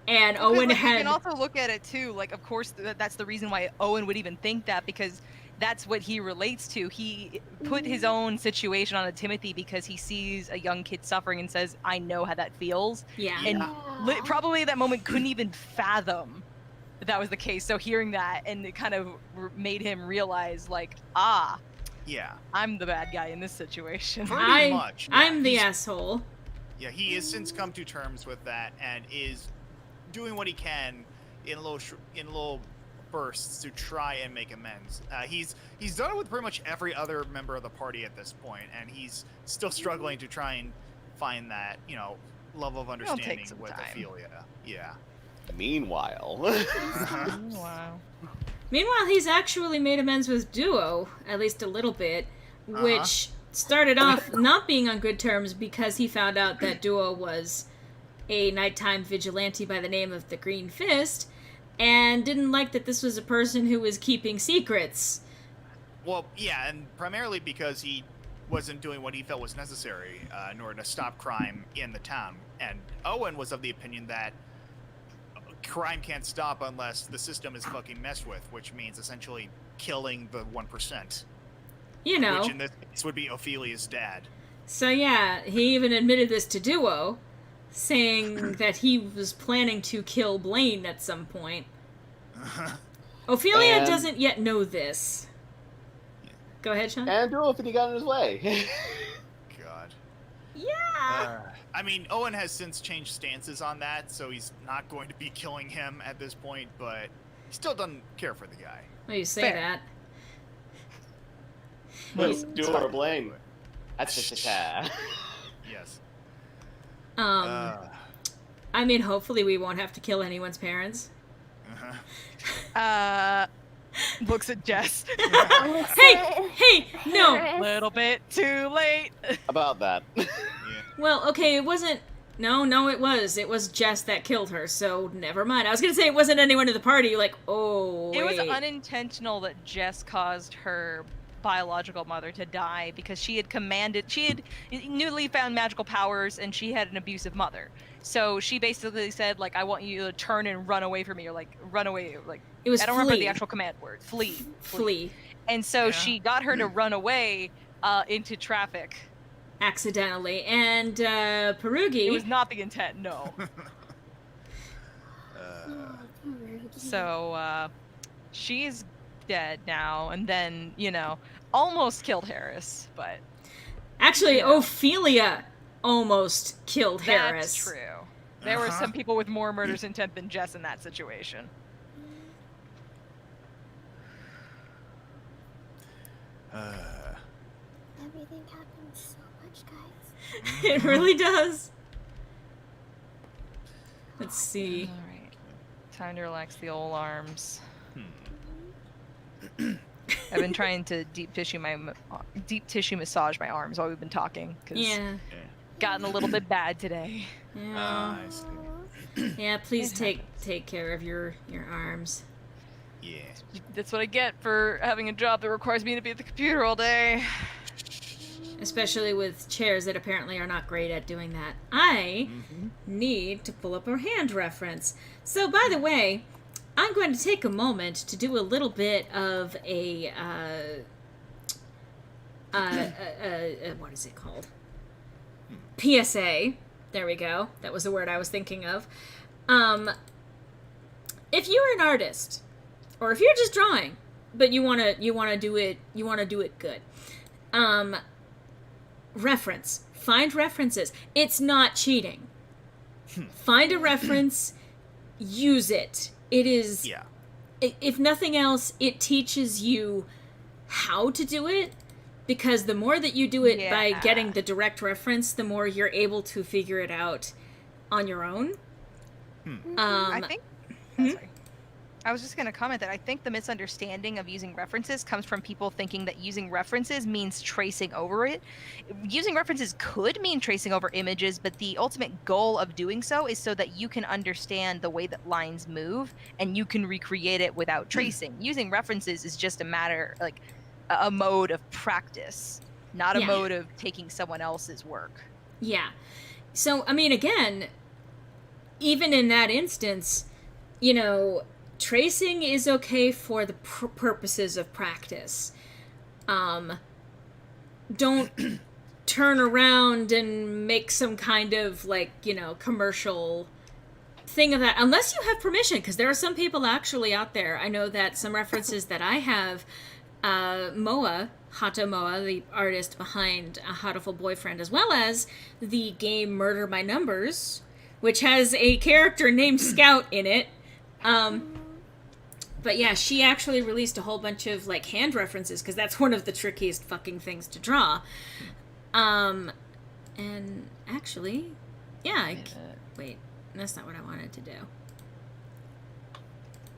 And Owen You had... can also look at it, too. Like, of course, that's the reason why Owen would even think that, because that's what he relates to. He put his own situation on a Timothy because he sees a young kid suffering and says, I know how that feels. Yeah. And probably at that moment couldn't even fathom that was the case. So hearing that, and it kind of made him realize, like, yeah, I'm the bad guy in this situation. Pretty much. Yeah. I'm the asshole. Yeah, he has since come to terms with that and is doing what he can in little bursts to try and make amends. He's done it with pretty much every other member of the party at this point, and he's still struggling to try and find that level of understanding with Ophelia. Yeah. Meanwhile. Meanwhile, he's actually made amends with Duo, at least a little bit, which started off not being on good terms because he found out that Duo was a nighttime vigilante by the name of the Green Fist, and didn't like that this was a person who was keeping secrets. Well, yeah, and primarily because he wasn't doing what he felt was necessary in order to stop crime in the town. And Owen was of the opinion that crime can't stop unless the system is fucking messed with, which means essentially killing the 1%. Which in this case would be Ophelia's dad. So yeah, he even admitted this to Duo, saying that he was planning to kill Blaine at some point. Ophelia doesn't yet know this. Go ahead, Sean. And Duo if he got in his way. God. Yeah. I mean, Owen has since changed stances on that, so he's not going to be killing him at this point, but he still doesn't care for the guy. Well, you say that. Duo or Blaine. That's just a Yes. I mean, hopefully we won't have to kill anyone's parents. Looks at Jess. Hey, no. Little bit too late. About that. Well, okay, it wasn't No, it was. It was Jess that killed her, so never mind. I was gonna say it wasn't anyone in the party, like, oh, It was wait. unintentional that Jess caused her biological mother to die because she had newly found magical powers and she had an abusive mother. So she basically said, like, I want you to turn and run away from me, or like run away, like, It was I don't remember the flee. actual command word. Flee. Flee. And so she got her to run away into traffic. Accidentally. And Perugi... It was not the intent, no. So she's dead now, and then, you know, almost killed Harris, but... Actually, Ophelia almost killed Harris. That's true. There were some people with more murder's intent than Jess in that situation. Everything happens so much, guys. It really does. Let's see. Alright. Time to relax the old arms. I've been trying to deep tissue massage my arms while we've been talking, because Yeah. gotten a little bit bad today. Yeah. I see. Yeah, please take care of your arms. Yeah. That's what I get for having a job that requires me to be at the computer all day. Especially with chairs that apparently are not great at doing that. I need to pull up a hand reference. So, by the way, I'm going to take a moment to do a little bit of a, what is it called? PSA. There we go. That was the word I was thinking of. If you're an artist, or if you're just drawing, but you wanna do it good, reference. Find references. It's not cheating. Find a reference, use it. It is, Yeah. if nothing else, it teaches you how to do it, because the more that you do it by getting the direct reference, the more you're able to figure it out on your own. I think... Sorry. I was just going to comment that I think the misunderstanding of using references comes from people thinking that using references means tracing over it. Using references could mean tracing over images, but the ultimate goal of doing so is so that you can understand the way that lines move and you can recreate it without tracing. Using references is just a matter, like, a mode of practice, not a mode of taking someone else's work. Yeah. So, I mean, again, even in that instance, you know, tracing is okay for the purposes of practice. Don't turn around and make some kind of, like, you know, commercial thing of that, unless you have permission, because there are some people actually out there. I know that some references that I have, Hata Moa, the artist behind A Hatoful Boyfriend, as well as the game Murder by Numbers, which has a character named Scout in it. But yeah, she actually released a whole bunch of, like, hand references, because that's one of the trickiest fucking things to draw. And actually, yeah, wait, that's not what I wanted to do.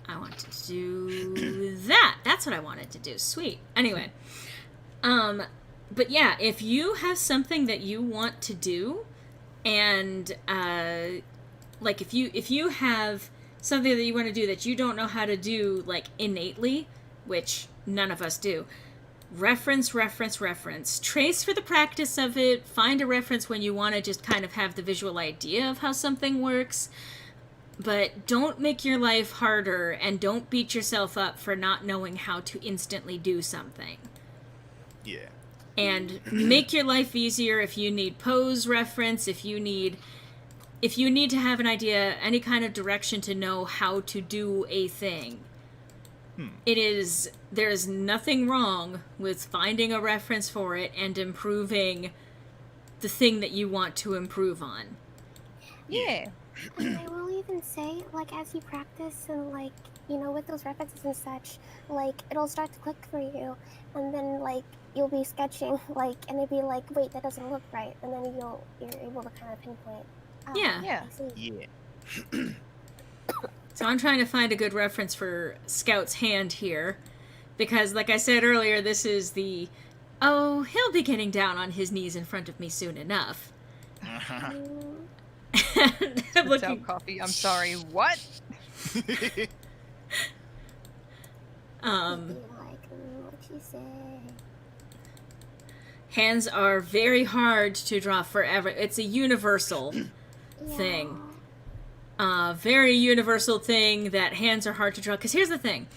I want to do that. That's what I wanted to do. Sweet. Anyway, but yeah, if you have something that you want to do, and, like, if you have something that you want to do that you don't know how to do, like, innately, which none of us do, reference. Trace for the practice of it. Find a reference when you want to just kind of have the visual idea of how something works. But don't make your life harder, and don't beat yourself up for not knowing how to instantly do something. Yeah. And make your life easier if you need pose reference, if you need to have an idea, any kind of direction to know how to do a thing. There's nothing wrong with finding a reference for it and improving the thing that you want to improve on. Yeah. I will even say, like, as you practice and, like, you know, with those references and such, like, it'll start to click for you, and then, like, you'll be sketching, like, and it'll be like, wait, that doesn't look right, and then you're able to kind of pinpoint. Yeah. I see. Yeah. So I'm trying to find a good reference for Scout's hand here, because, like I said earlier, this is the, oh, he'll be getting down on his knees in front of me soon enough. And I'm Spits out looking. coffee. I'm sorry. What? Um, Be like, what you say? hands are very hard to draw forever. It's a universal thing. Very universal thing that hands are hard to draw. Because here's the thing.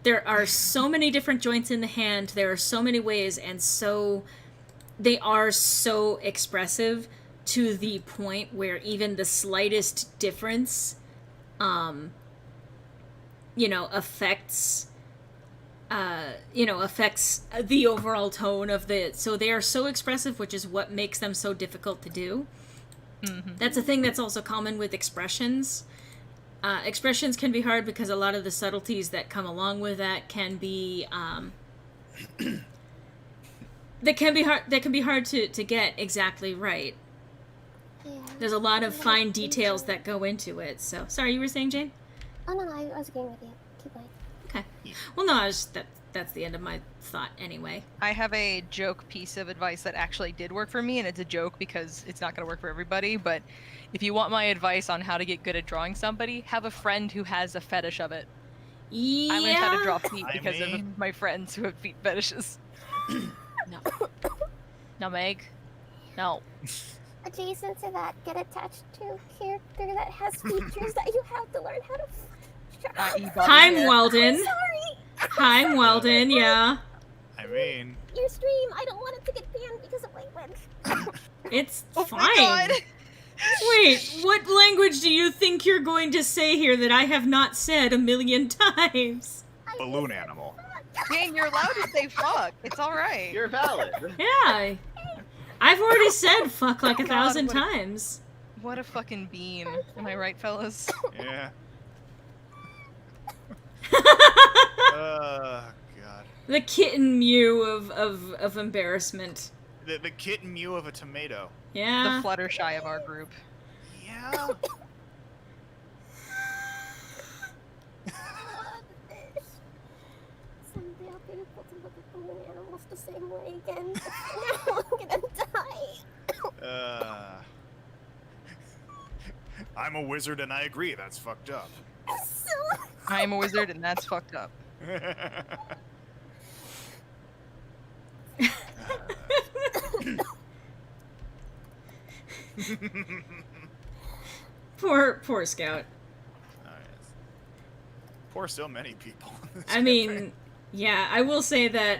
There are so many different joints in the hand. There are so many ways, and they are so expressive to the point where even the slightest difference, affects the overall tone of the. So they are so expressive, which is what makes them so difficult to do. Mm-hmm. That's a thing that's also common with expressions. Expressions can be hard because a lot of the subtleties that come along with that can be that can be hard to get exactly right. Yeah. There's a lot of fine details that go into it. So, sorry, you were saying, Jane? Oh no, I was agreeing with you. Keep going. Okay. Well, no, that's the end of my thought anyway. I have a joke piece of advice that actually did work for me, and it's a joke because it's not going to work for everybody, but if you want my advice on how to get good at drawing somebody, have a friend who has a fetish of it. Yeah. I learned how to draw feet I because mean- of my friends who have feet fetishes. No. No, Meg. No. Adjacent to that, get attached to a character that has features that you have to learn how to. Heim Weldon. I'm sorry. Heim Weldon, yeah. I mean, Your stream, I don't want it to get banned because of language. It's Oh fine. my god! Wait, what language do you think you're going to say here that I have not said 1,000,000 times? balloon animal. Jane, you're allowed to say fuck. It's alright. You're valid. Yeah. I've already said fuck like 1,000 God, what a- times. What a fucking bean. Am I right, fellas? Yeah. God. The kitten mew of embarrassment. The kitten mew of a tomato. Yeah. The Fluttershy of our group. Yeah. Someday I'll be able to look at balloon animals the same way again. Now I'm gonna die. I'm a wizard and I agree, that's fucked up. So I am a wizard and that's fucked up. Poor Scout. Oh, yes. Poor so many people. I mean, yeah, I will say that,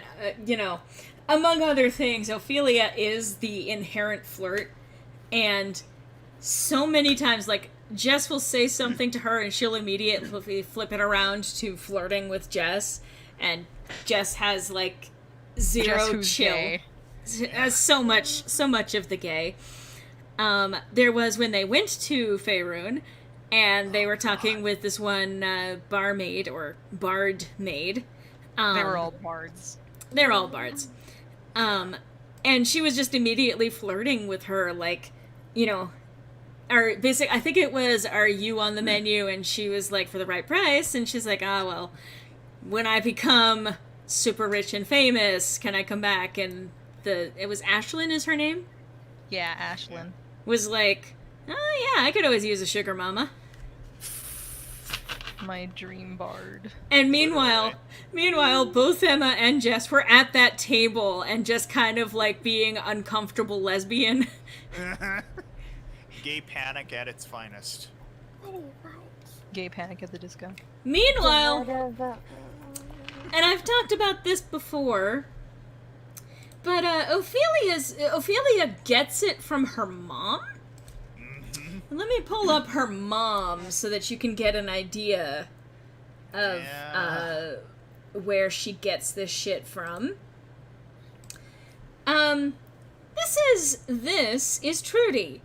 among other things, Ophelia is the inherent flirt, and so many times, like, Jess will say something to her and she'll immediately flip it around to flirting with Jess, and Jess has, like, zero Jess who's chill. gay. Has so much of the gay. There was when they went to Faerun, and they were talking with this one barmaid or bard maid. They were all bards. They're all bards. And she was just immediately flirting with her, like, I think it was, "Are you on the menu?" And she was like, "For the right price." And she's like, "Ah, well, when I become super rich and famous, can I come back?" And it was Ashlyn is her name? Yeah, Ashlyn. Was like, "Oh yeah, I could always use a sugar mama." My dream bard. And meanwhile, both Emma and Jess were at that table and just kind of like being uncomfortable lesbian. Gay panic at its finest. Gay Panic at the Disco. Meanwhile, and I've talked about this before, but Ophelia gets it from her mom. Let me pull up her mom so that you can get an idea of where she gets this shit from. This is Trudy.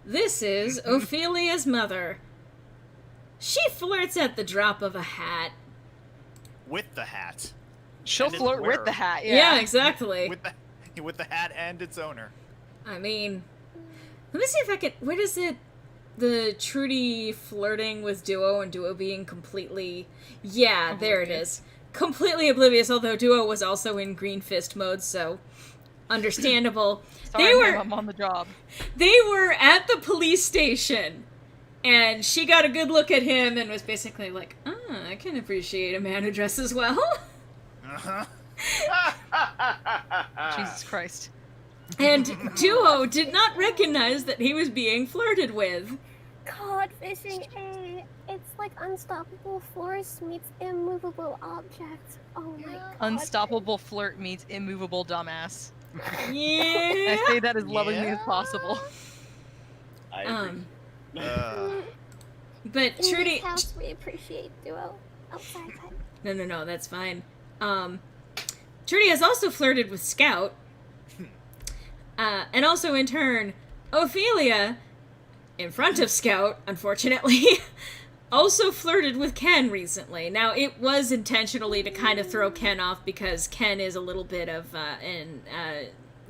This is Ophelia's mother. She flirts at the drop of a hat. With the hat. She'll And its flirt with wearer. the hat, Yeah, yeah. exactly. With the hat and its owner. I mean, let me see if I can. What is it? The Trudy flirting with Duo and Duo being completely. Yeah, there it is. Completely oblivious, although Duo was also in Green Fist mode, so. understandable. Sorry, ma'am, I'm on the job. They were at the police station, and she got a good look at him and was basically like, I can appreciate a man who dresses well. Uh-huh. Jesus Christ. And Duo did not recognize that he was being flirted with. Cod fishing, it's like unstoppable force meets immovable object. Oh my god. Unstoppable flirt meets immovable dumbass. Yeah. I say that as lovingly as possible. I agree. But In Trudy... this house, we appreciate Duo. Oh, sorry. No, that's fine. Trudy has also flirted with Scout. And also, in turn, Ophelia, in front of Scout, unfortunately, also flirted with Ken recently. Now, it was intentionally to kind of throw Ken off because Ken is a little bit of,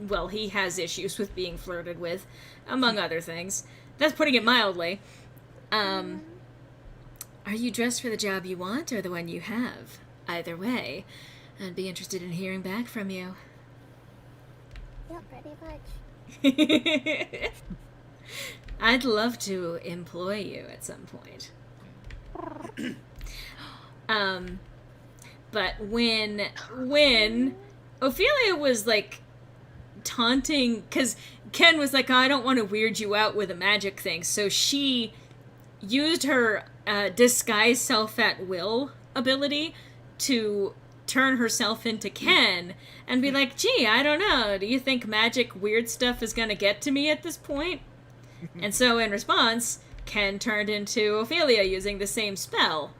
well, he has issues with being flirted with, among other things. That's putting it mildly. Are you dressed for the job you want or the one you have? Either way, I'd be interested in hearing back from you. Yeah, pretty much. I'd love to employ you at some point. But when Ophelia was like taunting, because Ken was like, I don't want to weird you out with a magic thing, so she used her disguise self at will ability to turn herself into Ken and be like, gee, I don't know, do you think magic weird stuff is gonna get to me at this point? And so in response, Ken turned into Ophelia using the same spell.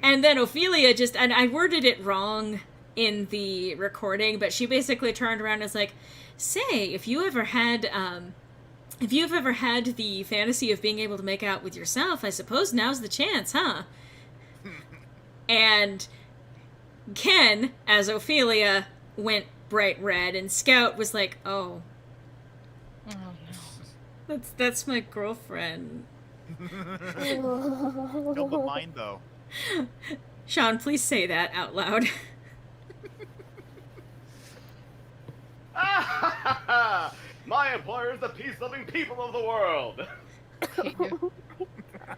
And then Ophelia just, and I worded it wrong in the recording, but she basically turned around and was like, say, if you've ever had the fantasy of being able to make out with yourself, I suppose now's the chance, huh? And Ken, as Ophelia, went bright red, and Scout was like, oh. Oh, no. That's my girlfriend. No, but mine, though. Sean, please say that out loud. My employer is the peace-loving people of the world. Hate you.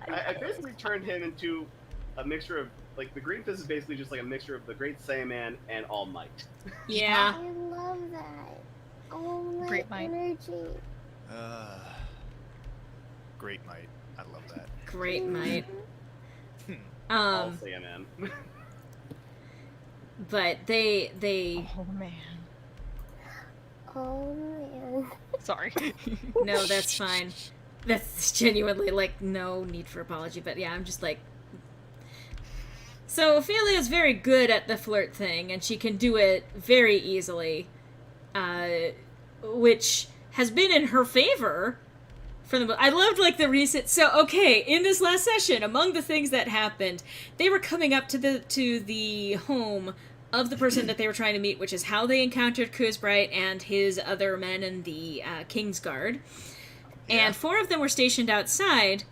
I basically turned him into a mixture of, like, the Green Fist is basically just like a mixture of the Great Saiyaman and All Might. Yeah. I love that. Oh my Great might. energy. Great might. I love that. Great might. All Saiyaman. But they Oh, man. Oh man. Sorry. no, that's fine. That's genuinely, like, no need for apology, but yeah, I'm just like... So, Ophelia's very good at the flirt thing, and she can do it very easily, which has been in her favor for the... I loved, like, the recent... So, okay, in this last session, among the things that happened, they were coming up to the home of the person that they were trying to meet, which is how they encountered Kuzbright and his other men in the Kingsguard. And 4 of them were stationed outside,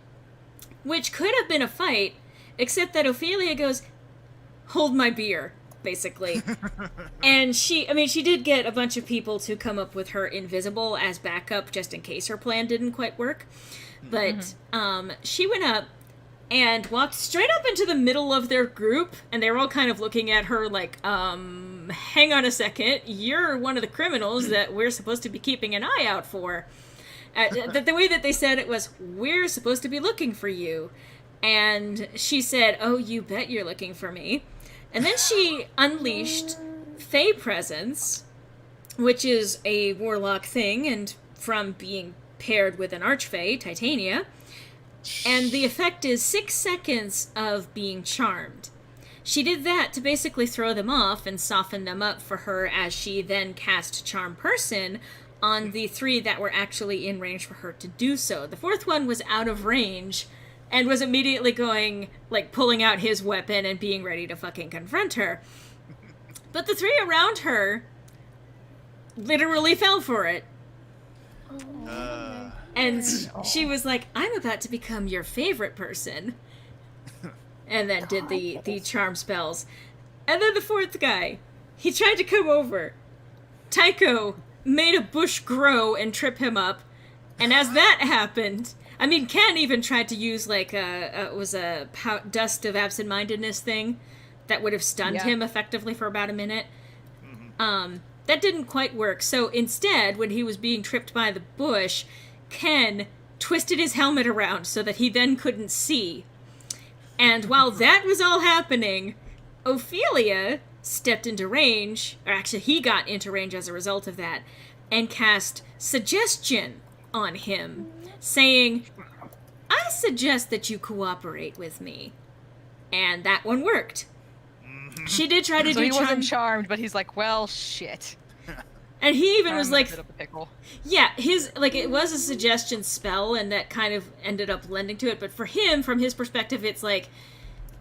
which could have been a fight, except that Ophelia goes, hold my beer, basically. And she did get a bunch of people to come up with her invisible as backup, just in case her plan didn't quite work. But she went up and walked straight up into the middle of their group, and they were all kind of looking at her like, hang on a second, you're one of the criminals that we're supposed to be keeping an eye out for. The way that they said it was, we're supposed to be looking for you. And she said, oh, you bet you're looking for me. And then she unleashed Fey Presence, which is a warlock thing, and from being paired with an Archfey, Titania. And the effect is 6 seconds of being charmed. She did that to basically throw them off and soften them up for her as she then cast Charm Person on the 3 that were actually in range for her to do so. The 4th one was out of range and was immediately going, like, pulling out his weapon and being ready to fucking confront her. But the 3 around her literally fell for it. And she was like, I'm about to become your favorite person. And then did the charm spells. And then the 4th guy, he tried to come over. Tycho made a bush grow and trip him up, and as that happened, I mean, Ken even tried to use like a dust of absent-mindedness thing that would have stunned him effectively for about a minute. That didn't quite work. So instead, when he was being tripped by the bush, Ken twisted his helmet around so that he then couldn't see. And while that was all happening, Ophelia stepped into range, or actually he got into range as a result of that, and cast Suggestion on him, saying, I suggest that you cooperate with me. And that one worked. She did try to so do he charm. wasn't charmed, but he's like, well, shit. And he even was I'm like, in a bit of a pickle. yeah, it was a suggestion spell, and that kind of ended up lending to it. But for him, from his perspective, it's like,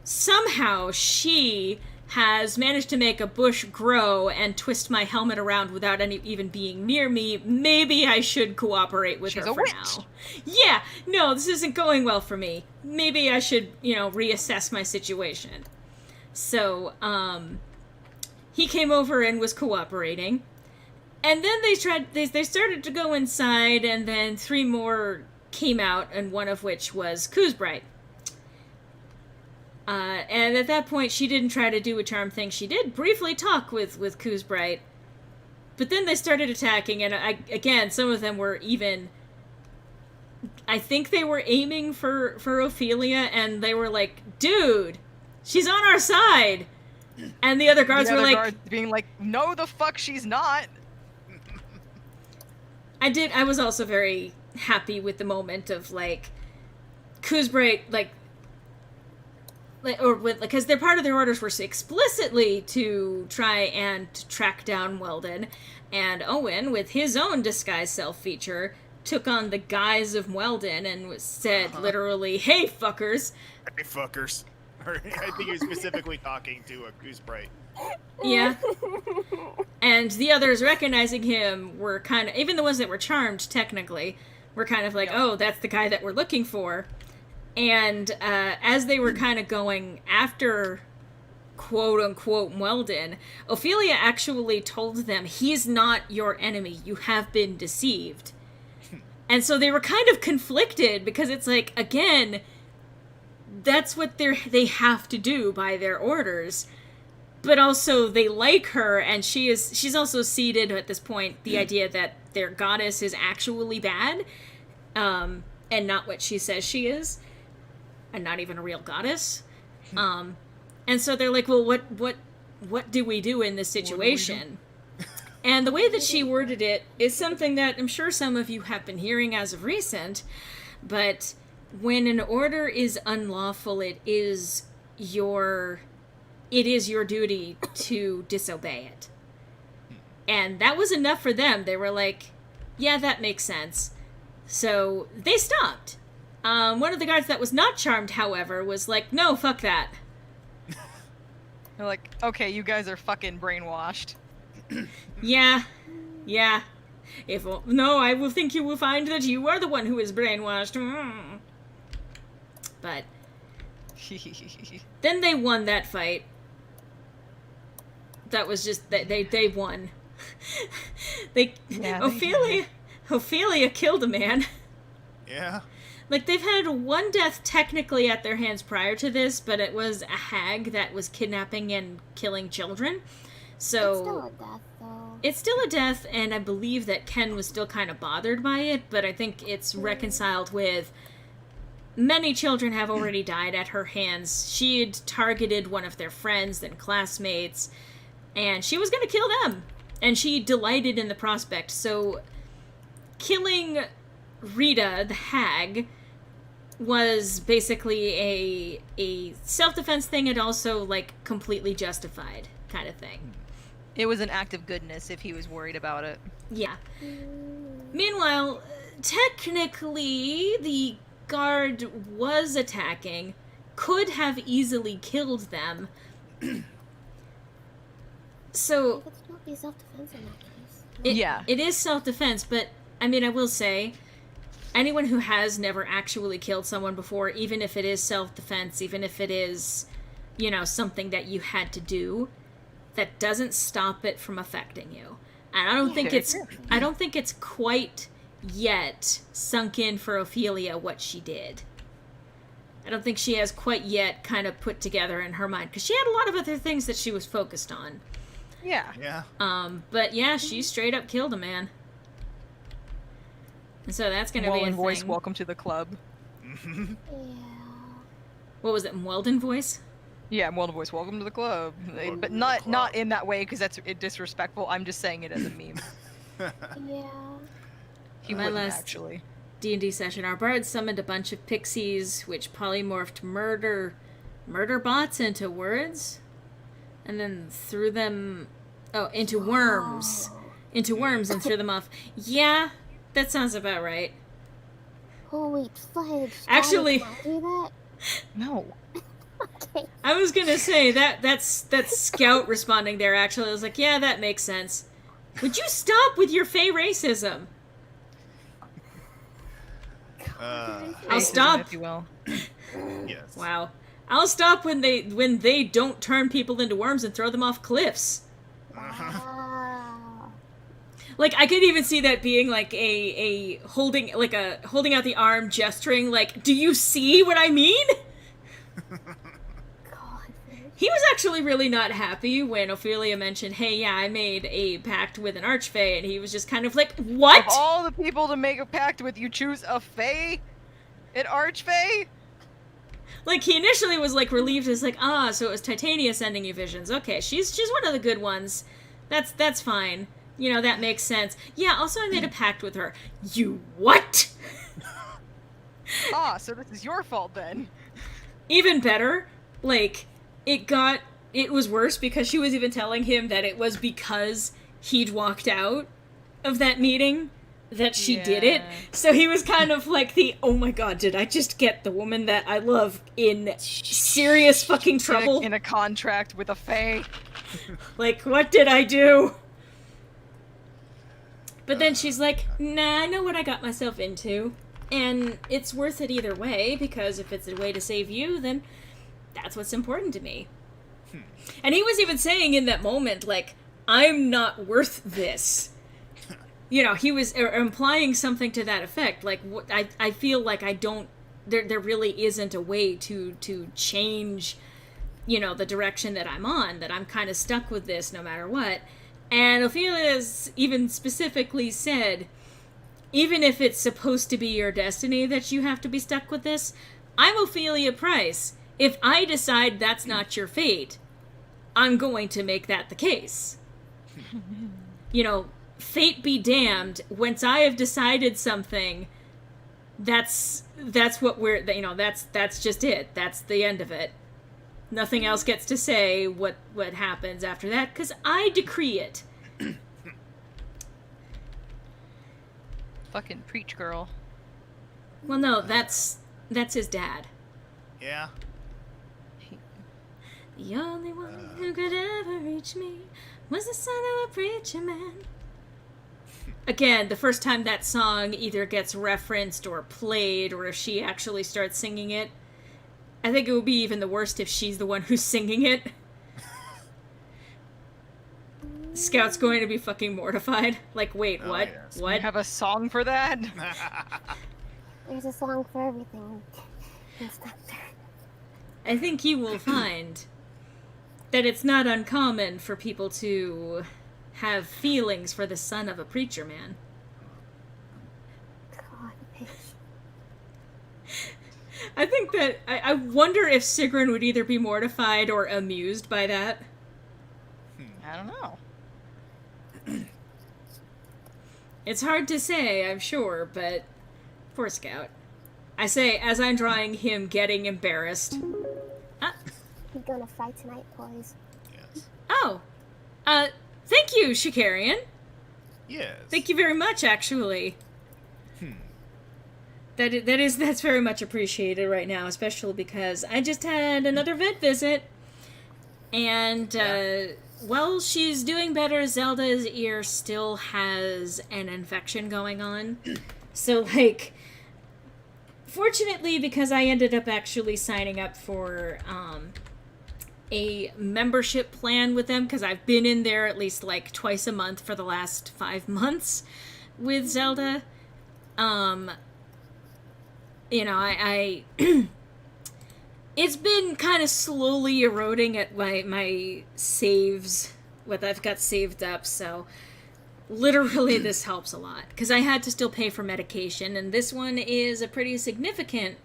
somehow she has managed to make a bush grow and twist my helmet around without any even being near me. Maybe I should cooperate with She's her a for witch. now. Yeah, no, this isn't going well for me. Maybe I should, reassess my situation. So, he came over and was cooperating. And then they started to go inside, and then 3 more came out, and one of which was Kuzbright. And at that point, she didn't try to do a charm thing. She did briefly talk with Kuzbright. But then they started attacking, and again, some of them were even... I think they were aiming for Ophelia, and they were like, dude, she's on our side! And the other guards were like... guards being like, no, the fuck she's not! I was also very happy with the moment of, like, Kuzbright, because they're part of their orders were explicitly to try and track down Weldon, and Owen, with his own disguise self feature, took on the guise of Weldon and said literally, hey, fuckers. Hey, fuckers. I think he was specifically talking to a Goose Bright. Yeah. And the others recognizing him were kind of, even the ones that were charmed, technically, were kind of like, oh, that's the guy that we're looking for. And as they were kind of going after quote-unquote Weldon, Ophelia actually told them, he's not your enemy, you have been deceived. And so they were kind of conflicted, because it's like, again, that's what they have to do by their orders. But also, they like her, and she's also seeded at this point the idea that their goddess is actually bad, and not what she says she is, and not even a real goddess. And so they're like, well, what do we do in this situation? And the way that she worded it is something that I'm sure some of you have been hearing as of recent, but when an order is unlawful, it is your duty to disobey it. And that was enough for them. They were like, yeah, that makes sense. So they stopped. One of the guards that was not charmed, however, was like, no, fuck that. They're like, okay, you guys are fucking brainwashed. Yeah. No, I will think you will find that you are the one who is brainwashed. But then they won that fight. That was just they won. Ophelia killed a man. Yeah. Like, they've had 1 death technically at their hands prior to this, but it was a hag that was kidnapping and killing children. So It's still a death, though. it's still a death, and I believe that Ken was still kind of bothered by it, but I think it's reconciled with many children have already died at her hands. She had targeted one of their friends and classmates, and she was going to kill them. And she delighted in the prospect. So killing Rita, the hag, was basically a self-defense thing, and also, like, completely justified kind of thing. It was an act of goodness if he was worried about it. Yeah. Meanwhile, technically, the guard was attacking, could have easily killed them. So It could not be self-defense in that case. it is self-defense, but I mean, I will say, anyone who has never actually killed someone before, even if it is self-defense, even if it is, something that you had to do, that doesn't stop it from affecting you. And I don't think Yeah, it's quite yet sunk in for Ophelia what she did. I don't think she has quite yet kind of put together in her mind, because she had a lot of other things that she was focused on. Yeah. Yeah. But yeah, she straight up killed a man. And so that's gonna be a voice, thing. welcome to the club. Yeah. What was it, Weldon voice? Yeah, Walden voice, welcome to the club. But not in that way, because that's disrespectful. I'm just saying it as a meme. Yeah. He My wouldn't last- actually. D&D session, our bard summoned a bunch of pixies, which polymorphed murder bots into words, and then threw them, into worms. Into worms and threw them off. Yeah, that sounds about right. Holy fudge. Actually- Daddy, can I do that? No. Okay. I was gonna say, that's Scout responding there, actually. I was like, yeah, that makes sense. Would you stop with your fey racism? I'll Racism, stop. if you will. Yes. Wow. I'll stop when they don't turn people into worms and throw them off cliffs. Wow. Like, I could even see that being like a holding out the arm, gesturing, like, do you see what I mean? God. He was actually really not happy when Ophelia mentioned, hey, yeah, I made a pact with an archfey, and he was just kind of like, what? Of all the people to make a pact with, you choose a fae? An archfey? Like, he initially was, like, relieved, as like, so it was Titania sending you visions. Okay, she's one of the good ones. That's fine. You know, that makes sense. Yeah, also I made a pact with her. You what? So this is your fault then. Even better, like, it was worse because she was even telling him that it was because he'd walked out of that meeting that she did it. Yeah. So he was kind of like oh my god, did I just get the woman that I love in serious fucking trouble? In a contract with a fae. Like, what did I do? But then she's like, nah, I know what I got myself into. And it's worth it either way, because if it's a way to save you, then that's what's important to me. And he was even saying in that moment, like, I'm not worth this. You know, he was implying something to that effect. Like, I feel like I don't, there really isn't a way to change, you know, the direction that I'm on, that I'm kind of stuck with this no matter what. And Ophelia's even specifically said, even if it's supposed to be your destiny that you have to be stuck with this, I'm Ophelia Price. If I decide that's not your fate, I'm going to make that the case. You know, fate be damned. Once I have decided something, that's what we're, you know, that's just it. That's the end of it. Nothing else gets to say what happens after that, because I decree it. Fucking preach, girl. Well, no, that's his dad. Yeah. The only one who could ever reach me was the son of a preacher man. Again, the first time that song either gets referenced or played, or if she actually starts singing it, I think it would be even the worst if she's the one who's singing it. Scout's going to be fucking mortified. Like, wait, Oh, what? yes. What? You have a song for that? There's a song for everything. Inspector. I think you will find that it's not uncommon for people to have feelings for the son of a preacher man. God, bitch. I think that I wonder if Sigrun would either be mortified or amused by that. I don't know. It's hard to say, I'm sure, but poor Scout. I say as I'm drawing him getting embarrassed. We're gonna fight tonight, boys. Yes. Oh, thank you, Shikarian. Yes. Thank you very much, actually. That's very much appreciated right now, especially because I just had another vet visit, and while she's doing better, Zelda's ear still has an infection going on. So, like, fortunately, because I ended up actually signing up for a membership plan with them because I've been in there at least like twice a month for the last 5 months with Zelda. I it's been kind of slowly eroding at my saves, what I've got saved up, so literally this helps a lot because I had to still pay for medication, and this one is a pretty significant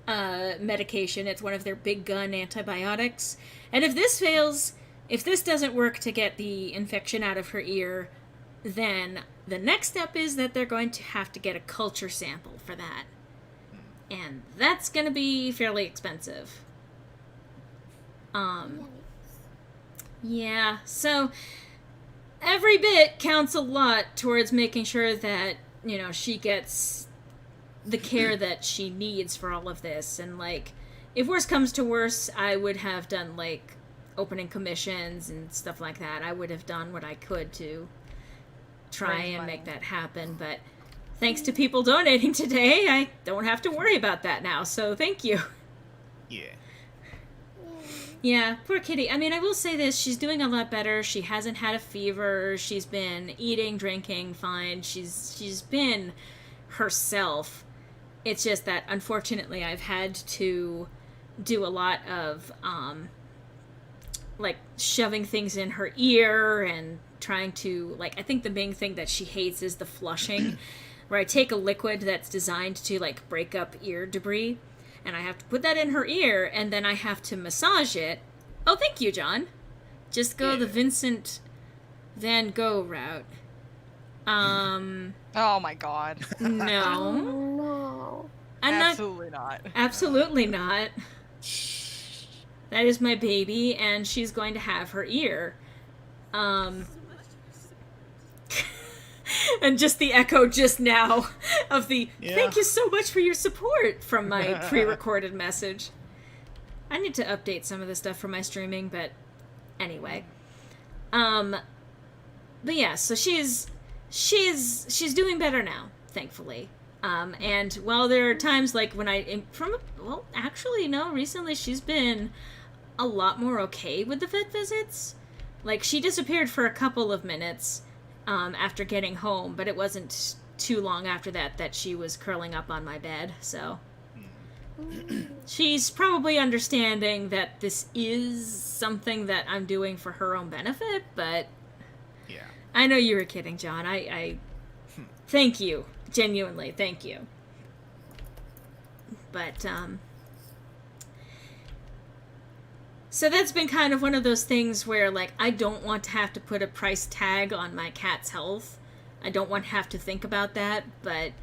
medication. It's one of their big gun antibiotics, and if this fails, if this doesn't work to get the infection out of her ear, then the next step is that they're going to have to get a culture sample for that, and that's going to be fairly expensive. Yeah, so every bit counts a lot towards making sure that, she gets the care that she needs for all of this. And, like, if worse comes to worse, I would have done, like, opening commissions and stuff like that. I would have done what I could to try and make that happen. But thanks to people donating today, I don't have to worry about that now. So thank you. Yeah. Yeah, poor kitty. I mean, I will say this, she's doing a lot better. She hasn't had a fever. She's been eating, drinking, fine. She's been herself. It's just that, unfortunately, I've had to do a lot of, like, shoving things in her ear and trying to, like, I think the main thing that she hates is the flushing, where I take a liquid that's designed to, like, break up ear debris, and I have to put that in her ear, and then I have to massage it. Oh, thank you, John. Just go the Vincent Van Gogh route. Oh my god. No. No. Absolutely not. Absolutely not. That is my baby, and she's going to have her ear. And just the echo just now of the thank you so much for your support from my pre-recorded message. I need to update some of the stuff for my streaming, but anyway. But yeah, so she's doing better now, thankfully. And while there are times like when recently she's been a lot more okay with the vet visits. Like, she disappeared for a couple of minutes after getting home, but it wasn't too long after that she was curling up on my bed, so she's probably understanding that this is something that I'm doing for her own benefit, but Yeah. I know you were kidding, John. I thank you. Genuinely, thank you. But, so that's been kind of one of those things where, like, I don't want to have to put a price tag on my cat's health. I don't want to have to think about that, but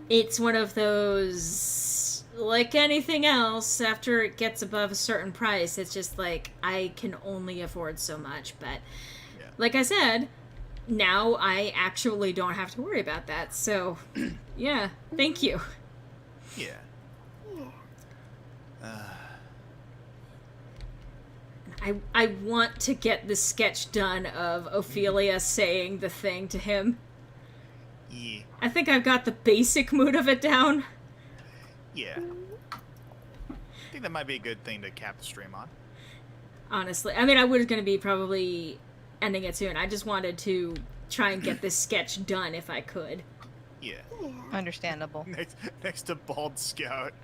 it's one of those, like anything else, after it gets above a certain price, it's just like, I can only afford so much. But, like I said, now I actually don't have to worry about that. So, yeah, thank you. Yeah. I want to get the sketch done of Ophelia saying the thing to him. Yeah. I think I've got the basic mood of it down. Yeah. I think that might be a good thing to cap the stream on. Honestly. I mean, I was going to be probably ending it soon. I just wanted to try and get this sketch done if I could. Yeah. Understandable. Next to Bald Scout.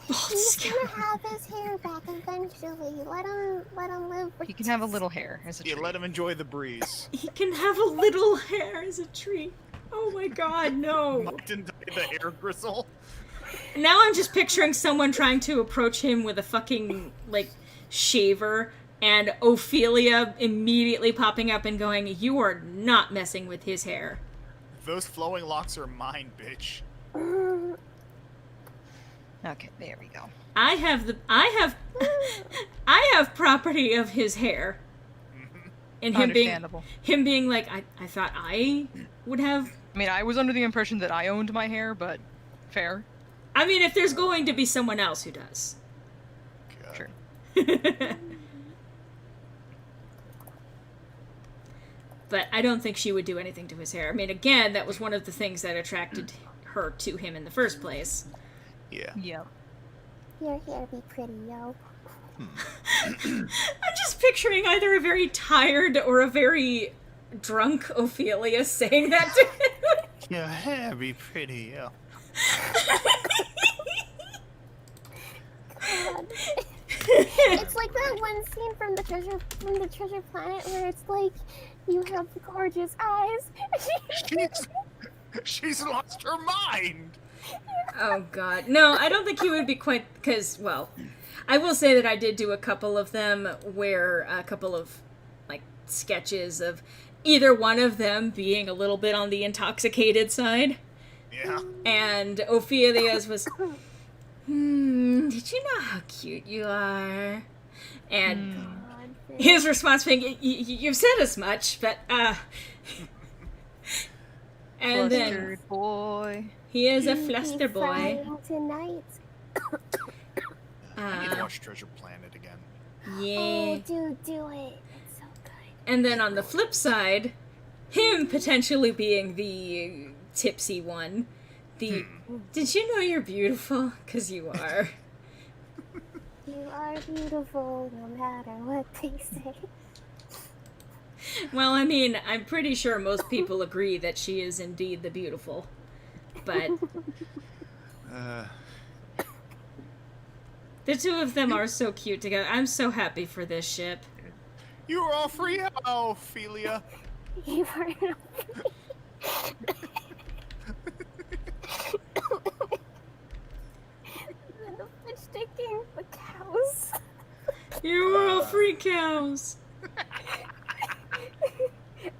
He's gonna have his hair back eventually. Let him live. He can have a little hair as a treat. Yeah, let him enjoy the breeze. He can have a little hair as a treat. Oh my god, no. Mucked into the hair gristle. Now I'm just picturing someone trying to approach him with a fucking, like, shaver, and Ophelia immediately popping up and going, "You are not messing with his hair." Those flowing locks are mine, bitch. Okay, there we go. I have property of his hair. And him being like, I thought I would have. I mean, I was under the impression that I owned my hair, but fair. I mean, if there's going to be someone else who does. God. Sure. But I don't think she would do anything to his hair. I mean, again, that was one of the things that attracted her to him in the first place. Yeah. Yep. Your hair be pretty, yo. I'm just picturing either a very tired or a very drunk Ophelia saying that to him. Your hair be pretty. Yeah. God. It's like that one scene from the Treasure Planet where it's like, you have gorgeous eyes. She's lost her mind. Oh god. No, I don't think he would be quite, because, well, I will say that I did do a couple of them where a couple of, like, sketches of either one of them being a little bit on the intoxicated side. Yeah. And Ophelia's was, did you know how cute you are? And his response being, you've said as much, but, and then Flustered boy. he is a fluster boy. Flying tonight. I need to watch Treasure Planet again. Yeah. Oh, do it. It's so good. And then on the flip side, him potentially being the tipsy one. The, did you know you're beautiful? 'Cause you are. You are beautiful no matter what they say. Well, I mean, I'm pretty sure most people agree that she is indeed the beautiful. But the two of them are so cute together. I'm so happy for this ship. You are all free, Ophelia. You are the fish sticking the cows. You are all free cows.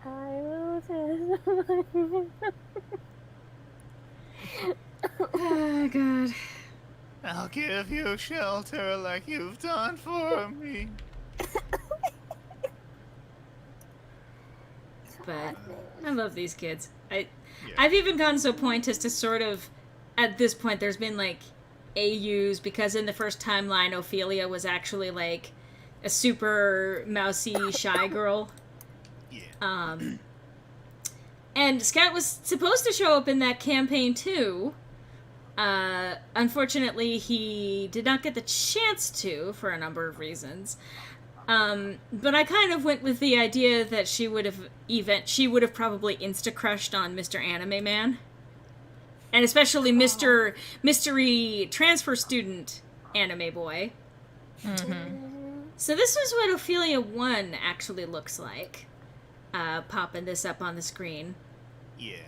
I will just... Oh, God. I'll give you shelter like you've done for me. But I love these kids. I've even gotten so point as to sort of, at this point, there's been, like, AUs, because in the first timeline, Ophelia was actually, like, a super mousy, shy girl. Yeah. And Scout was supposed to show up in that campaign, too. Unfortunately, he did not get the chance to, for a number of reasons. But I kind of went with the idea that she would have probably insta-crushed on Mr. Anime Man. And especially Mr. Mystery Transfer Student Anime Boy. So this is what Ophelia 1 actually looks like. Popping this up on the screen. Yeah.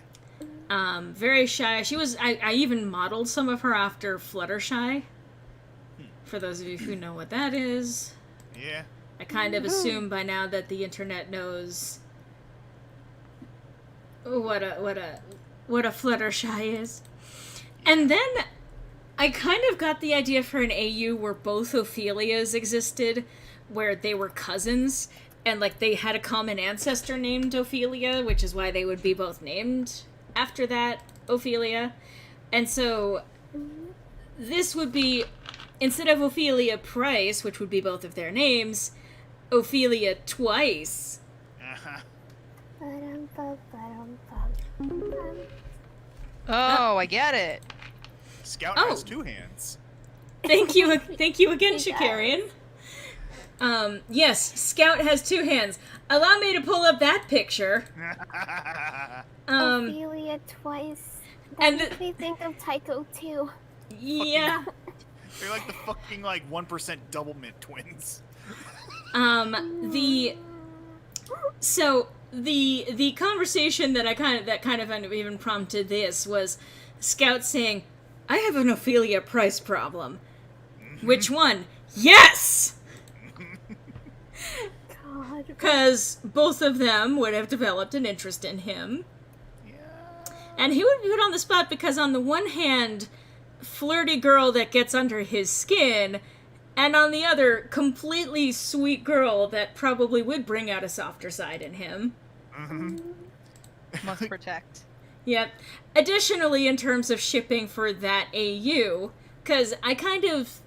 Very shy. She was, I even modeled some of her after Fluttershy. For those of you who know what that is. Yeah. I kind of assume by now that the internet knows what a Fluttershy is. And then I kind of got the idea for an AU where both Ophelias existed, where they were cousins, and like they had a common ancestor named Ophelia, which is why they would be both named after that Ophelia. And so this would be, instead of Ophelia Price, which would be both of their names, Ophelia Twice. Oh, I get it. Scout Oh. has two hands. Thank you again, Shakarian. Yes, Scout has two hands. Allow me to pull up that picture. Ophelia Twice. That and makes me think of Tycho too. Yeah. They're like the fucking 1% double mint twins. The conversation that kind of even prompted this was Scout saying, "I have an Ophelia Price problem." Which one? Yes! God. Because both of them would have developed an interest in him. And he would be put on the spot because on the one hand, flirty girl that gets under his skin, and on the other, completely sweet girl that probably would bring out a softer side in him. Must protect. Yep. Additionally, in terms of shipping for that AU, because I kind of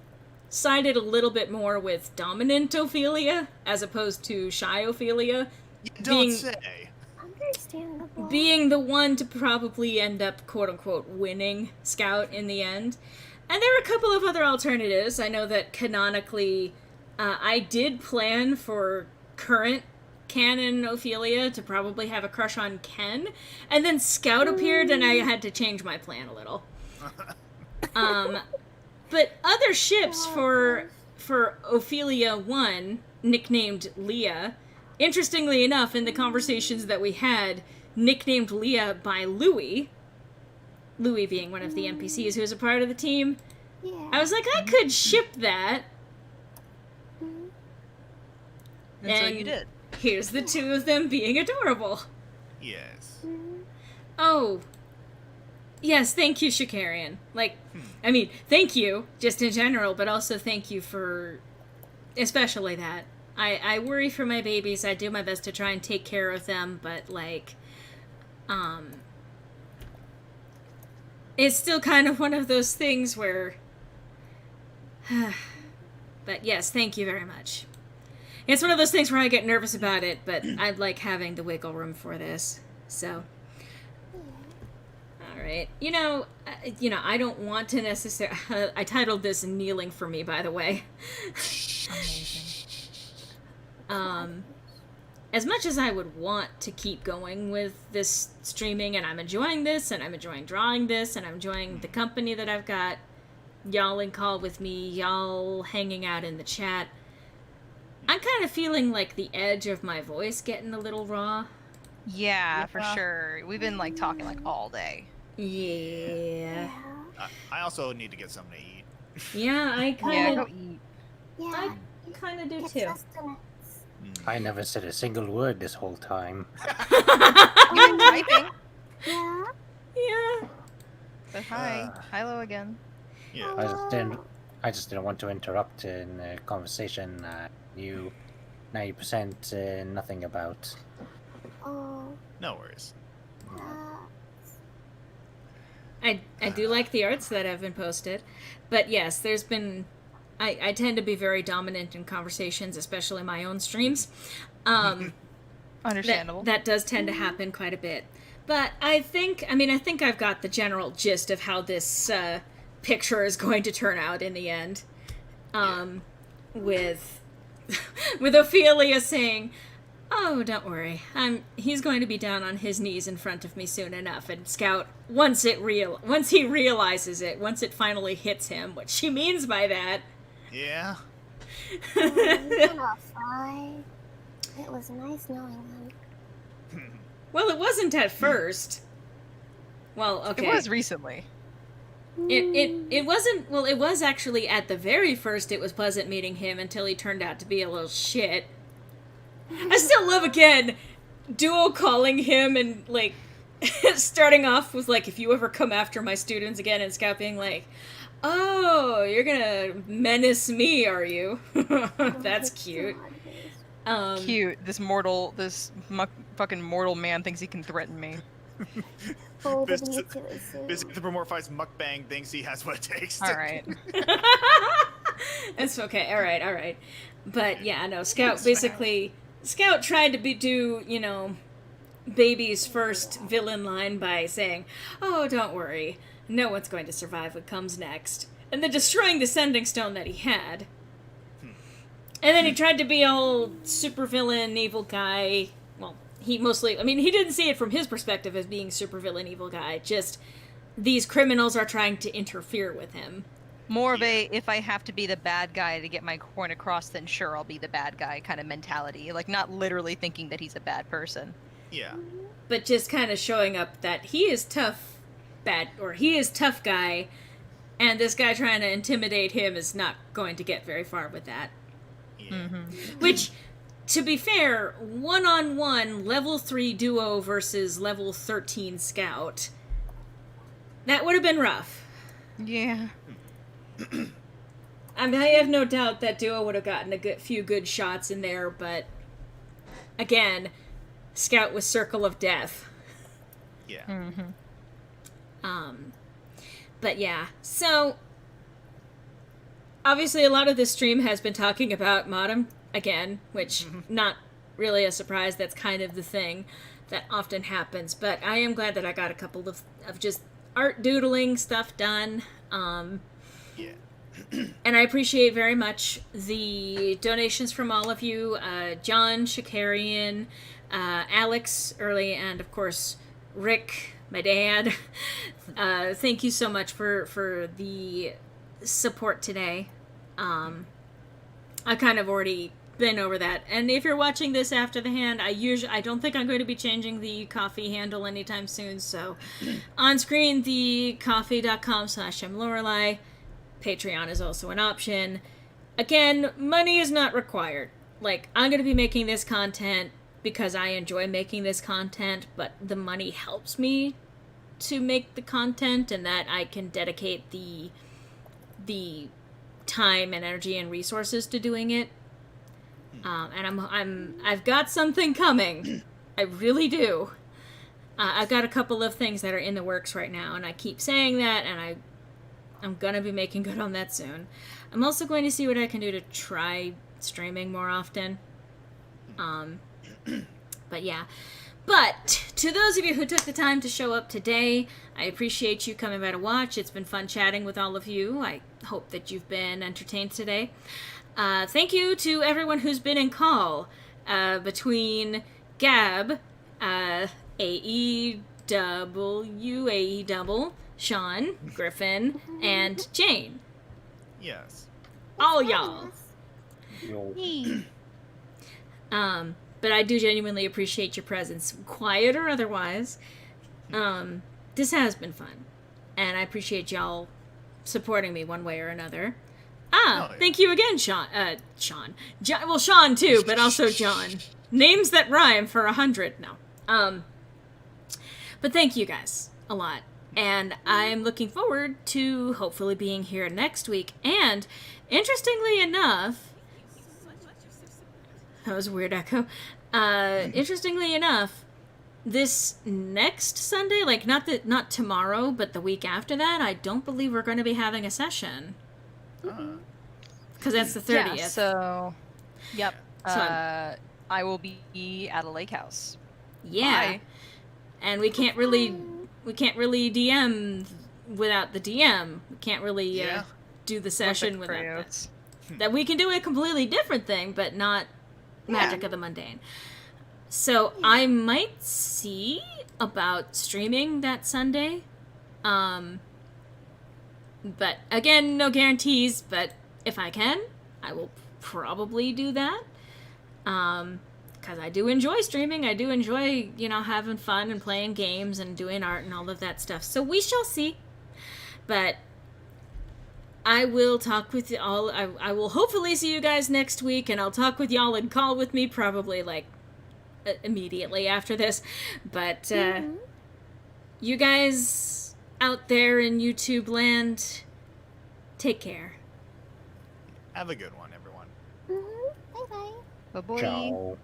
sided a little bit more with dominant Ophelia as opposed to shy Ophelia. You don't say. Understandable. Being the one to probably end up, quote-unquote, winning Scout in the end. And there are a couple of other alternatives. I know that canonically I did plan for current canon Ophelia to probably have a crush on Ken, and then Scout appeared and I had to change my plan a little. But other ships for Ophelia 1, nicknamed Leah, interestingly enough, in the conversations that we had, nicknamed Leah by Louis being one of the NPCs who was a part of the team. Yeah. I was like, I could ship that. And so you did. Here's the two of them being adorable. Yes. Oh. Yes, thank you, Shikarian. Like, I mean, thank you, just in general, but also thank you for especially that. I worry for my babies. I do my best to try and take care of them, but, like, it's still kind of one of those things where... But yes, thank you very much. It's one of those things where I get nervous about it, but I like having the wiggle room for this, so... Alright, you know, I don't want to necessarily... I titled this Kneeling for Me, by the way. As much as I would want to keep going with this streaming, and I'm enjoying this, and I'm enjoying drawing this, and I'm enjoying the company that I've got, y'all in call with me, y'all hanging out in the chat, I'm kind of feeling like the edge of my voice getting a little raw. Yeah, for sure. We've been like talking like all day. Yeah. I also need to get something to eat. Yeah, I Yeah, kind go of... eat. Yeah. I kind of do Get too. sustenance. I never said a single word this whole time. You've been typing. Yeah. Yeah. So hi. Hello again. Yeah. I just didn't want to interrupt in a conversation you 90% nothing about. Oh. No worries. Uh, I do like the arts that have been posted, but yes, there's been... I tend to be very dominant in conversations, especially my own streams. Understandable. That does tend to happen quite a bit. But I think I've got the general gist of how this picture is going to turn out in the end. With Ophelia saying, "Oh, don't worry. He's going to be down on his knees in front of me soon enough." And Scout, once he realizes it, once it finally hits him, what she means by that. Yeah. you're not fine. It was nice knowing them. Well, it wasn't at first. Well, okay. It was recently. It wasn't. Well, it was actually at the very first. It was pleasant meeting him until he turned out to be a little shit. I still love, again, Duo calling him and, like, starting off with, like, "If you ever come after my students again," and Scout being like, "Oh, you're gonna menace me, are you?" That's cute. Cute. This fucking mortal man thinks he can threaten me. Basically, the Promorphized mukbang thinks he has what it takes. All right. That's okay. All right. But yeah, no. Scout tried to do Baby's first villain line by saying, "Oh, don't worry, no one's going to survive what comes next," and then destroying the sending stone that he had. And then he tried to be all supervillain, evil guy. Well, he didn't see it from his perspective as being supervillain, evil guy. Just, these criminals are trying to interfere with him. More of a, if I have to be the bad guy to get my point across, then sure, I'll be the bad guy kind of mentality. Like, not literally thinking that he's a bad person. Yeah. But just kind of showing up that he is tough guy, and this guy trying to intimidate him is not going to get very far with that. Yeah. Mm-hmm. Which, to be fair, one-on-one, level 3 Duo versus level 13 Scout, that would have been rough. Yeah. I have no doubt that Duo would have gotten a few good shots in there, but again, Scout was Circle of Death. Yeah. Mm-hmm. But yeah, so obviously a lot of this stream has been talking about Modem again, which not really a surprise. That's kind of the thing that often happens, but I am glad that I got a couple of just art doodling stuff done. Yeah. And I appreciate very much the donations from all of you, John, Shakarian, Alex, early, and of course Rick, my dad. Thank you so much for the support today. I've kind of already been over that. And if you're watching this after the hand, I don't think I'm going to be changing the coffee handle anytime soon. So on screen, the coffee.com/Loreley. Patreon is also an option. Again, money is not required. Like, I'm going to be making this content because I enjoy making this content, but the money helps me to make the content, and that I can dedicate the time and energy and resources to doing it. And I've got something coming. I really do. I've got a couple of things that are in the works right now, and I keep saying that, and I'm gonna be making good on that soon. I'm also going to see what I can do to try streaming more often. But yeah. But to those of you who took the time to show up today, I appreciate you coming by to watch. It's been fun chatting with all of you. I hope that you've been entertained today. Thank you to everyone who's been in call, between Gab, AEW, Sean, Griffin, and Jane. Yes. All y'all. Yo. But I do genuinely appreciate your presence, quiet or otherwise. This has been fun, and I appreciate y'all supporting me one way or another. Oh, yeah. Thank you again, Sean. Sean, well, Sean too, but also John. Names that rhyme for 100. No. But thank you guys a lot, and I'm looking forward to hopefully being here next week. And interestingly enough, that was a weird echo. Interestingly enough, this next Sunday, like not tomorrow, but the week after that, I don't believe we're going to be having a session. Because that's the 30th. Yeah, so, yep. So I will be at a lake house. Yeah. Bye. And we can't really DM without the DM. We can't really do the session Perfect for without you. that. We can do a completely different thing, but not Magic of the Mundane. So I might see about streaming that Sunday. But again, no guarantees, but if I can, I will probably do that. Because I do enjoy streaming. I do enjoy, having fun and playing games and doing art and all of that stuff. So we shall see. But I will talk with you all. I will hopefully see you guys next week, and I'll talk with y'all and call with me probably immediately after this. But you guys out there in YouTube land, take care. Have a good one, everyone. Bye bye. Bye-bye. Ciao.